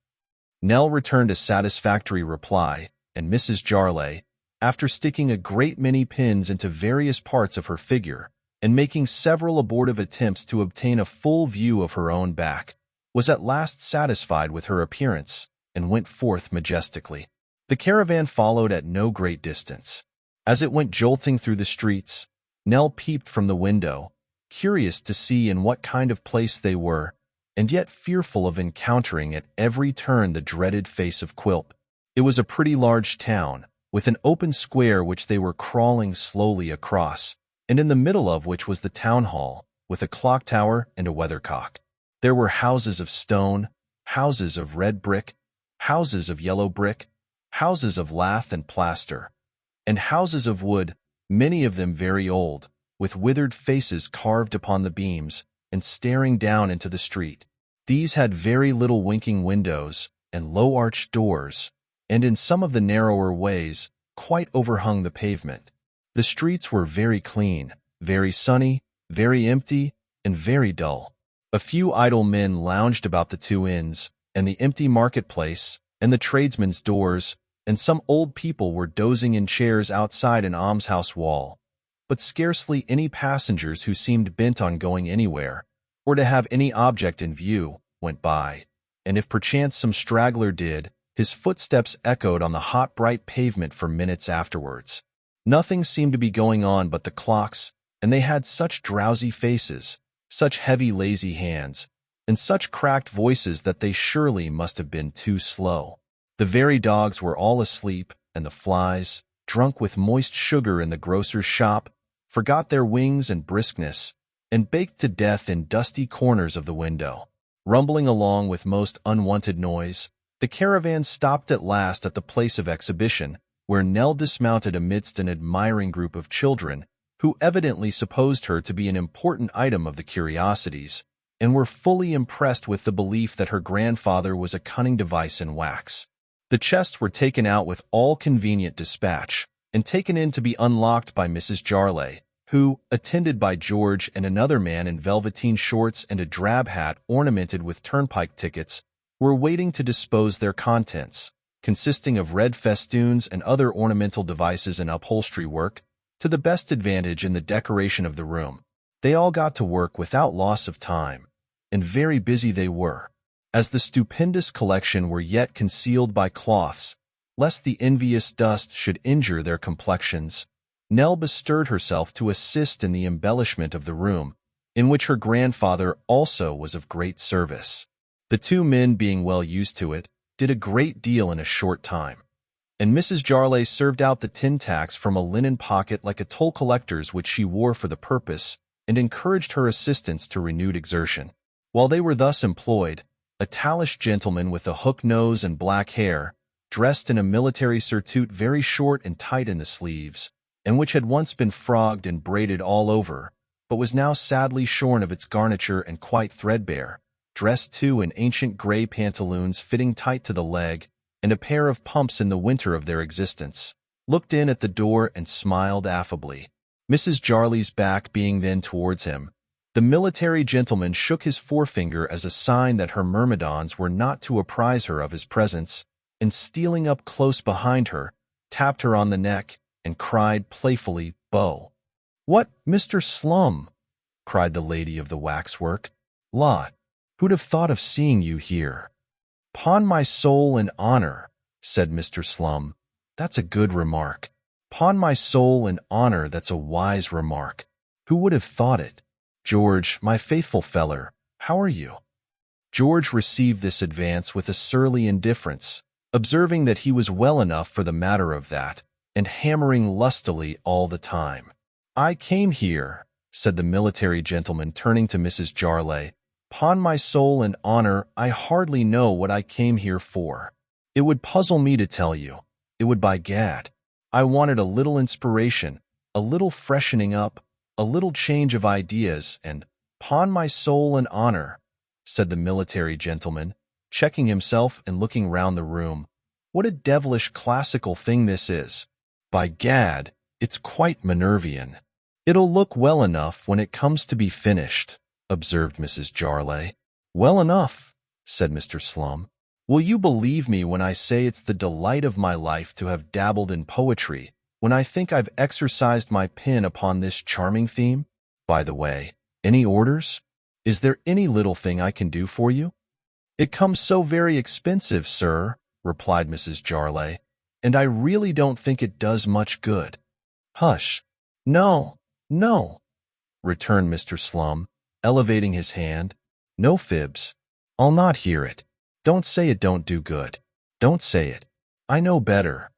Nell returned a satisfactory reply, and Mrs. Jarley, after sticking a great many pins into various parts of her figure, and making several abortive attempts to obtain a full view of her own back, was at last satisfied with her appearance, and went forth majestically. The caravan followed at no great distance. As it went jolting through the streets, Nell peeped from the window, curious to see in what kind of place they were, and yet fearful of encountering at every turn the dreaded face of Quilp. It was a pretty large town, with an open square which they were crawling slowly across, and in the middle of which was the town hall, with a clock tower and a weathercock. There were houses of stone, houses of red brick, houses of yellow brick, houses of lath and plaster, and houses of wood, many of them very old, with withered faces carved upon the beams, and staring down into the street. These had very little winking windows and low arched doors, and in some of the narrower ways quite overhung the pavement. The streets were very clean, very sunny, very empty, and very dull. A few idle men lounged about the two inns, and the empty marketplace, and the tradesmen's doors, and some old people were dozing in chairs outside an almshouse wall, but scarcely any passengers who seemed bent on going anywhere, or to have any object in view, went by, and if perchance some straggler did, his footsteps echoed on the hot bright pavement for minutes afterwards. Nothing seemed to be going on but the clocks, and they had such drowsy faces, such heavy lazy hands, and such cracked voices that they surely must have been too slow. The very dogs were all asleep, and the flies, drunk with moist sugar in the grocer's shop, forgot their wings and briskness, and baked to death in dusty corners of the window. Rumbling along with most unwonted noise, the caravan stopped at last at the place of exhibition, where Nell dismounted amidst an admiring group of children, who evidently supposed her to be an important item of the curiosities, and were fully impressed with the belief that her grandfather was a cunning device in wax. The chests were taken out with all convenient dispatch and taken in to be unlocked by Mrs. Jarley, who, attended by George and another man in velveteen shorts and a drab hat ornamented with turnpike tickets, were waiting to dispose their contents, consisting of red festoons and other ornamental devices and upholstery work, to the best advantage in the decoration of the room. They all got to work without loss of time, and very busy they were. As the stupendous collection were yet concealed by cloths, lest the envious dust should injure their complexions, Nell bestirred herself to assist in the embellishment of the room, in which her grandfather also was of great service. The two men, being well used to it, did a great deal in a short time, and Mrs. Jarley served out the tin tacks from a linen pocket like a toll collector's which she wore for the purpose, and encouraged her assistants to renewed exertion. While they were thus employed, a tallish gentleman with a hook nose and black hair, dressed in a military surtout very short and tight in the sleeves, and which had once been frogged and braided all over, but was now sadly shorn of its garniture and quite threadbare, dressed too in ancient gray pantaloons fitting tight to the leg, and a pair of pumps in the winter of their existence, looked in at the door and smiled affably. Mrs. Jarley's back being then towards him, the military gentleman shook his forefinger as a sign that her myrmidons were not to apprise her of his presence, and stealing up close behind her, tapped her on the neck, and cried playfully, "Beau!" "What, Mr. Slum!" cried the lady of the waxwork. "Lot, who'd have thought of seeing you here?" "'Pon my soul and honor," said Mr. Slum, "that's a good remark. 'Pon my soul and honor, that's a wise remark. Who would have thought it? George, my faithful feller, how are you?" George received this advance with a surly indifference, observing that he was well enough for the matter of that, and hammering lustily all the time. "I came here," said the military gentleman, turning to Mrs. Jarley. "'Pon my soul and honor, I hardly know what I came here for. It would puzzle me to tell you. It would, by gad. I wanted a little inspiration, a little freshening up, a little change of ideas, and 'pon my soul and honor," said the military gentleman, checking himself and looking round the room, "what a devilish classical thing this is. By gad, it's quite Minervian." "It'll look well enough when it comes to be finished," observed Mrs. Jarley. "Well enough," said Mr. Slum. "Will you believe me when I say it's the delight of my life to have dabbled in poetry, when I think I've exercised my pen upon this charming theme? By the way, any orders? Is there any little thing I can do for you?" "It comes so very expensive, sir," replied Mrs. Jarley, "and I really don't think it does much good." "Hush! No, no," returned Mr. Slum, elevating his hand. "No fibs. I'll not hear it. Don't say it don't do good. Don't say it. I know better."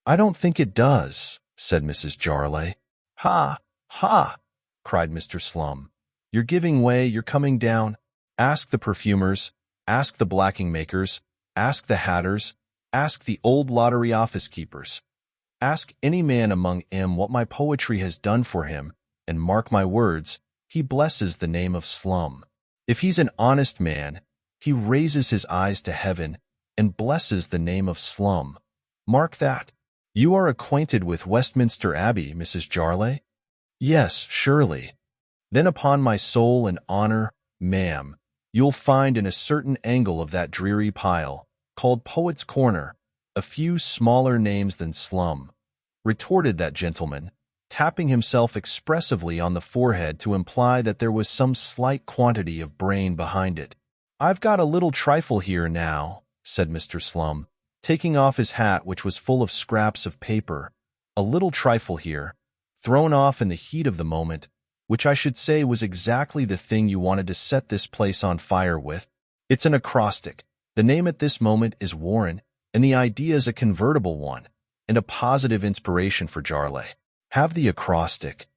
"I don't think it does," said Mrs. Jarley. "Ha! Ha!" cried Mr. Slum. "You're giving way, you're coming down. Ask the perfumers, ask the blacking makers, ask the hatters, ask the old lottery office keepers. Ask any man among 'em what my poetry has done for him, and mark my words, he blesses the name of Slum. If he's an honest man, he raises his eyes to heaven and blesses the name of Slum. Mark that. You are acquainted with Westminster Abbey, Mrs. Jarley?" "Yes, surely." "Then upon my soul and honor, ma'am, you'll find in a certain angle of that dreary pile, called Poet's Corner, a few smaller names than Slum," retorted that gentleman, tapping himself expressively on the forehead to imply that there was some slight quantity of brain behind it. "I've got a little trifle here now," said Mr. Slum, taking off his hat which was full of scraps of paper, "a little trifle here, thrown off in the heat of the moment, which I should say was exactly the thing you wanted to set this place on fire with. It's an acrostic. The name at this moment is Warren, and the idea is a convertible one, and a positive inspiration for Jarley. Have the acrostic."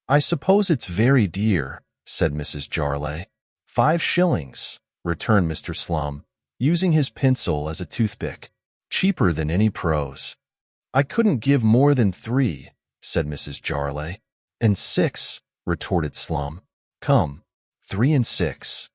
"I suppose it's very dear," said Mrs. Jarley. "5 shillings," returned Mr. Slum, using his pencil as a toothpick. "Cheaper than any prose." "I couldn't give more than 3, said Mrs. Jarley. "And 6, retorted Slum. "Come, 3 and 6.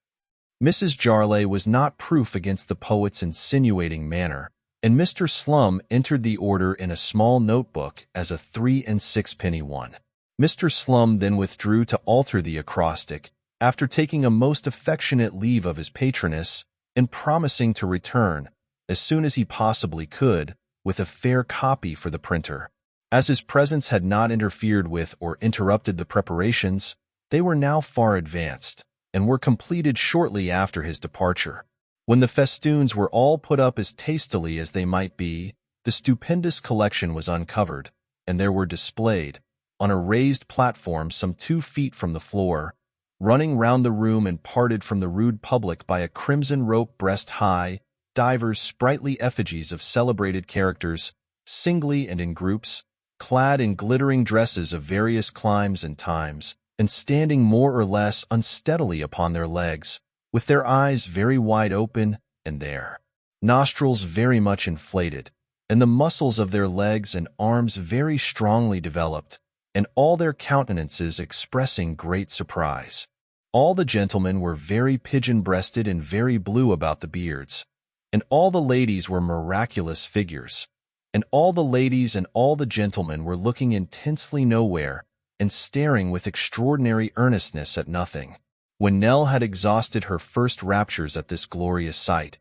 Mrs. Jarley was not proof against the poet's insinuating manner, and Mr. Slum entered the order in a small notebook as a 3 and 6-penny one. Mr. Slum then withdrew to alter the acrostic, after taking a most affectionate leave of his patroness and promising to return, as soon as he possibly could, with a fair copy for the printer. As his presence had not interfered with or interrupted the preparations, they were now far advanced, and were completed shortly after his departure. When the festoons were all put up as tastily as they might be, the stupendous collection was uncovered, and there were displayed, on a raised platform some 2 feet from the floor, running round the room and parted from the rude public by a crimson rope breast-high, divers sprightly effigies of celebrated characters, singly and in groups, clad in glittering dresses of various climes and times, and standing more or less unsteadily upon their legs, with their eyes very wide open and their nostrils very much inflated, and the muscles of their legs and arms very strongly developed, and all their countenances expressing great surprise. All the gentlemen were very pigeon-breasted and very blue about the beards, and all the ladies were miraculous figures, and all the ladies and all the gentlemen were looking intensely nowhere, and staring with extraordinary earnestness at nothing. When Nell had exhausted her first raptures at this glorious sight,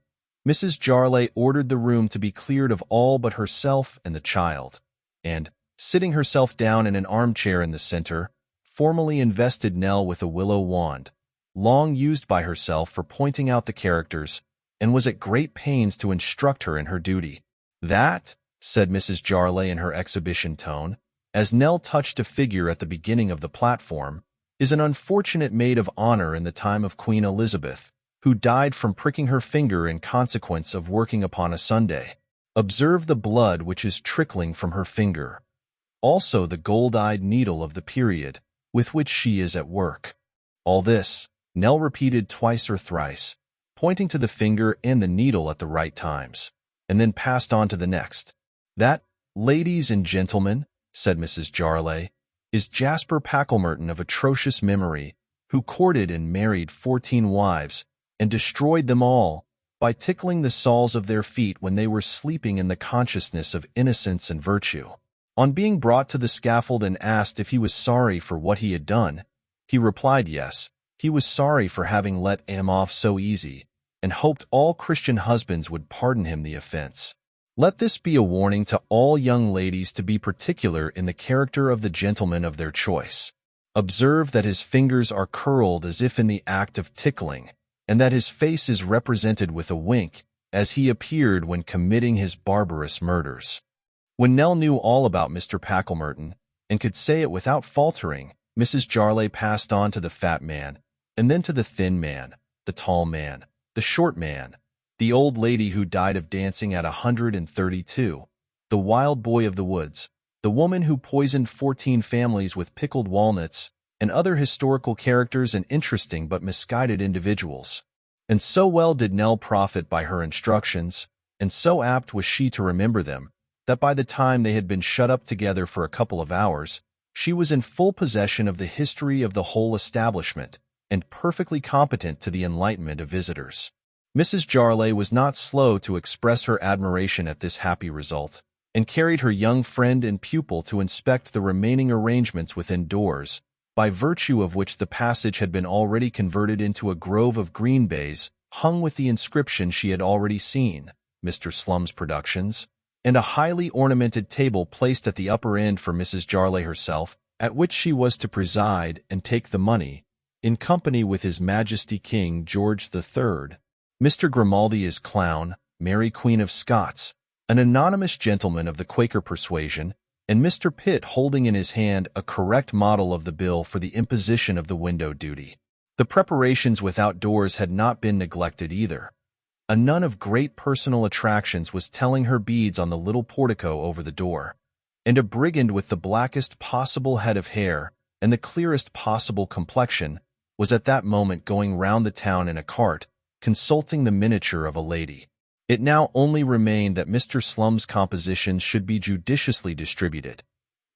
Mrs. Jarley ordered the room to be cleared of all but herself and the child, and, sitting herself down in an armchair in the center, formally invested Nell with a willow wand, long used by herself for pointing out the characters, and was at great pains to instruct her in her duty. "That," said Mrs. Jarley in her exhibition tone, as Nell touched a figure at the beginning of the platform, "is an unfortunate maid of honor in the time of Queen Elizabeth, who died from pricking her finger in consequence of working upon a Sunday. Observe the blood which is trickling from her finger, also the gold-eyed needle of the period with which she is at work." All this Nell repeated twice or thrice, pointing to the finger and the needle at the right times, and then passed on to the next. "That, ladies and gentlemen," said Mrs. Jarley, "is Jasper Packlemerton of atrocious memory, who courted and married 14 wives, and destroyed them all by tickling the soles of their feet when they were sleeping in the consciousness of innocence and virtue. On being brought to the scaffold and asked if he was sorry for what he had done, he replied yes, he was sorry for having let him off so easy, and hoped all Christian husbands would pardon him the offense. Let this be a warning to all young ladies to be particular in the character of the gentleman of their choice. Observe that his fingers are curled as if in the act of tickling, and that his face is represented with a wink, as he appeared when committing his barbarous murders." When Nell knew all about Mr. Packlemerton, and could say it without faltering, Mrs. Jarley passed on to the fat man, and then to the thin man, the tall man, the short man, the old lady who died of dancing at 132, the wild boy of the woods, the woman who poisoned 14 families with pickled walnuts, and other historical characters and interesting but misguided individuals. And so well did Nell profit by her instructions, and so apt was she to remember them, that by the time they had been shut up together for a couple of hours, she was in full possession of the history of the whole establishment, and perfectly competent to the enlightenment of visitors. Mrs. Jarley was not slow to express her admiration at this happy result, and carried her young friend and pupil to inspect the remaining arrangements within doors, by virtue of which the passage had been already converted into a grove of green baize, hung with the inscription she had already seen, Mr. Slum's Productions, and a highly ornamented table placed at the upper end for Mrs. Jarley herself, at which she was to preside and take the money, in company with His Majesty King George III, Mr. Grimaldi as clown, Mary Queen of Scots, an anonymous gentleman of the Quaker persuasion, and Mr. Pitt holding in his hand a correct model of the bill for the imposition of the window duty. The preparations without doors had not been neglected either. A nun of great personal attractions was telling her beads on the little portico over the door, and a brigand with the blackest possible head of hair and the clearest possible complexion was at that moment going round the town in a cart, consulting the miniature of a lady. It now only remained that Mr. Slum's compositions should be judiciously distributed,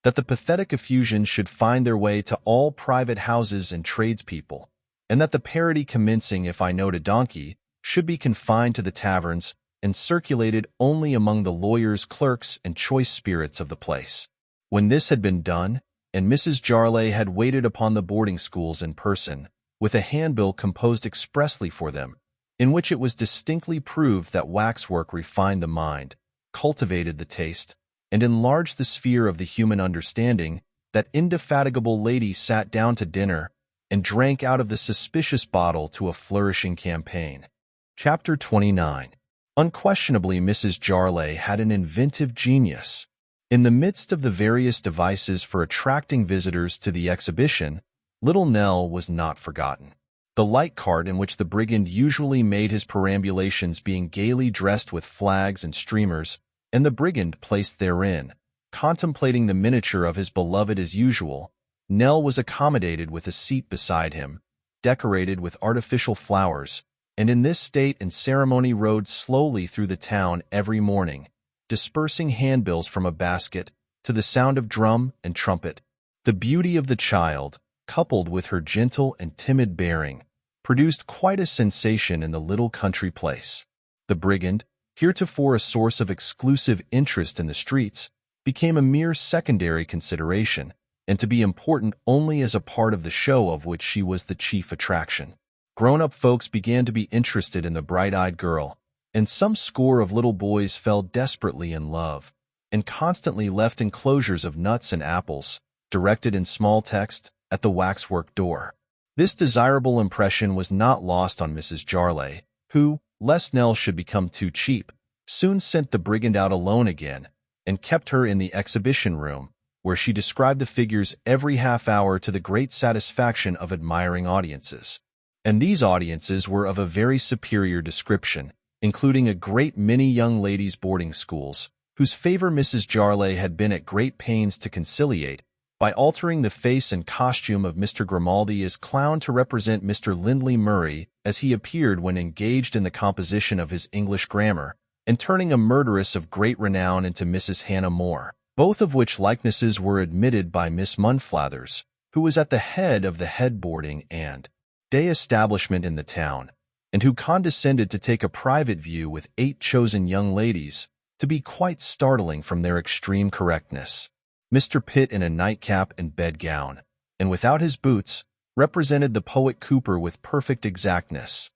that the pathetic effusions should find their way to all private houses and tradespeople, and that the parody commencing "If I Knowed a Donkey" should be confined to the taverns and circulated only among the lawyers, clerks, and choice spirits of the place. When this had been done, and Mrs. Jarley had waited upon the boarding schools in person, with a handbill composed expressly for them, in which it was distinctly proved that waxwork refined the mind, cultivated the taste, and enlarged the sphere of the human understanding, that indefatigable lady sat down to dinner and drank out of the suspicious bottle to a flourishing campaign. Chapter 29. Unquestionably, Mrs. Jarley had an inventive genius. In the midst of the various devices for attracting visitors to the exhibition, little Nell was not forgotten. The light cart in which the brigand usually made his perambulations being gaily dressed with flags and streamers, and the brigand placed therein, contemplating the miniature of his beloved as usual, Nell was accommodated with a seat beside him, decorated with artificial flowers, and in this state and ceremony rode slowly through the town every morning, dispersing handbills from a basket to the sound of drum and trumpet. The beauty of the child, coupled with her gentle and timid bearing, produced quite a sensation in the little country place. The brigand, heretofore a source of exclusive interest in the streets, became a mere secondary consideration, and to be important only as a part of the show of which she was the chief attraction. Grown-up folks began to be interested in the bright-eyed girl, and some score of little boys fell desperately in love, and constantly left enclosures of nuts and apples, directed in small text, at the waxwork door. This desirable impression was not lost on Mrs. Jarley, who, lest Nell should become too cheap, soon sent the brigand out alone again, and kept her in the exhibition room, where she described the figures every half hour to the great satisfaction of admiring audiences. And these audiences were of a very superior description, including a great many young ladies' boarding schools, whose favor Mrs. Jarley had been at great pains to conciliate, by altering the face and costume of Mr. Grimaldi as clown to represent Mr. Lindley Murray as he appeared when engaged in the composition of his English grammar, and turning a murderess of great renown into Mrs. Hannah More, both of which likenesses were admitted by Miss Monflathers, who was at the head of the head boarding and day establishment in the town, and who condescended to take a private view with 8 chosen young ladies, to be quite startling from their extreme correctness. Mr. Pitt in a nightcap and bedgown, and without his boots, represented the poet Cooper with perfect exactness,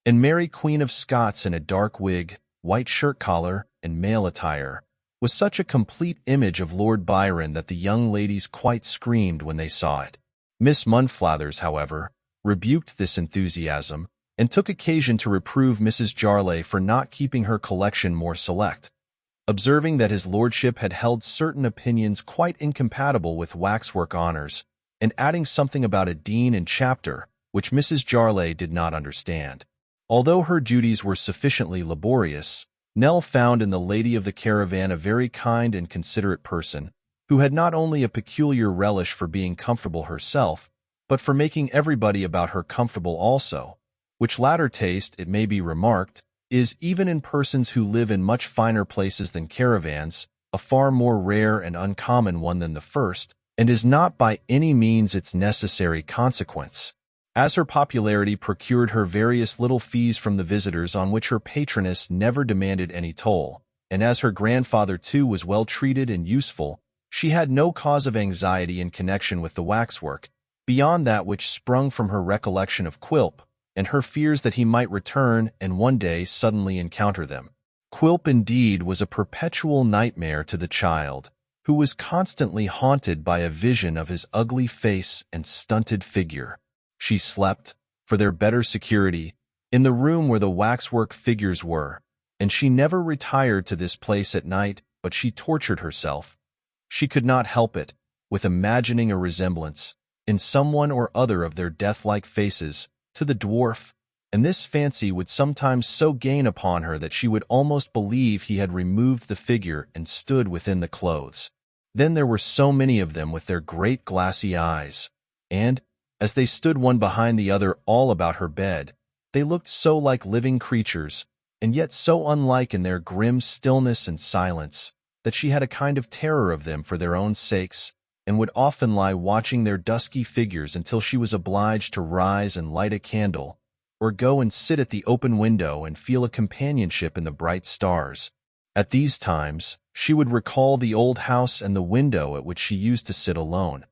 and Mary Queen of Scots in a dark wig, white shirt-collar, and male attire, was such a complete image of Lord Byron that the young ladies quite screamed when they saw it. Miss Monflathers, however, rebuked this enthusiasm, and took occasion to reprove Mrs. Jarley for not keeping her collection more select, observing that his lordship had held certain opinions quite incompatible with waxwork honors, and adding something about a dean and chapter, which Mrs. Jarley did not understand. Although her duties were sufficiently laborious, Nell found in the lady of the caravan a very kind and considerate person, who had not only a peculiar relish for being comfortable herself, but for making everybody about her comfortable also, which latter taste, it may be remarked, is, even in persons who live in much finer places than caravans, a far more rare and uncommon one than the first, and is not by any means its necessary consequence. As her popularity procured her various little fees from the visitors on which her patroness never demanded any toll, and as her grandfather too was well treated and useful, she had no cause of anxiety in connection with the waxwork, beyond that which sprung from her recollection of Quilp, and her fears that he might return and one day suddenly encounter them. Quilp indeed was a perpetual nightmare to the child, who was constantly haunted by a vision of his ugly face and stunted figure. She slept, for their better security, in the room where the waxwork figures were, and she never retired to this place at night, but she tortured herself. She could not help it, with imagining a resemblance, in some one or other of their death-like faces, to the dwarf, and this fancy would sometimes so gain upon her that she would almost believe he had removed the figure and stood within the clothes. Then there were so many of them with their great glassy eyes, and, as they stood one behind the other all about her bed, they looked so like living creatures, and yet so unlike in their grim stillness and silence, that she had a kind of terror of them for their own sakes, and would often lie watching their dusky figures until she was obliged to rise and light a candle, or go and sit at the open window and feel a companionship in the bright stars. At these times, she would recall the old house and the window at which she used to sit alone,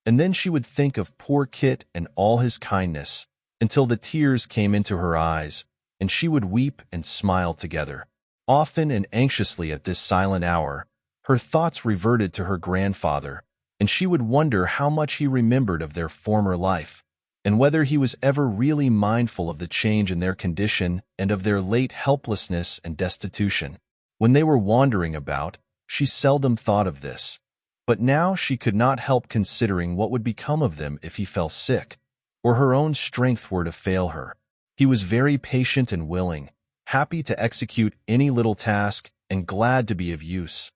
and then she would think of poor Kit and all his kindness, until the tears came into her eyes, and she would weep and smile together. Often and anxiously at this silent hour, her thoughts reverted to her grandfather, and she would wonder how much he remembered of their former life, and whether he was ever really mindful of the change in their condition and of their late helplessness and destitution. When they were wandering about, she seldom thought of this, but now she could not help considering what would become of them if he fell sick, or her own strength were to fail her. He was very patient and willing, happy to execute any little task and glad to be of use.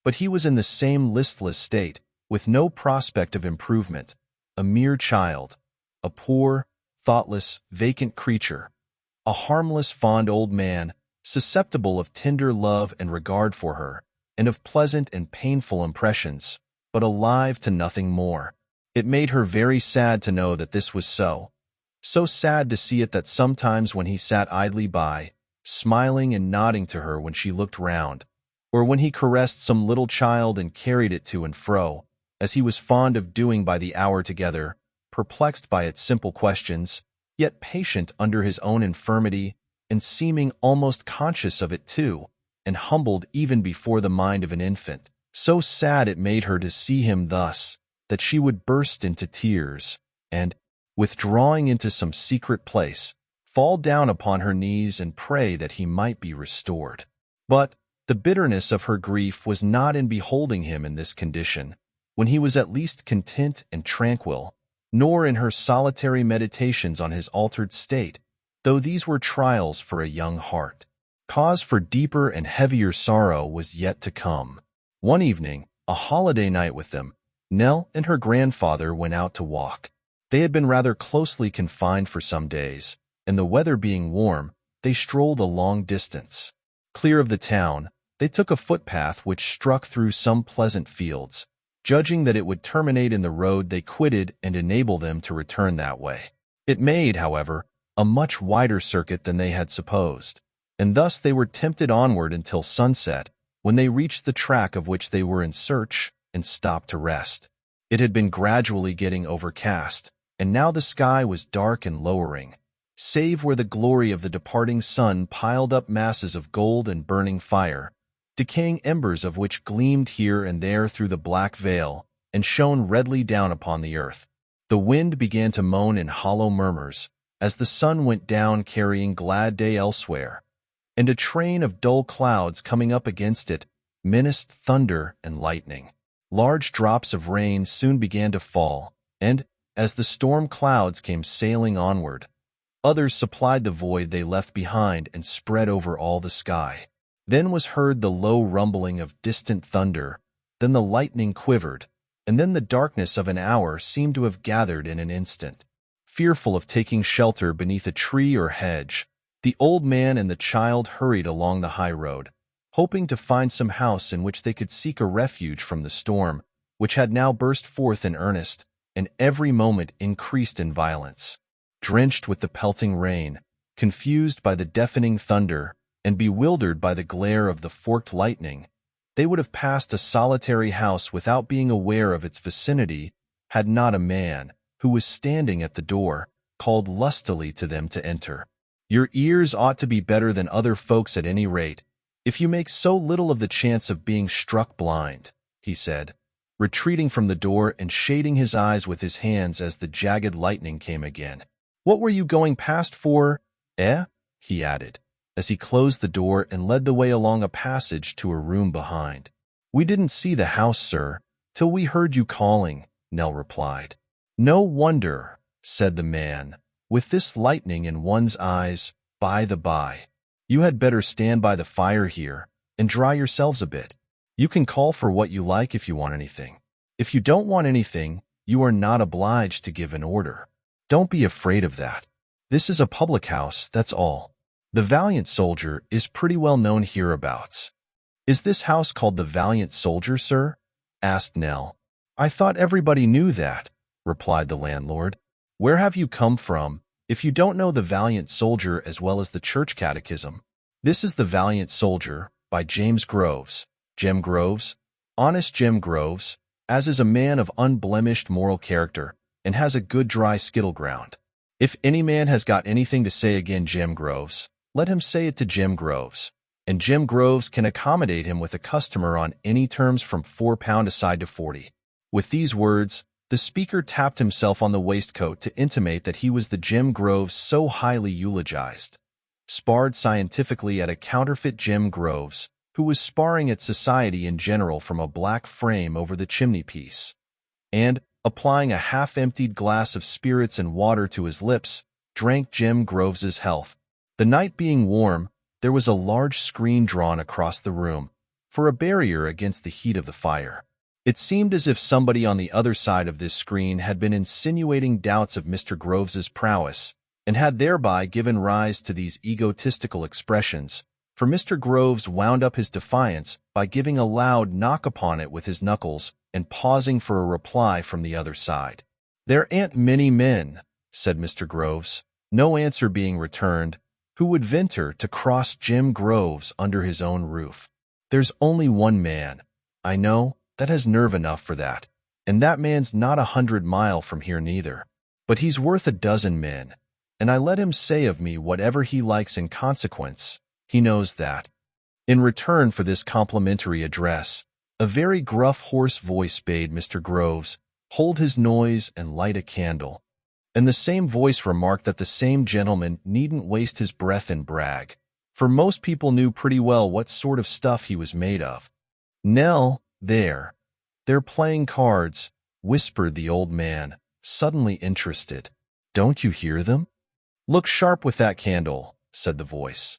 But he was in the same listless state, with no prospect of improvement, a mere child, a poor, thoughtless, vacant creature, a harmless, fond old man, susceptible of tender love and regard for her, and of pleasant and painful impressions, but alive to nothing more. It made her very sad to know that this was so sad to see it that sometimes when he sat idly by, smiling and nodding to her when she looked round, or when he caressed some little child and carried it to and fro, as he was fond of doing by the hour together, perplexed by its simple questions, yet patient under his own infirmity, and seeming almost conscious of it too, and humbled even before the mind of an infant. So sad it made her to see him thus, that she would burst into tears, and, withdrawing into some secret place, fall down upon her knees and pray that he might be restored. But the bitterness of her grief was not in beholding him in this condition, when he was at least content and tranquil, nor in her solitary meditations on his altered state, though these were trials for a young heart. Cause for deeper and heavier sorrow was yet to come. One evening, a holiday night with them, Nell and her grandfather went out to walk. They had been rather closely confined for some days, and the weather being warm, they strolled a long distance. Clear of the town, they took a footpath which struck through some pleasant fields, judging that it would terminate in the road they quitted and enable them to return that way. It made, however, a much wider circuit than they had supposed, and thus they were tempted onward until sunset, when they reached the track of which they were in search and stopped to rest. It had been gradually getting overcast, and now the sky was dark and lowering, save where the glory of the departing sun piled up masses of gold and burning fire, decaying embers of which gleamed here and there through the black veil and shone redly down upon the earth. The wind began to moan in hollow murmurs as the sun went down carrying glad day elsewhere, and a train of dull clouds coming up against it menaced thunder and lightning. Large drops of rain soon began to fall, and, as the storm clouds came sailing onward, others supplied the void they left behind and spread over all the sky. Then was heard the low rumbling of distant thunder, then the lightning quivered, and then the darkness of an hour seemed to have gathered in an instant. Fearful of taking shelter beneath a tree or hedge, the old man and the child hurried along the high road, hoping to find some house in which they could seek a refuge from the storm, which had now burst forth in earnest, and every moment increased in violence. Drenched with the pelting rain, confused by the deafening thunder, and bewildered by the glare of the forked lightning, they would have passed a solitary house without being aware of its vicinity, had not a man, who was standing at the door, called lustily to them to enter. "Your ears ought to be better than other folks at any rate, if you make so little of the chance of being struck blind," he said, retreating from the door and shading his eyes with his hands as the jagged lightning came again. "What were you going past for, eh?" he added, as he closed the door and led the way along a passage to a room behind. "We didn't see the house, sir, till we heard you calling," Nell replied. "No wonder," said the man, "with this lightning in one's eyes. By the by, you had better stand by the fire here and dry yourselves a bit. You can call for what you like if you want anything. If you don't want anything, you are not obliged to give an order. Don't be afraid of that. This is a public house, that's all. The Valiant Soldier is pretty well known hereabouts." "Is this house called the Valiant Soldier, sir?" asked Nell. "I thought everybody knew that," replied the landlord. "Where have you come from, if you don't know the Valiant Soldier as well as the Church Catechism?" This is The Valiant Soldier by James Groves. Jem Groves, honest Jem Groves, as is a man of unblemished moral character, and has a good dry skittle ground. If any man has got anything to say again Jem Groves, let him say it to Jem Groves, and Jem Groves can accommodate him with a customer on any terms from £4 aside to 40. With these words, the speaker tapped himself on the waistcoat to intimate that he was the Jem Groves so highly eulogized. Sparred scientifically at a counterfeit Jem Groves, who was sparring at society in general from a black frame over the chimney-piece. And, applying a half-emptied glass of spirits and water to his lips, drank Jem Groves's health. The night being warm, there was a large screen drawn across the room, for a barrier against the heat of the fire. It seemed as if somebody on the other side of this screen had been insinuating doubts of Mr. Groves's prowess, and had thereby given rise to these egotistical expressions, for Mr. Groves wound up his defiance by giving a loud knock upon it with his knuckles and pausing for a reply from the other side. "There ain't many men," said Mr. Groves, no answer being returned, "who would venture to cross Jem Groves under his own roof. There's only one man, I know, that has nerve enough for that, and that man's not 100 mile from here neither. But he's worth a dozen men, and I let him say of me whatever he likes in consequence. He knows that." In return for this complimentary address, a very gruff hoarse voice bade Mr. Groves hold his noise and light a candle, and the same voice remarked that the same gentleman needn't waste his breath and brag, for most people knew pretty well what sort of stuff he was made of. "Nell, they're playing cards," whispered the old man, suddenly interested. "Don't you hear them?" "Look sharp with that candle," said the voice.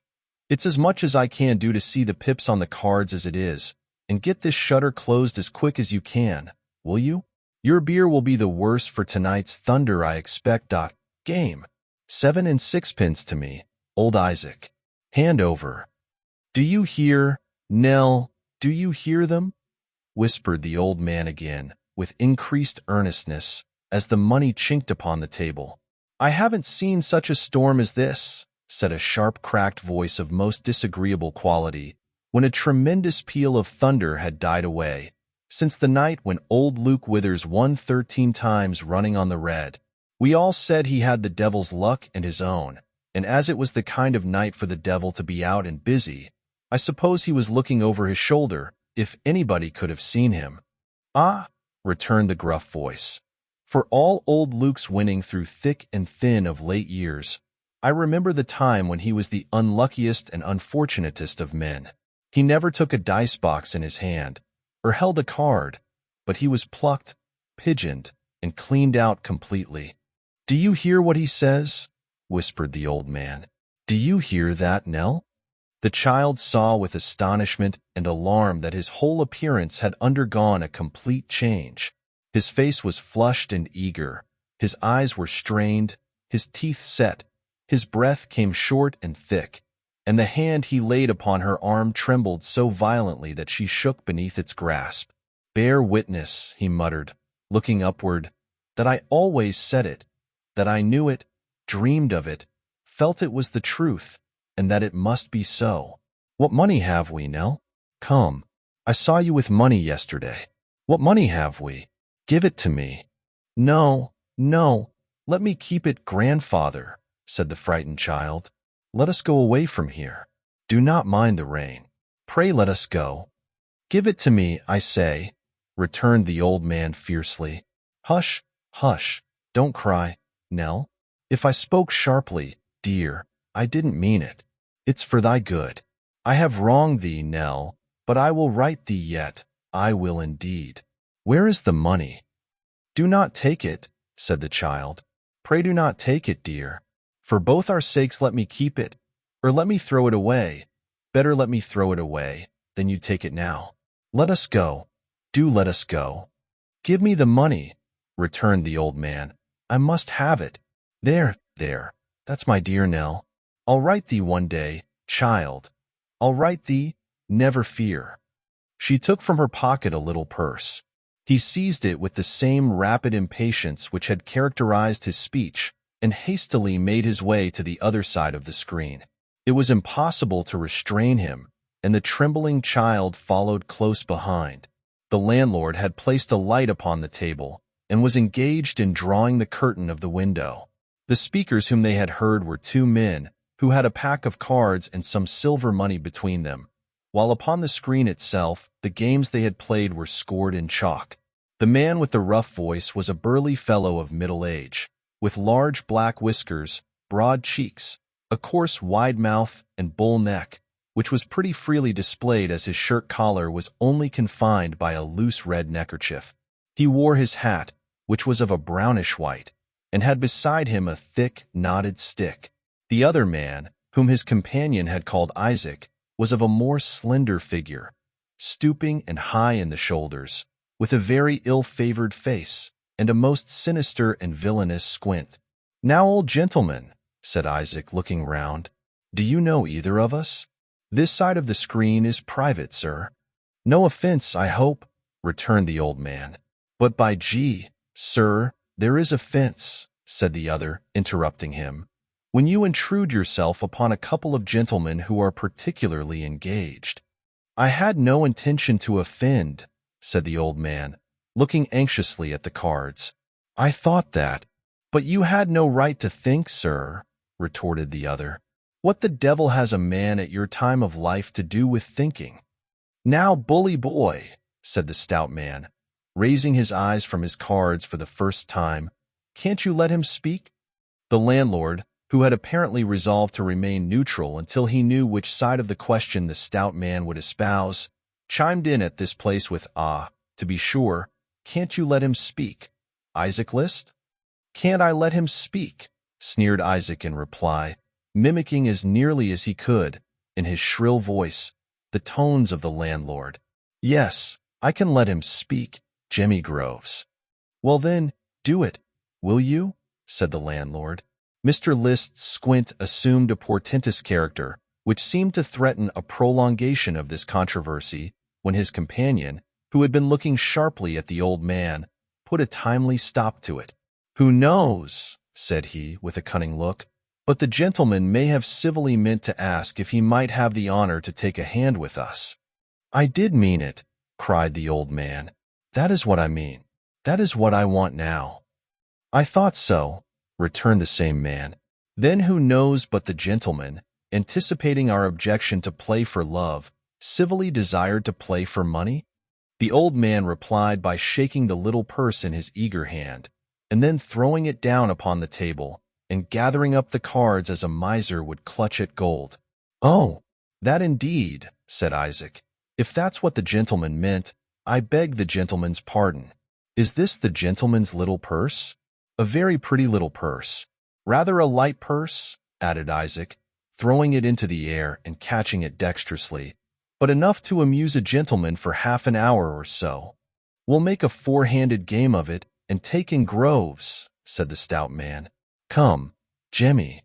"It's as much as I can do to see the pips on the cards as it is, and get this shutter closed as quick as you can, will you? Your beer will be the worse for tonight's thunder, I expect. Game. 7 and 6pence to me, old Isaac. Hand over." "Do you hear, Nell, do you hear them?" whispered the old man again, with increased earnestness, as the money chinked upon the table. "I haven't seen such a storm as this," said a sharp cracked voice of most disagreeable quality, when a tremendous peal of thunder had died away, since the night when old Luke Withers won 13 times running on the red. We all said he had the devil's luck and his own, and as it was the kind of night for the devil to be out and busy, I suppose he was looking over his shoulder, if anybody could have seen him. "Ah," returned the gruff voice, "for all old Luke's winning through thick and thin of late years, I remember the time when he was the unluckiest and unfortunatest of men. He never took a dice box in his hand, or held a card, but he was plucked, pigeoned, and cleaned out completely." "Do you hear what he says?" whispered the old man. "Do you hear that, Nell?" The child saw with astonishment and alarm that his whole appearance had undergone a complete change. His face was flushed and eager, his eyes were strained, his teeth set, his breath came short and thick, and the hand he laid upon her arm trembled so violently that she shook beneath its grasp. "Bear witness," he muttered, looking upward, "that I always said it, that I knew it, dreamed of it, felt it was the truth, and that it must be so. What money have we, Nell? Come, I saw you with money yesterday. What money have we? Give it to me." "No, no, let me keep it, grandfather," said the frightened child. "Let us go away from here. Do not mind the rain. Pray let us go." "Give it to me, I say," returned the old man fiercely. "Hush, hush, don't cry, Nell. If I spoke sharply, dear, I didn't mean it. It's for thy good. I have wronged thee, Nell, but I will right thee yet, I will indeed. Where is the money?" "Do not take it," said the child. "Pray do not take it, dear. For both our sakes let me keep it, or let me throw it away. Better let me throw it away, than you take it now. Let us go. Do let us go." "Give me the money," returned the old man. "I must have it. There, that's my dear Nell. I'll right thee one day, child. I'll right thee, never fear." She took from her pocket a little purse. He seized it with the same rapid impatience which had characterized his speech and hastily made his way to the other side of the screen. It was impossible to restrain him, and the trembling child followed close behind. The landlord had placed a light upon the table and was engaged in drawing the curtain of the window. The speakers whom they had heard were two men who had a pack of cards and some silver money between them, while upon the screen itself the games they had played were scored in chalk. The man with the rough voice was a burly fellow of middle age, with large black whiskers, broad cheeks, a coarse wide mouth and bull neck, which was pretty freely displayed as his shirt collar was only confined by a loose red neckerchief. He wore his hat, which was of a brownish white, and had beside him a thick, knotted stick. The other man, whom his companion had called Isaac, was of a more slender figure, stooping and high in the shoulders, with a very ill-favored face and a most sinister and villainous squint. "Now, old gentleman," said Isaac, looking round, "do you know either of us? This side of the screen is private, sir." "No offense, I hope," returned the old man. "But by G, sir, there is offense," said the other, interrupting him, "when you intrude yourself upon a couple of gentlemen who are particularly engaged." "I had no intention to offend," said the old man, looking anxiously at the cards. "I thought that." "But you had no right to think, sir," retorted the other. "What the devil has a man at your time of life to do with thinking?" "Now, bully boy," said the stout man, raising his eyes from his cards for the first time, "can't you let him speak?" The landlord, who had apparently resolved to remain neutral until he knew which side of the question the stout man would espouse, chimed in at this place with, "To be sure, can't you let him speak, Isaac List?" "Can't I let him speak?" sneered Isaac in reply, mimicking as nearly as he could, in his shrill voice, the tones of the landlord. "Yes, I can let him speak, Jemmy Groves." "Well then, do it, will you?" said the landlord. Mr. List's squint assumed a portentous character, which seemed to threaten a prolongation of this controversy, when his companion, who had been looking sharply at the old man, put a timely stop to it. "Who knows," said he, with a cunning look, "but the gentleman may have civilly meant to ask if he might have the honor to take a hand with us." "I did mean it," cried the old man. "That is what I mean. That is what I want now." "I thought so," returned the same man. "Then who knows but the gentleman, anticipating our objection to play for love, civilly desired to play for money?" The old man replied by shaking the little purse in his eager hand, and then throwing it down upon the table, and gathering up the cards as a miser would clutch at gold. "Oh, that indeed," said Isaac. "If that's what the gentleman meant, I beg the gentleman's pardon. Is this the gentleman's little purse?" "A very pretty little purse." "Rather a light purse," added Isaac, throwing it into the air and catching it dexterously, "but enough to amuse a gentleman for half an hour or so." "We'll make a four-handed game of it, and take in Groves," said the stout man. "Come, Jemmy."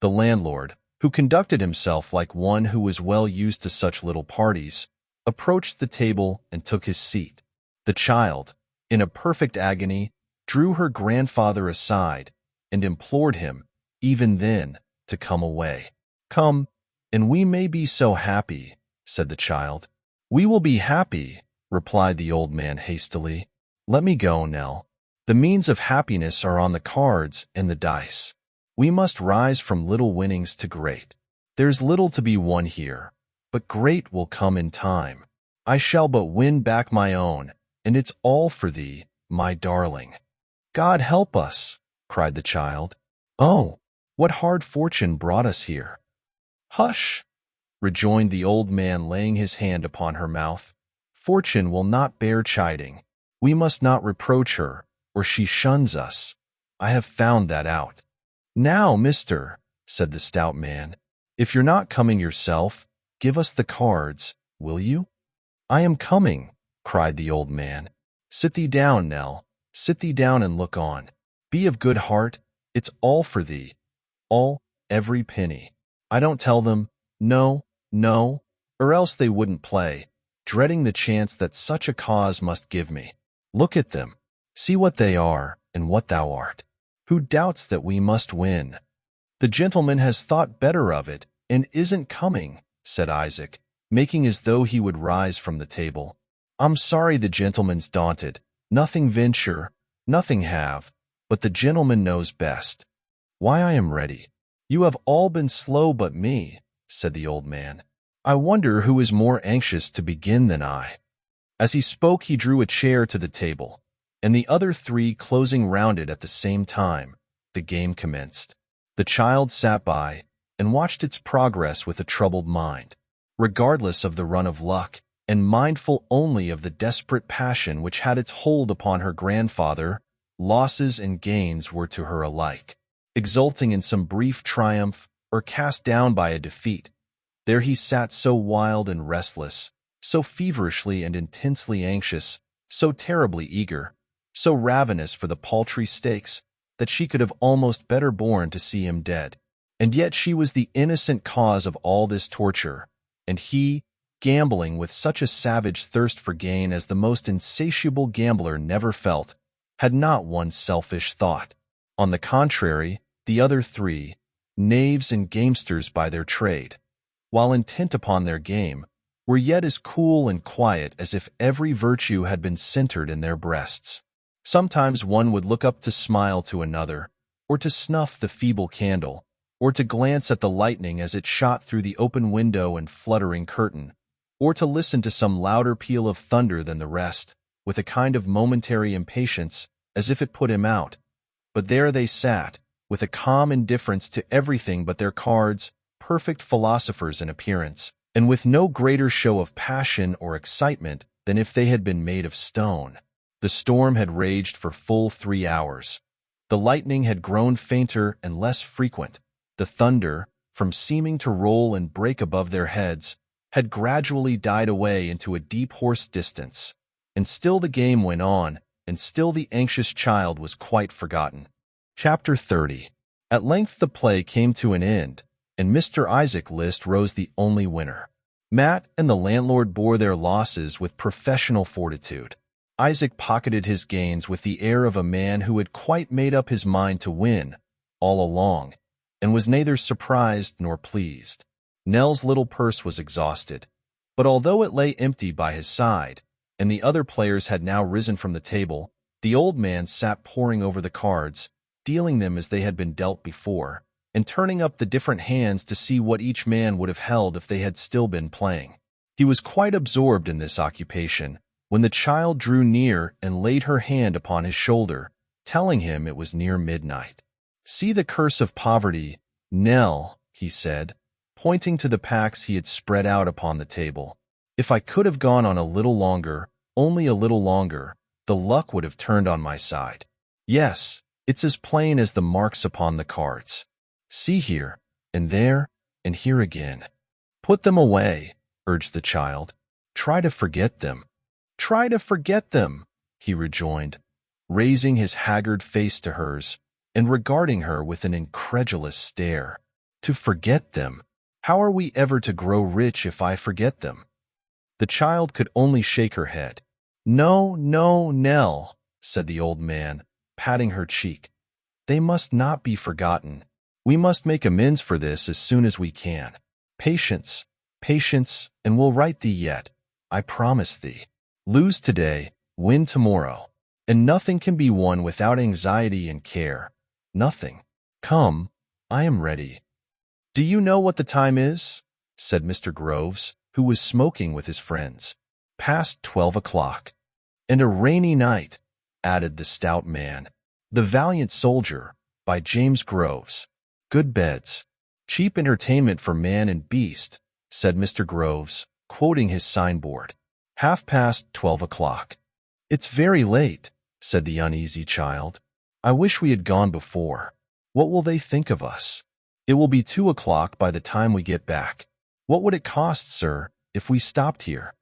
The landlord, who conducted himself like one who was well used to such little parties, approached the table and took his seat. The child, in a perfect agony, drew her grandfather aside and implored him, even then, to come away. "Come, and we may be so happy," said the child. "We will be happy," replied the old man hastily. "Let me go, Nell. The means of happiness are on the cards and the dice. We must rise from little winnings to great. There's little to be won here, but great will come in time. I shall but win back my own, and it's all for thee, my darling." "God help us," cried the child. "Oh, what hard fortune brought us here." "Hush," rejoined the old man, laying his hand upon her mouth. "Fortune will not bear chiding. We must not reproach her, or she shuns us. I have found that out." "Now, mister," said the stout man, "if you're not coming yourself, give us the cards, will you?" "I am coming," cried the old man. "Sit thee down, Nell. Sit thee down and look on. Be of good heart. It's all for thee. All, every penny. I don't tell them, no, no, or else they wouldn't play, dreading the chance that such a cause must give me. Look at them. See what they are, and what thou art. Who doubts that we must win? The gentleman has thought better of it, and isn't coming, said Isaac, making as though he would rise from the table. I'm sorry the gentleman's daunted. Nothing venture, nothing have, but the gentleman knows best. Why, I am ready. You have all been slow but me, said the old man. I wonder who is more anxious to begin than I. As he spoke, he drew a chair to the table, and the other three closing round it at the same time, the game commenced. The child sat by and watched its progress with a troubled mind, regardless of the run of luck, and mindful only of the desperate passion which had its hold upon her grandfather. Losses and gains were to her alike. Exulting in some brief triumph or cast down by a defeat, there he sat so wild and restless, so feverishly and intensely anxious, so terribly eager, so ravenous for the paltry stakes, that she could have almost better borne to see him dead. And yet she was the innocent cause of all this torture, and he, gambling with such a savage thirst for gain as the most insatiable gambler never felt, had not one selfish thought. On the contrary, the other three, knaves and gamesters by their trade, while intent upon their game, were yet as cool and quiet as if every virtue had been centered in their breasts. Sometimes one would look up to smile to another, or to snuff the feeble candle, or to glance at the lightning as it shot through the open window and fluttering curtain, or to listen to some louder peal of thunder than the rest, with a kind of momentary impatience, as if it put him out. But there they sat, with a calm indifference to everything but their cards, perfect philosophers in appearance, and with no greater show of passion or excitement than if they had been made of stone. The storm had raged for full 3 hours. The lightning had grown fainter and less frequent. The thunder, from seeming to roll and break above their heads, had gradually died away into a deep hoarse distance. And still the game went on, and still the anxious child was quite forgotten. Chapter 30. At length the play came to an end, and Mr. Isaac List rose the only winner. Mat and the landlord bore their losses with professional fortitude. Isaac pocketed his gains with the air of a man who had quite made up his mind to win, all along, and was neither surprised nor pleased. Nell's little purse was exhausted, but although it lay empty by his side, and the other players had now risen from the table, the old man sat poring over the cards, dealing them as they had been dealt before, and turning up the different hands to see what each man would have held if they had still been playing. He was quite absorbed in this occupation, when the child drew near and laid her hand upon his shoulder, telling him it was near midnight. See the curse of poverty, Nell, he said, pointing to the packs he had spread out upon the table. If I could have gone on a little longer, only a little longer, the luck would have turned on my side. Yes, it's as plain as the marks upon the cards. See here, and there, and here again. Put them away, urged the child. Try to forget them. Try to forget them, he rejoined, raising his haggard face to hers and regarding her with an incredulous stare. To forget them? How are we ever to grow rich if I forget them? The child could only shake her head. No, no, Nell, said the old man, patting her cheek. They must not be forgotten. We must make amends for this as soon as we can. Patience, patience, and we'll right thee yet, I promise thee. Lose today, win tomorrow, and nothing can be won without anxiety and care. Nothing. Come, I am ready. Do you know what the time is? Said Mr. Groves, who was smoking with his friends. Past 12 o'clock. And a rainy night, added the stout man. The Valiant Soldier, by James Groves. Good beds. Cheap entertainment for man and beast, said Mr. Groves, quoting his signboard. 12:30 o'clock. It's very late, said the uneasy child. I wish we had gone before. What will they think of us? It will be 2 o'clock by the time we get back. What would it cost, sir, if we stopped here?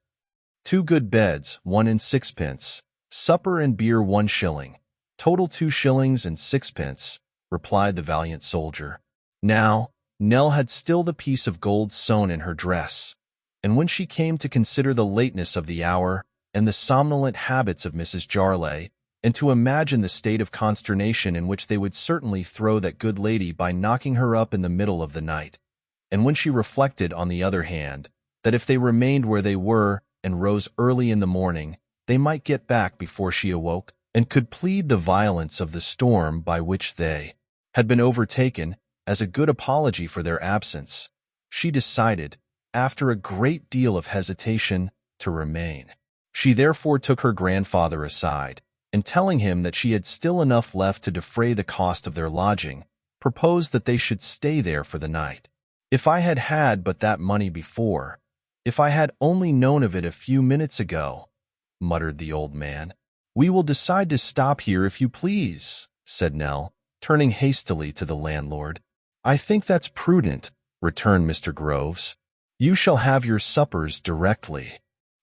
2 good beds, 1 and 6pence. Supper and beer 1 shilling. Total 2 shillings and 6pence, replied the Valiant Soldier. Now, Nell had still the piece of gold sewn in her dress, and when she came to consider the lateness of the hour, and the somnolent habits of Mrs. Jarley, and to imagine the state of consternation in which they would certainly throw that good lady by knocking her up in the middle of the night. And when she reflected, on the other hand, that if they remained where they were and rose early in the morning, they might get back before she awoke, and could plead the violence of the storm by which they had been overtaken as a good apology for their absence, she decided, after a great deal of hesitation, to remain. She therefore took her grandfather aside, and telling him that she had still enough left to defray the cost of their lodging, proposed that they should stay there for the night. "If I had had but that money before, if I had only known of it a few minutes ago," muttered the old man. "We will decide to stop here if you please," said Nell, turning hastily to the landlord. "I think that's prudent," returned Mr. Groves. "You shall have your suppers directly."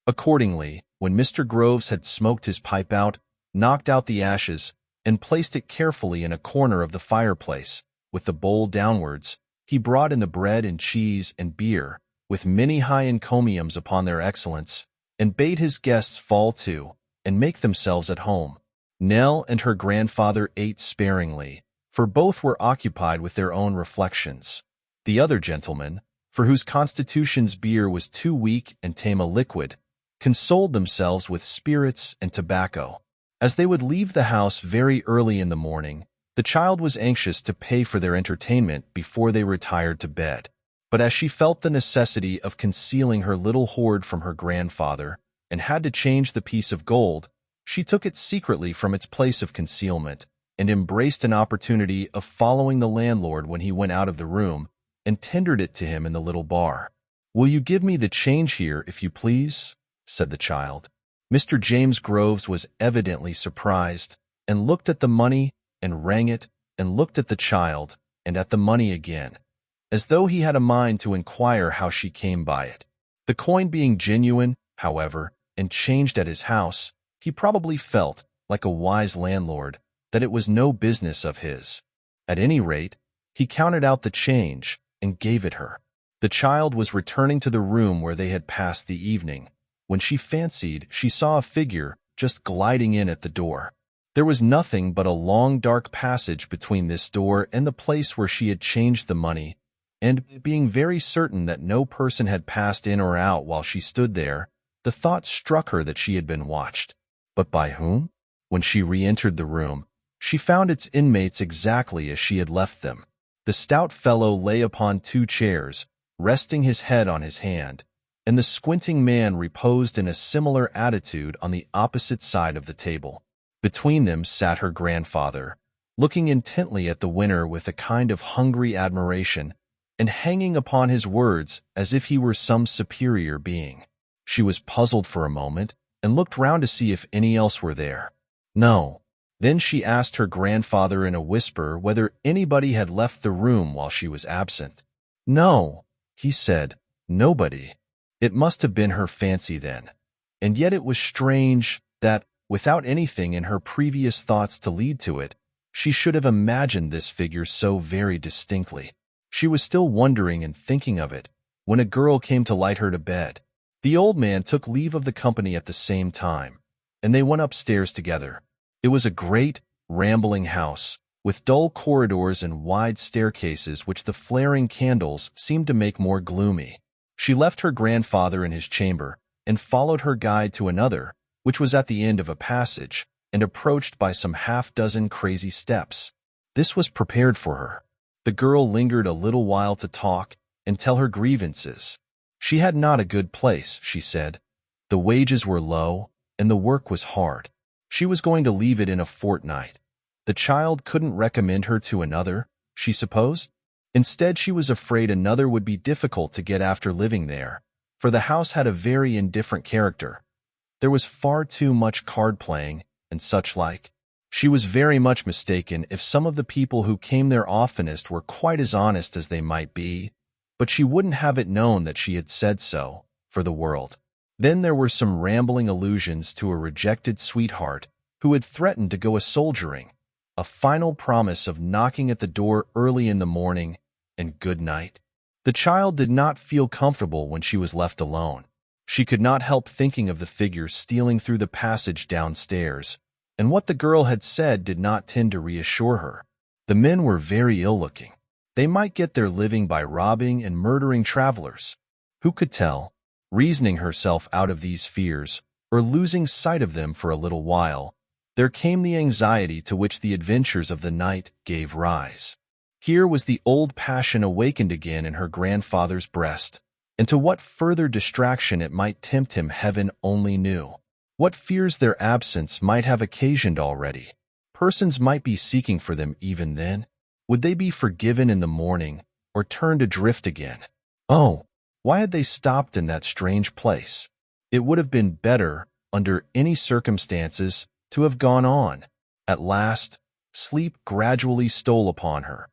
Accordingly, when Mr. Groves had smoked his pipe out, knocked out the ashes, and placed it carefully in a corner of the fireplace, with the bowl downwards, he brought in the bread and cheese and beer, with many high encomiums upon their excellence, and bade his guests fall to and make themselves at home. Nell and her grandfather ate sparingly, for both were occupied with their own reflections. The other gentlemen, for whose constitutions beer was too weak and tame a liquid, consoled themselves with spirits and tobacco. As they would leave the house very early in the morning, the child was anxious to pay for their entertainment before they retired to bed. But as she felt the necessity of concealing her little hoard from her grandfather, and had to change the piece of gold, she took it secretly from its place of concealment, and embraced an opportunity of following the landlord when he went out of the room, and tendered it to him in the little bar. "Will you give me the change here, if you please?" said the child. Mr. James Groves was evidently surprised, and looked at the money, and rang it, and looked at the child, and at the money again, as though he had a mind to inquire how she came by it. The coin being genuine, however, and changed at his house, he probably felt, like a wise landlord, that it was no business of his. At any rate, he counted out the change, and gave it her. The child was returning to the room where they had passed the evening, when she fancied she saw a figure just gliding in at the door. There was nothing but a long dark passage between this door and the place where she had changed the money, and being very certain that no person had passed in or out while she stood there, the thought struck her that she had been watched. But by whom? When she re-entered the room, she found its inmates exactly as she had left them. The stout fellow lay upon two chairs, resting his head on his hand, and the squinting man reposed in a similar attitude on the opposite side of the table. Between them sat her grandfather, looking intently at the winner with a kind of hungry admiration, and hanging upon his words as if he were some superior being. She was puzzled for a moment, and looked round to see if any else were there. No. Then she asked her grandfather in a whisper whether anybody had left the room while she was absent. "No," he said, "nobody." It must have been her fancy then. And yet it was strange that, without anything in her previous thoughts to lead to it, she should have imagined this figure so very distinctly. She was still wondering and thinking of it, when a girl came to light her to bed. The old man took leave of the company at the same time, and they went upstairs together. It was a great, rambling house, with dull corridors and wide staircases which the flaring candles seemed to make more gloomy. She left her grandfather in his chamber, and followed her guide to another, which was at the end of a passage, and approached by some half-dozen crazy steps. This was prepared for her. The girl lingered a little while to talk and tell her grievances. She had not a good place, she said. The wages were low, and the work was hard. She was going to leave it in a fortnight. The child couldn't recommend her to another, she supposed. Instead, she was afraid another would be difficult to get after living there, for the house had a very indifferent character. There was far too much card-playing and such like. She was very much mistaken if some of the people who came there oftenest were quite as honest as they might be, but she wouldn't have it known that she had said so, for the world. Then there were some rambling allusions to a rejected sweetheart who had threatened to go a-soldiering, a final promise of knocking at the door early in the morning, and good night. The child did not feel comfortable when she was left alone. She could not help thinking of the figure stealing through the passage downstairs, and what the girl had said did not tend to reassure her. The men were very ill-looking. They might get their living by robbing and murdering travelers. Who could tell? Reasoning herself out of these fears, or losing sight of them for a little while, there came the anxiety to which the adventures of the night gave rise. Here was the old passion awakened again in her grandfather's breast, and to what further distraction it might tempt him heaven only knew. What fears their absence might have occasioned already. Persons might be seeking for them even then. Would they be forgiven in the morning, or turned adrift again? Oh, why had they stopped in that strange place? It would have been better, under any circumstances, to have gone on. At last, sleep gradually stole upon her.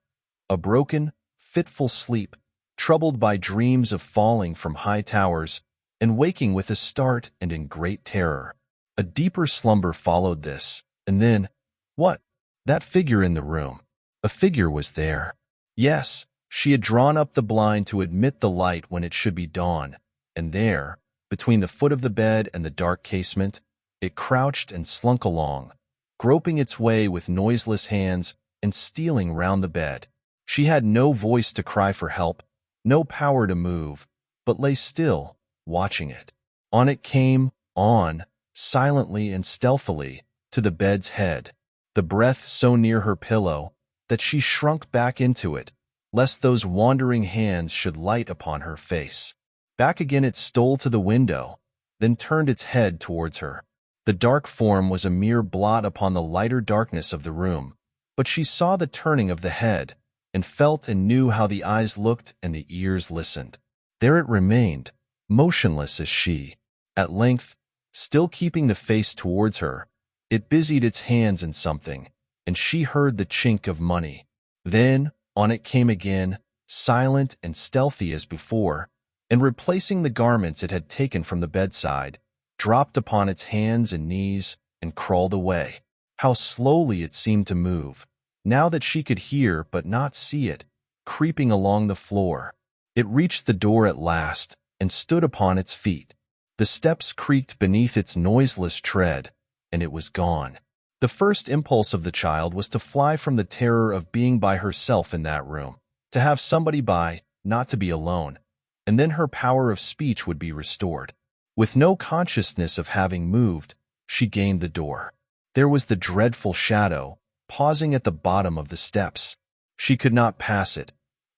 A broken, fitful sleep, troubled by dreams of falling from high towers, and waking with a start and in great terror. A deeper slumber followed this, and then, what? That figure in the room. A figure was there. Yes, she had drawn up the blind to admit the light when it should be dawn, and there, between the foot of the bed and the dark casement, it crouched and slunk along, groping its way with noiseless hands and stealing round the bed. She had no voice to cry for help, no power to move, but lay still, watching it. On it came, on, silently and stealthily, to the bed's head, the breath so near her pillow that she shrunk back into it, lest those wandering hands should light upon her face. Back again it stole to the window, then turned its head towards her. The dark form was a mere blot upon the lighter darkness of the room, but she saw the turning of the head, and felt and knew how the eyes looked and the ears listened. There it remained, motionless as she. At length, still keeping the face towards her, it busied its hands in something, and she heard the chink of money. Then, on it came again, silent and stealthy as before, and replacing the garments it had taken from the bedside, dropped upon its hands and knees and crawled away. How slowly it seemed to move, now that she could hear but not see it, creeping along the floor. It reached the door at last and stood upon its feet. The steps creaked beneath its noiseless tread, and it was gone. The first impulse of the child was to fly from the terror of being by herself in that room, to have somebody by, not to be alone, and then her power of speech would be restored. With no consciousness of having moved, she gained the door. There was the dreadful shadow, pausing at the bottom of the steps. She could not pass it.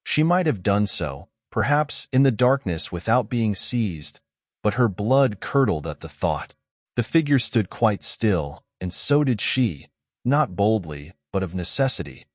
She might have done so, perhaps in the darkness without being seized, but her blood curdled at the thought. The figure stood quite still, and so did she, not boldly, but of necessity.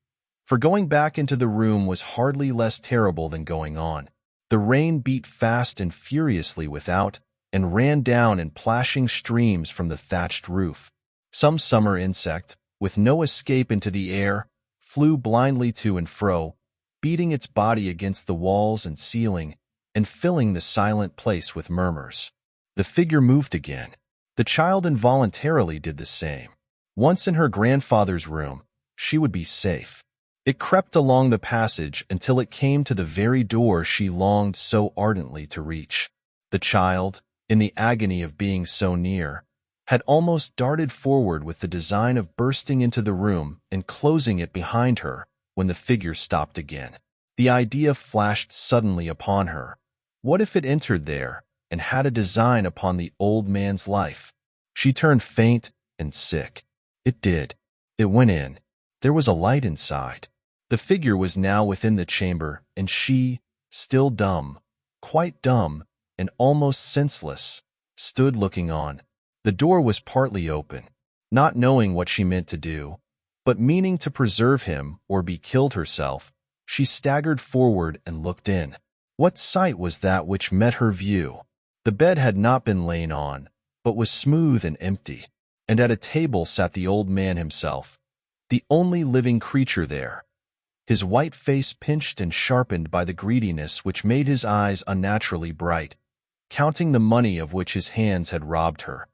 For going back into the room was hardly less terrible than going on. The rain beat fast and furiously without, and ran down in plashing streams from the thatched roof. Some summer insect, with no escape into the air, flew blindly to and fro, beating its body against the walls and ceiling, and filling the silent place with murmurs. The figure moved again. The child involuntarily did the same. Once in her grandfather's room, she would be safe. It crept along the passage until it came to the very door she longed so ardently to reach. The child, in the agony of being so near, had almost darted forward with the design of bursting into the room and closing it behind her when the figure stopped again. The idea flashed suddenly upon her. What if it entered there and had a design upon the old man's life? She turned faint and sick. It did. It went in. There was a light inside. The figure was now within the chamber, and she, still dumb, quite dumb, and almost senseless, stood looking on. The door was partly open. Not knowing what she meant to do, but meaning to preserve him or be killed herself, she staggered forward and looked in. What sight was that which met her view? The bed had not been lain on, but was smooth and empty, and at a table sat the old man himself, the only living creature there, his white face pinched and sharpened by the greediness which made his eyes unnaturally bright, counting the money of which his hands had robbed her.